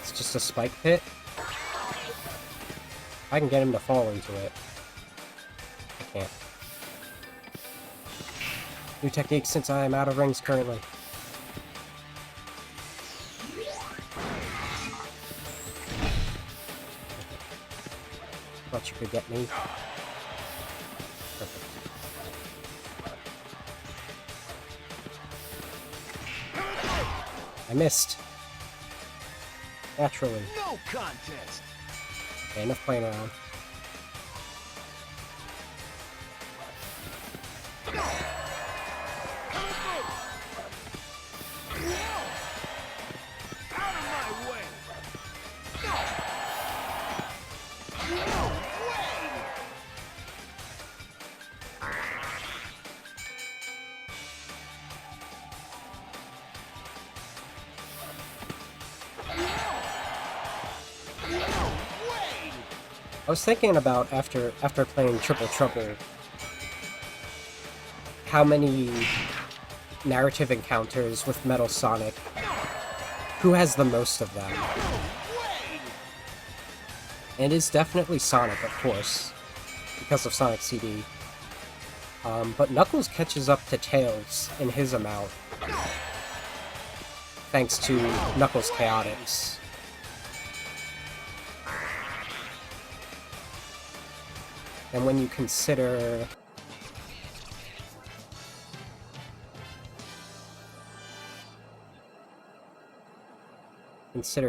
It's just a spike pit. I can get him to fall into it. I can't. New technique since I am out of rings currently. Thought you could get me. Perfect. I missed. Naturally. No contest! Okay, enough playing around. Out of my way! I was thinking about after playing Triple Trouble, how many narrative encounters with Metal Sonic, who has the most of them? And it's definitely Sonic, of course, because of Sonic CD. But Knuckles catches up to Tails in his amount, thanks to Knuckles' Chaotix. And when you consider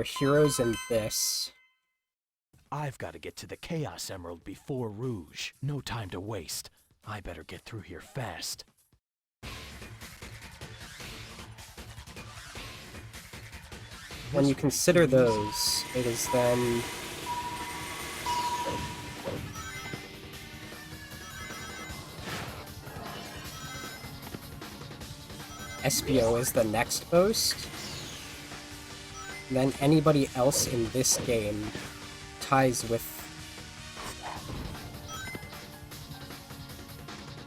heroes in this, I've got to get to the Chaos Emerald before Rouge. No time to waste. I better get through here fast. when you consider those, it is then... Espio is the next boast. Then anybody else in this game ties with...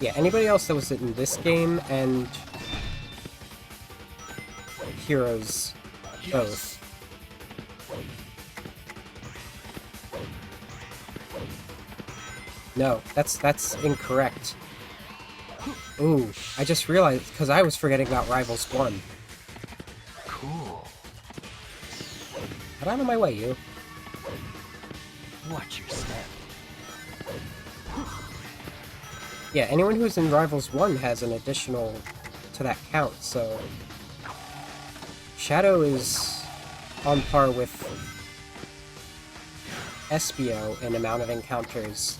Yeah, anybody else that was in this game and Heroes both. No, that's incorrect. Ooh, I just realized, because I was forgetting about Rivals 1. Cool. Get out of my way, you. Watch your step. Yeah, anyone who's in Rivals 1 has an additional to that count, so... Shadow is on par with Espio in amount of encounters,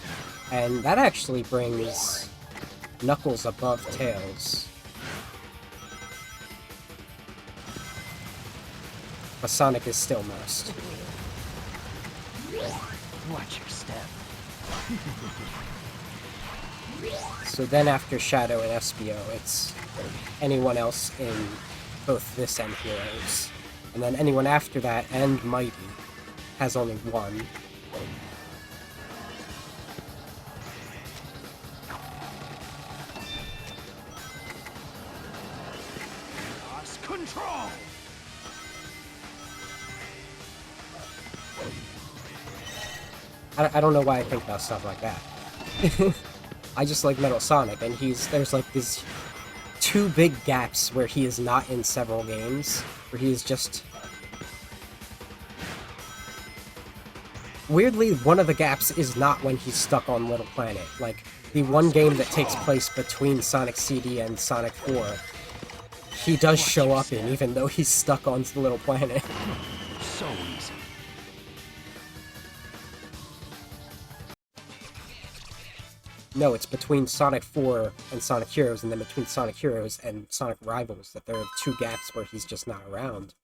and that actually brings Knuckles above Tails. But Sonic is still most. Watch your step. So then after Shadow and Espio, it's anyone else in both this and Heroes. And then anyone after that and Mighty has only one. Lost control! I don't know why I think about stuff like that. I just like Metal Sonic, and there's like these two big gaps where he is not in several games, where he is just... Weirdly, one of the gaps is not when he's stuck on Little Planet. Like, the one game that takes place between Sonic CD and Sonic 4, he does show up in, even though he's stuck on Little Planet. So easy. No, it's between Sonic 4 and Sonic Heroes, and then between Sonic Heroes and Sonic Rivals, that there are two gaps where he's just not around.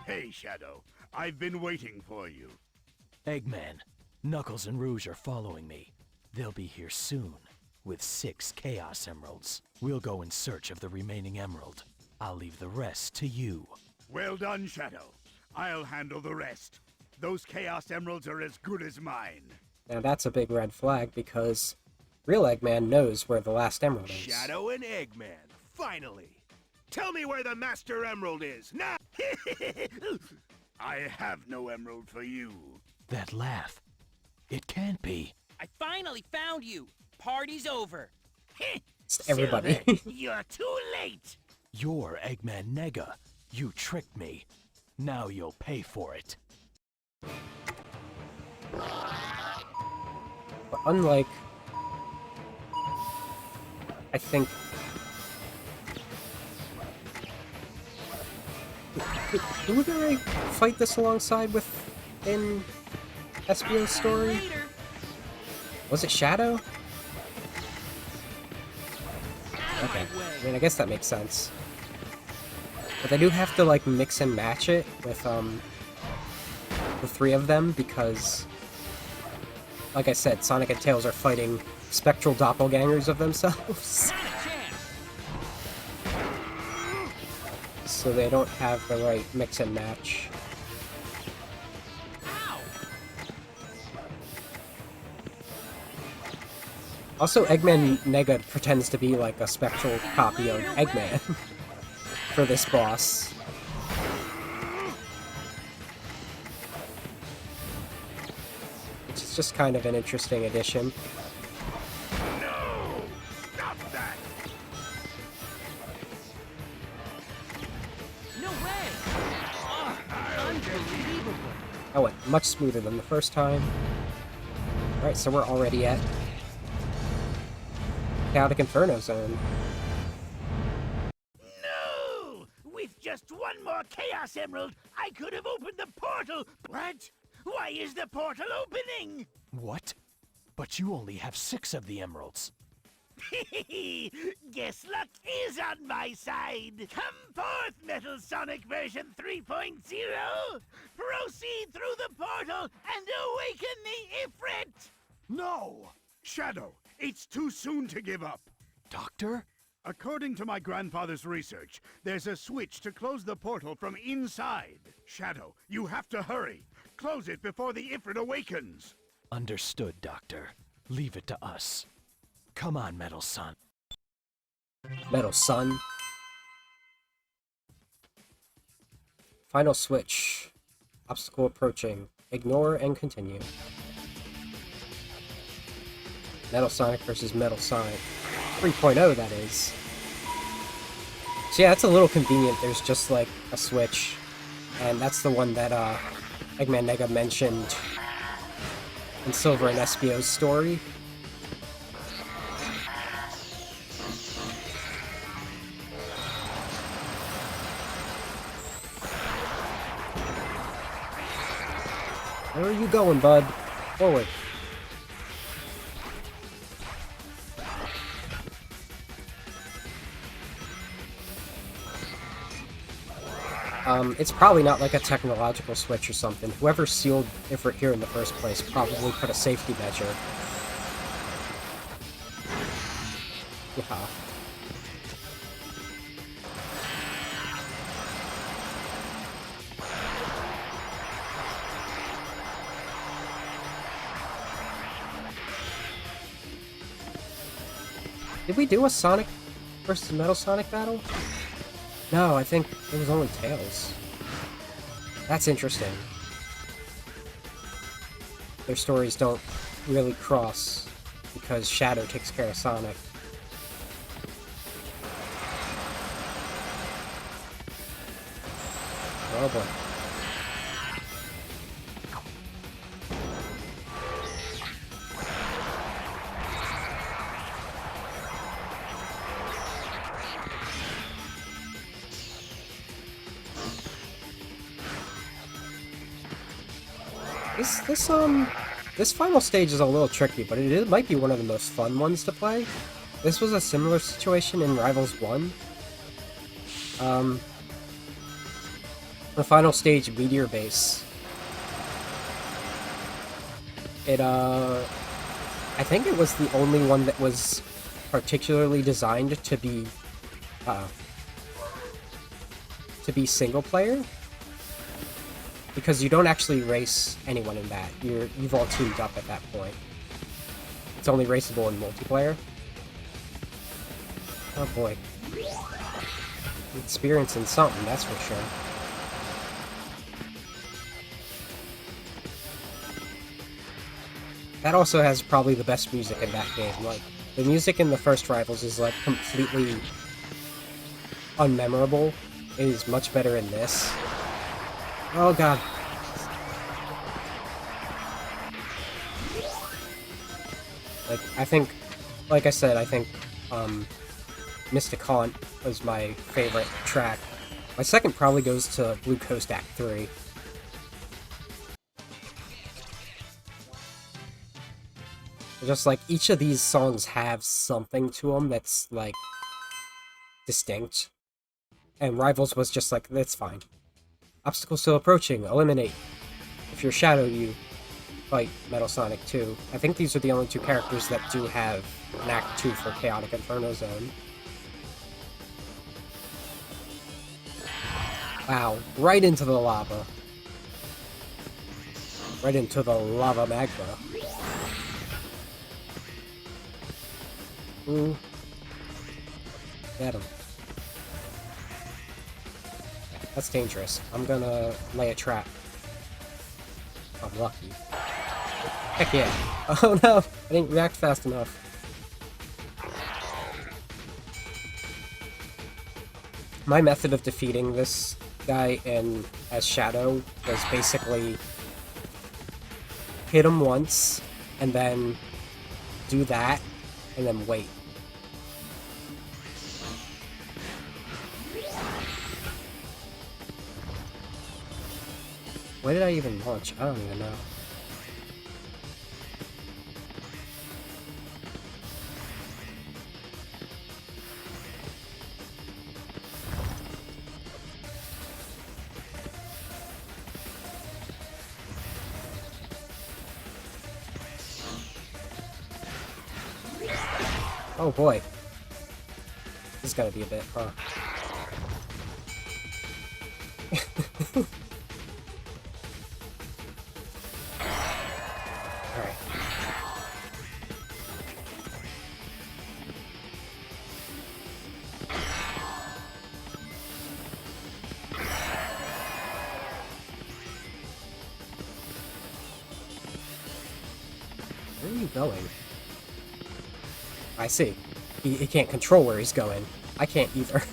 Hey, Shadow. I've been waiting for you. Eggman, Knuckles and Rouge are following me. They'll be here soon, with 6 Chaos Emeralds. We'll go in search of the remaining emerald. I'll leave the rest to you. Well done, Shadow. I'll handle the rest. Those Chaos Emeralds are as good as mine. Now that's a big red flag, because real Eggman knows where the last emerald is. Shadow and Eggman, finally! Tell me where the Master Emerald is, now! I have no emerald for you. That laugh. It can't be. I finally found you. Party's over. It's everybody. Silver, you're too late. You're Eggman Nega. You tricked me. Now you'll pay for it. But unlike... I think... Who did I fight this alongside with in Espio's story? Was it Shadow? Okay, I mean, I guess that makes sense. But I do have to, like, mix and match it with, the three of them, because, like I said, Sonic and Tails are fighting spectral doppelgangers of themselves. So they don't have the right mix and match. Also, Eggman Nega pretends to be like a spectral copy of Eggman for this boss. Which is just kind of an interesting addition. No! Stop that! No way! Oh, unbelievable. That went much smoother than the first time. Alright, so we're already at Chaotic Inferno Zone. No! With just one more Chaos Emerald, I could have opened the portal! What? Why is the portal opening? What? But you only have 6 of the emeralds. Guess luck is on my side. Come forth, Metal Sonic version 3.0. Proceed through the portal and awaken the Ifrit. No! Shadow, it's too soon to give up. Doctor? According to my grandfather's research, there's a switch to close the portal from inside. Shadow, you have to hurry. Close it before the Ifrit awakens. Understood, Doctor. Leave it to us. Come on, Metal Sun. Metal Sun. Final switch. Obstacle approaching. Ignore and continue. Metal Sonic versus Metal Sonic. 3.0, that is. So yeah, it's a little convenient. There's just like a switch. And that's the one that Eggman Nega mentioned in Silver and Espio's story. Where are you going, bud? Forward. It's probably not like a technological switch or something. Whoever sealed Ifrit here in the first place probably put a safety measure. Yeah. Did we do a Sonic versus Metal Sonic battle? No, I think it was only Tails. That's interesting. Their stories don't really cross because Shadow takes care of Sonic. Oh boy. This final stage is a little tricky, but it might be one of the most fun ones to play. This was a similar situation in Rivals 1. The final stage, Meteor Base. I think it was the only one that was particularly designed to be single player. Because you don't actually race anyone in that. You've all teamed up at that point. It's only raceable in multiplayer. Oh boy. Experiencing something, that's for sure. That also has probably the best music in that game. Like, the music in the first Rivals is like completely unmemorable. It is much better in this. Oh god. Like I said, I think Mystic Haunt was my favorite track. My second probably goes to Blue Coast Act 3. Just like each of these songs have something to them that's like distinct. And Rivals was just like, that's fine. Obstacle still approaching. Eliminate. If you're Shadow, you fight Metal Sonic 2. I think these are the only two characters that do have an Act 2 for Chaotic Inferno Zone. Wow. Right into the lava. Right into the lava magma. Ooh. Get him. That's dangerous. I'm gonna lay a trap. I'm lucky. Heck yeah. Oh no! I didn't react fast enough. My method of defeating this guy as Shadow was basically hit him once, and then do that, and then wait. Where did I even launch? I don't even know. Oh boy. This is gonna be a bit, huh? Alright. Where are you going? I see. He can't control where he's going. I can't either.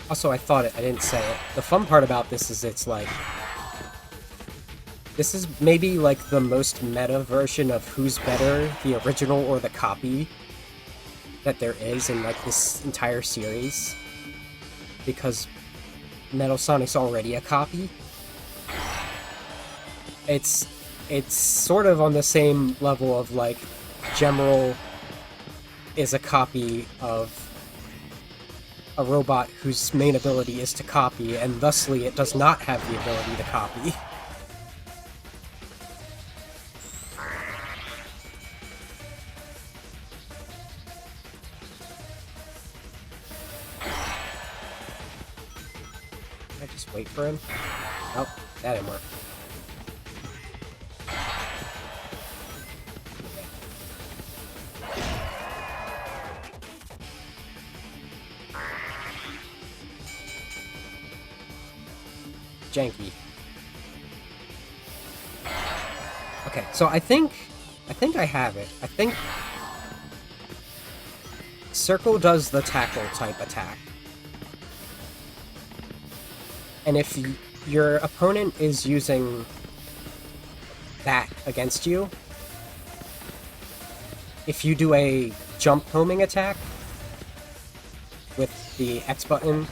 Also, I thought it, I didn't say it. The fun part about this is it's like... This is maybe like the most meta version of who's better, the original or the copy, that there is in like this entire series. Because Metal Sonic's already a copy. It's sort of on the same level of like Gemerald is a copy of a robot whose main ability is to copy, and thusly it does not have the ability to copy. Can I just wait for him? Nope, that didn't work. Janky. Okay, so I think I have it. I think Circle does the tackle type attack. And if your opponent is using that against you, if you do a jump homing attack with the X button,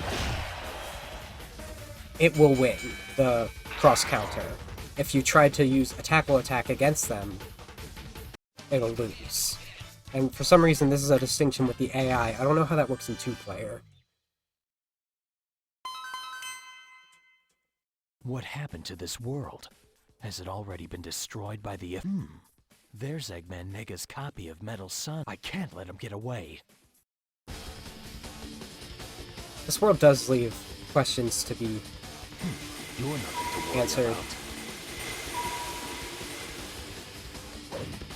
it will win the cross counter. If you try to use a tackle attack against them, it'll lose. And for some reason, this is a distinction with the AI. I don't know how that works in 2-player. What happened to this world? Has it already been destroyed by the... There's Eggman Nega's copy of Metal Sun. I can't let him get away. This world does leave questions to be You're nothing to worry answered. about.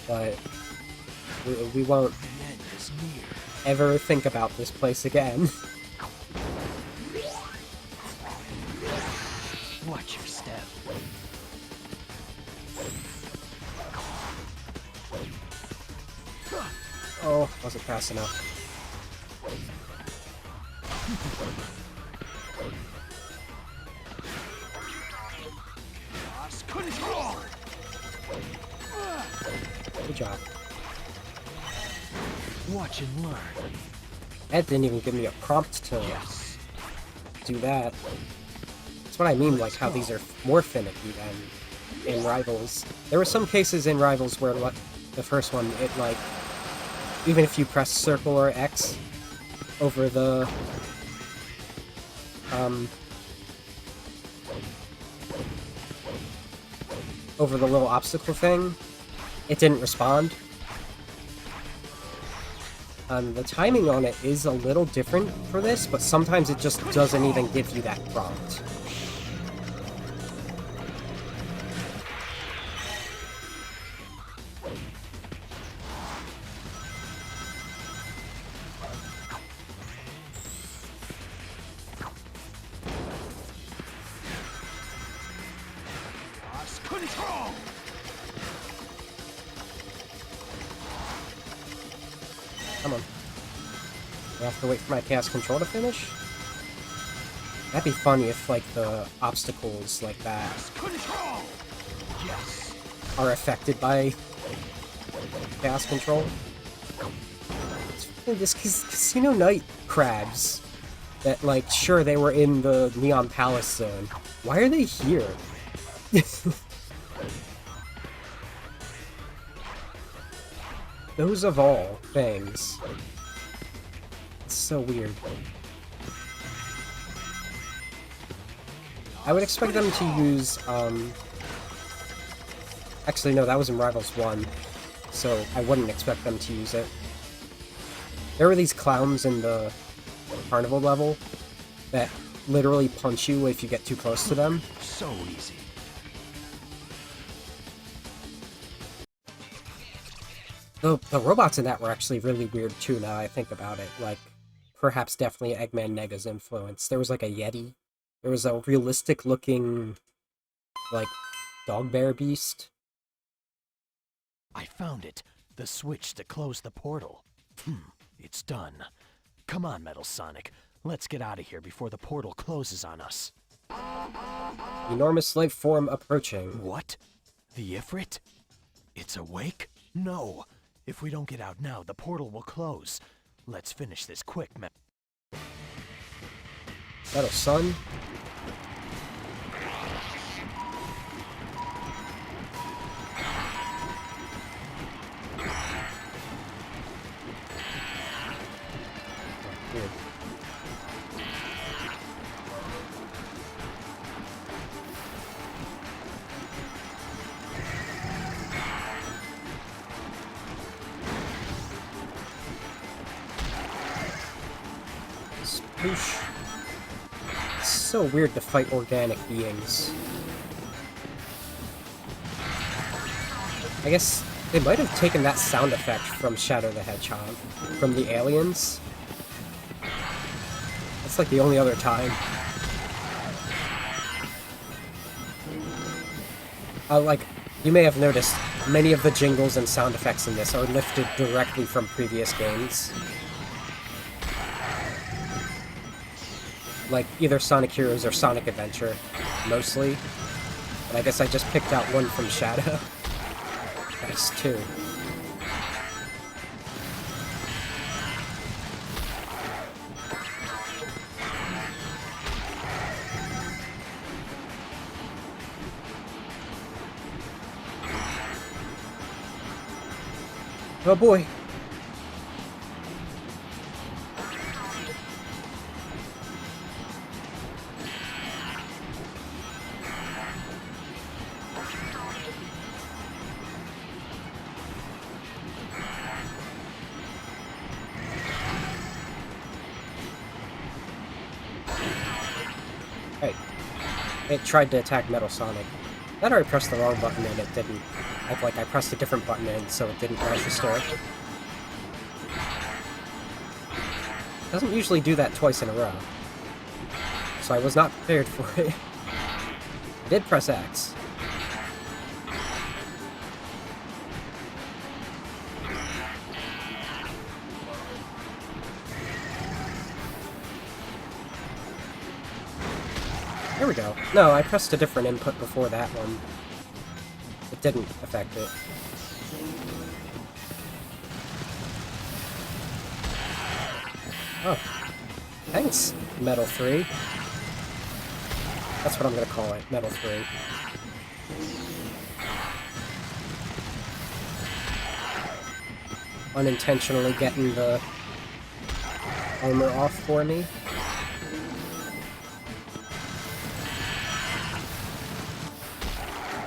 But we won't The end is near. ever think about this place again. Watch your step. Oh, wasn't fast enough. Lost control. Good job. Watch and learn. That didn't even give me a prompt to Yes. do that. That's what I mean, like how these are more finicky than in Rivals. There were some cases in Rivals where, like, the first one, it like, even if you press circle or X over the, over the little obstacle thing, it didn't respond. The timing on it is a little different for this, but sometimes it just doesn't even give you that prompt. Lost control. Come on. I have to wait for my chaos control to finish? That'd be funny if, like, the obstacles like that Control. Yes. are affected by chaos control. This Casino Night crabs that, like, sure, they were in the Neon Palace zone. Why are they here? Those of all things. It's so weird. I would expect them to use, Actually, no, that was in Rivals 1, so I wouldn't expect them to use it. There were these clowns in the carnival level that literally punch you if you get too close to them. So easy. The robots in that were actually really weird too, now I think about it. Like, perhaps definitely Eggman Nega's influence. There was like a Yeti. There was a realistic looking, like, dog bear beast. I found it. The switch to close the portal. It's done. Come on, Metal Sonic. Let's get out of here before the portal closes on us. Enormous life form approaching. What? The Ifrit? It's awake? No. If we don't get out now, the portal will close. Let's finish this quick, Metal Sun. Weird. Spoosh. It's so weird to fight organic beings. I guess they might have taken that sound effect from Shadow the Hedgehog, from the aliens. That's like the only other time. Like, you may have noticed, many of the jingles and sound effects in this are lifted directly from previous games. Like, either Sonic Heroes or Sonic Adventure, mostly. But I guess I just picked out one from Shadow. That's two. Oh boy. Hey, it tried to attack Metal Sonic. That or I pressed the wrong button and it didn't. I pressed a different button and so it didn't register. Doesn't usually do that twice in a row. So I was not prepared for it. I did press X. There we go. No, I pressed a different input before that one. It didn't affect it. Oh. Thanks, Metal 3. That's what I'm gonna call it, Metal 3. Unintentionally getting the armor off for me.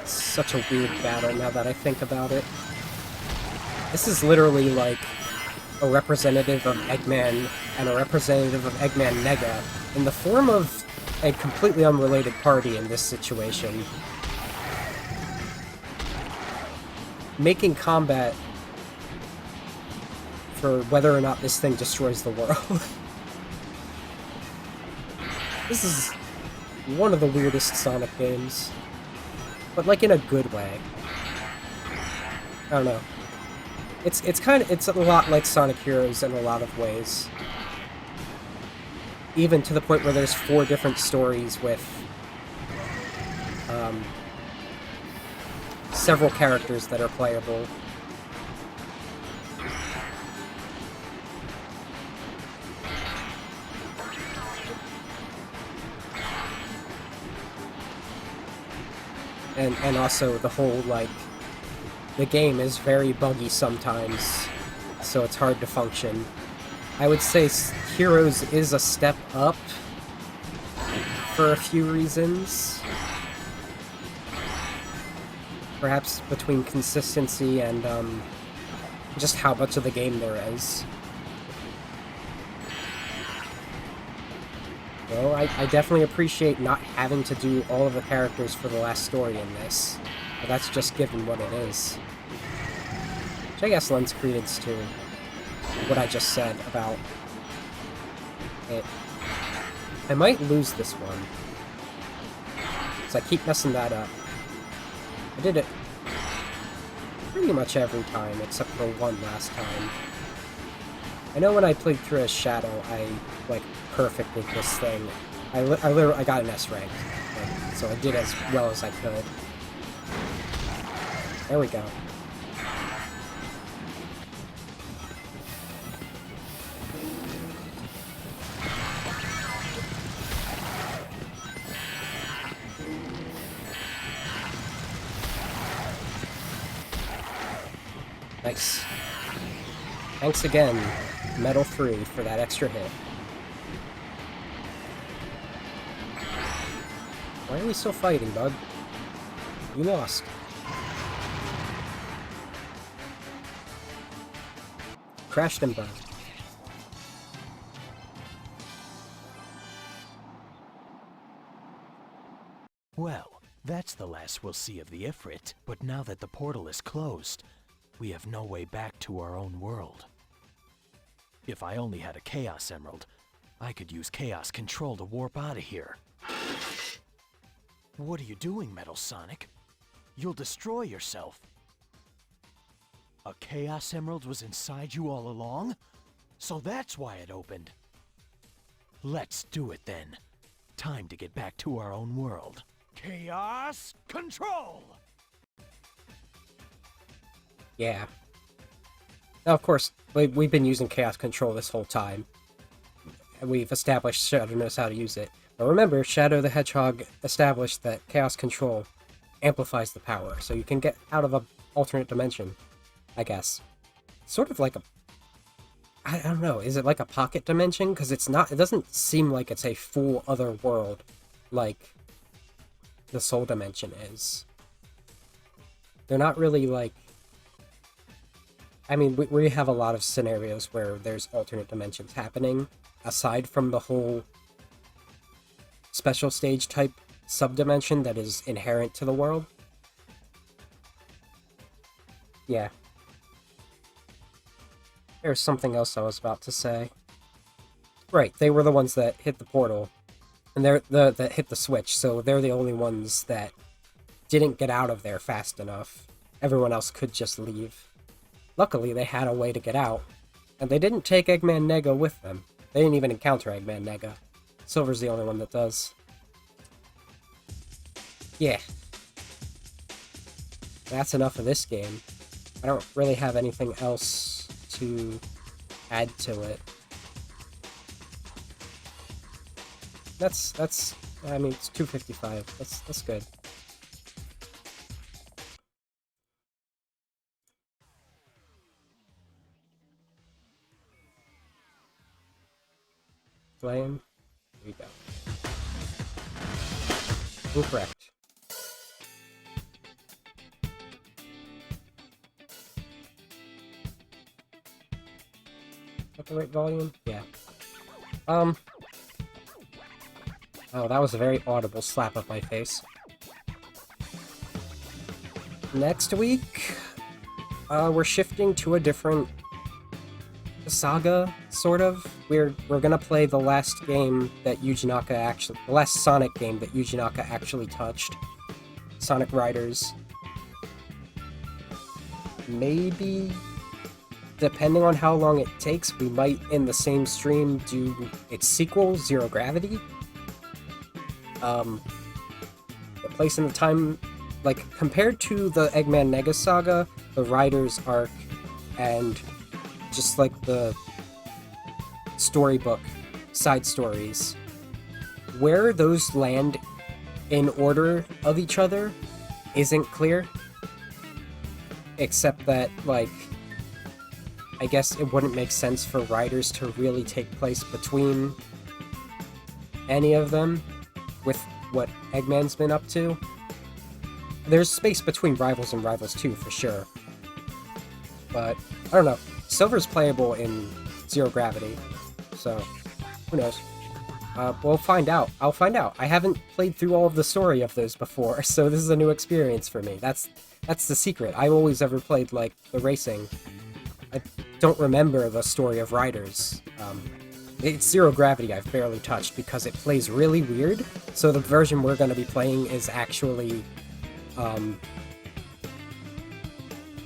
Such a weird battle now that I think about it. This is literally like a representative of Eggman and a representative of Eggman Nega in the form of a completely unrelated party in this situation. Making combat for whether or not this thing destroys the world. This is one of the weirdest Sonic games. But like in a good way. I don't know. It's a lot like Sonic Heroes in a lot of ways. Even to the point where there's 4 different stories with several characters that are playable. And also the whole, like, the game is very buggy sometimes, so it's hard to function. I would say Heroes is a step up for a few reasons. Perhaps between consistency and just how much of the game there is. Well, I definitely appreciate not having to do all of the characters for the last story in this, but that's just given what it is. Which I guess lends credence to what I just said about it. I might lose this one, so I keep messing that up. I did it pretty much every time, except for one last time. I know when I played through as Shadow, I, like, perfected this thing. I got an S rank, so I did as well as I could. There we go. Nice. Thanks again, Metal 3, for that extra hit. Why are we still fighting, bud? You lost. Crashed and burned. Well, that's the last we'll see of the Ifrit. But now that the portal is closed, we have no way back to our own world. If I only had a Chaos Emerald, I could use Chaos Control to warp out of here. What are you doing, Metal Sonic? You'll destroy yourself. A Chaos Emerald was inside you all along? So that's why it opened. Let's do it then. Time to get back to our own world. Chaos Control! Yeah. Now, of course, we've been using Chaos Control this whole time. And we've established Shadow knows how to use it. But remember, Shadow the Hedgehog established that Chaos Control amplifies the power, so you can get out of an alternate dimension, I guess. Sort of like a... I don't know, is it like a pocket dimension? Because it's not... It doesn't seem like it's a full other world, like the Soul Dimension is. They're not really like... I mean, we have a lot of scenarios where there's alternate dimensions happening, aside from the whole special stage type subdimension that is inherent to the world. Yeah. There's something else I was about to say. Right, they were the ones that hit the portal, and they're that hit the switch, so they're the only ones that didn't get out of there fast enough. Everyone else could just leave. Luckily, they had a way to get out, and they didn't take Eggman Nega with them. They didn't even encounter Eggman Nega. Silver's the only one that does. Yeah. That's enough of this game. I don't really have anything else to add to it. I mean, it's 255. That's good. Playing. Here we go. Incorrect. Is that the right volume? Yeah. Oh, that was a very audible slap of my face. Next week, we're shifting to a different saga, sort of. We're gonna play the last game that the last Sonic game that Yuji Naka actually touched. Sonic Riders. Maybe, depending on how long it takes, we might, in the same stream, do its sequel, Zero Gravity. The place and the time, like, compared to the Eggman Nega saga, the Riders arc, and just like the storybook side stories, where those land in order of each other isn't clear. except that, like, I guess it wouldn't make sense for Riders to really take place between any of them with what Eggman's been up to. There's space between Rivals and Rivals 2 for sure. But, I don't know. Silver's playable in Zero Gravity, so who knows. We'll find out. I'll find out. I haven't played through all of the story of those before, so this is a new experience for me. That's the secret. I've always ever played, like, the racing. I don't remember the story of Riders. It's Zero Gravity I've barely touched because it plays really weird, so the version we're going to be playing is actually,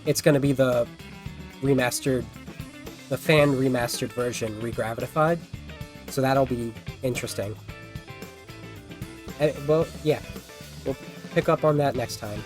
it's going to be the remastered, the fan remastered version, regravitified, so that'll be interesting. Well, yeah, we'll pick up on that next time.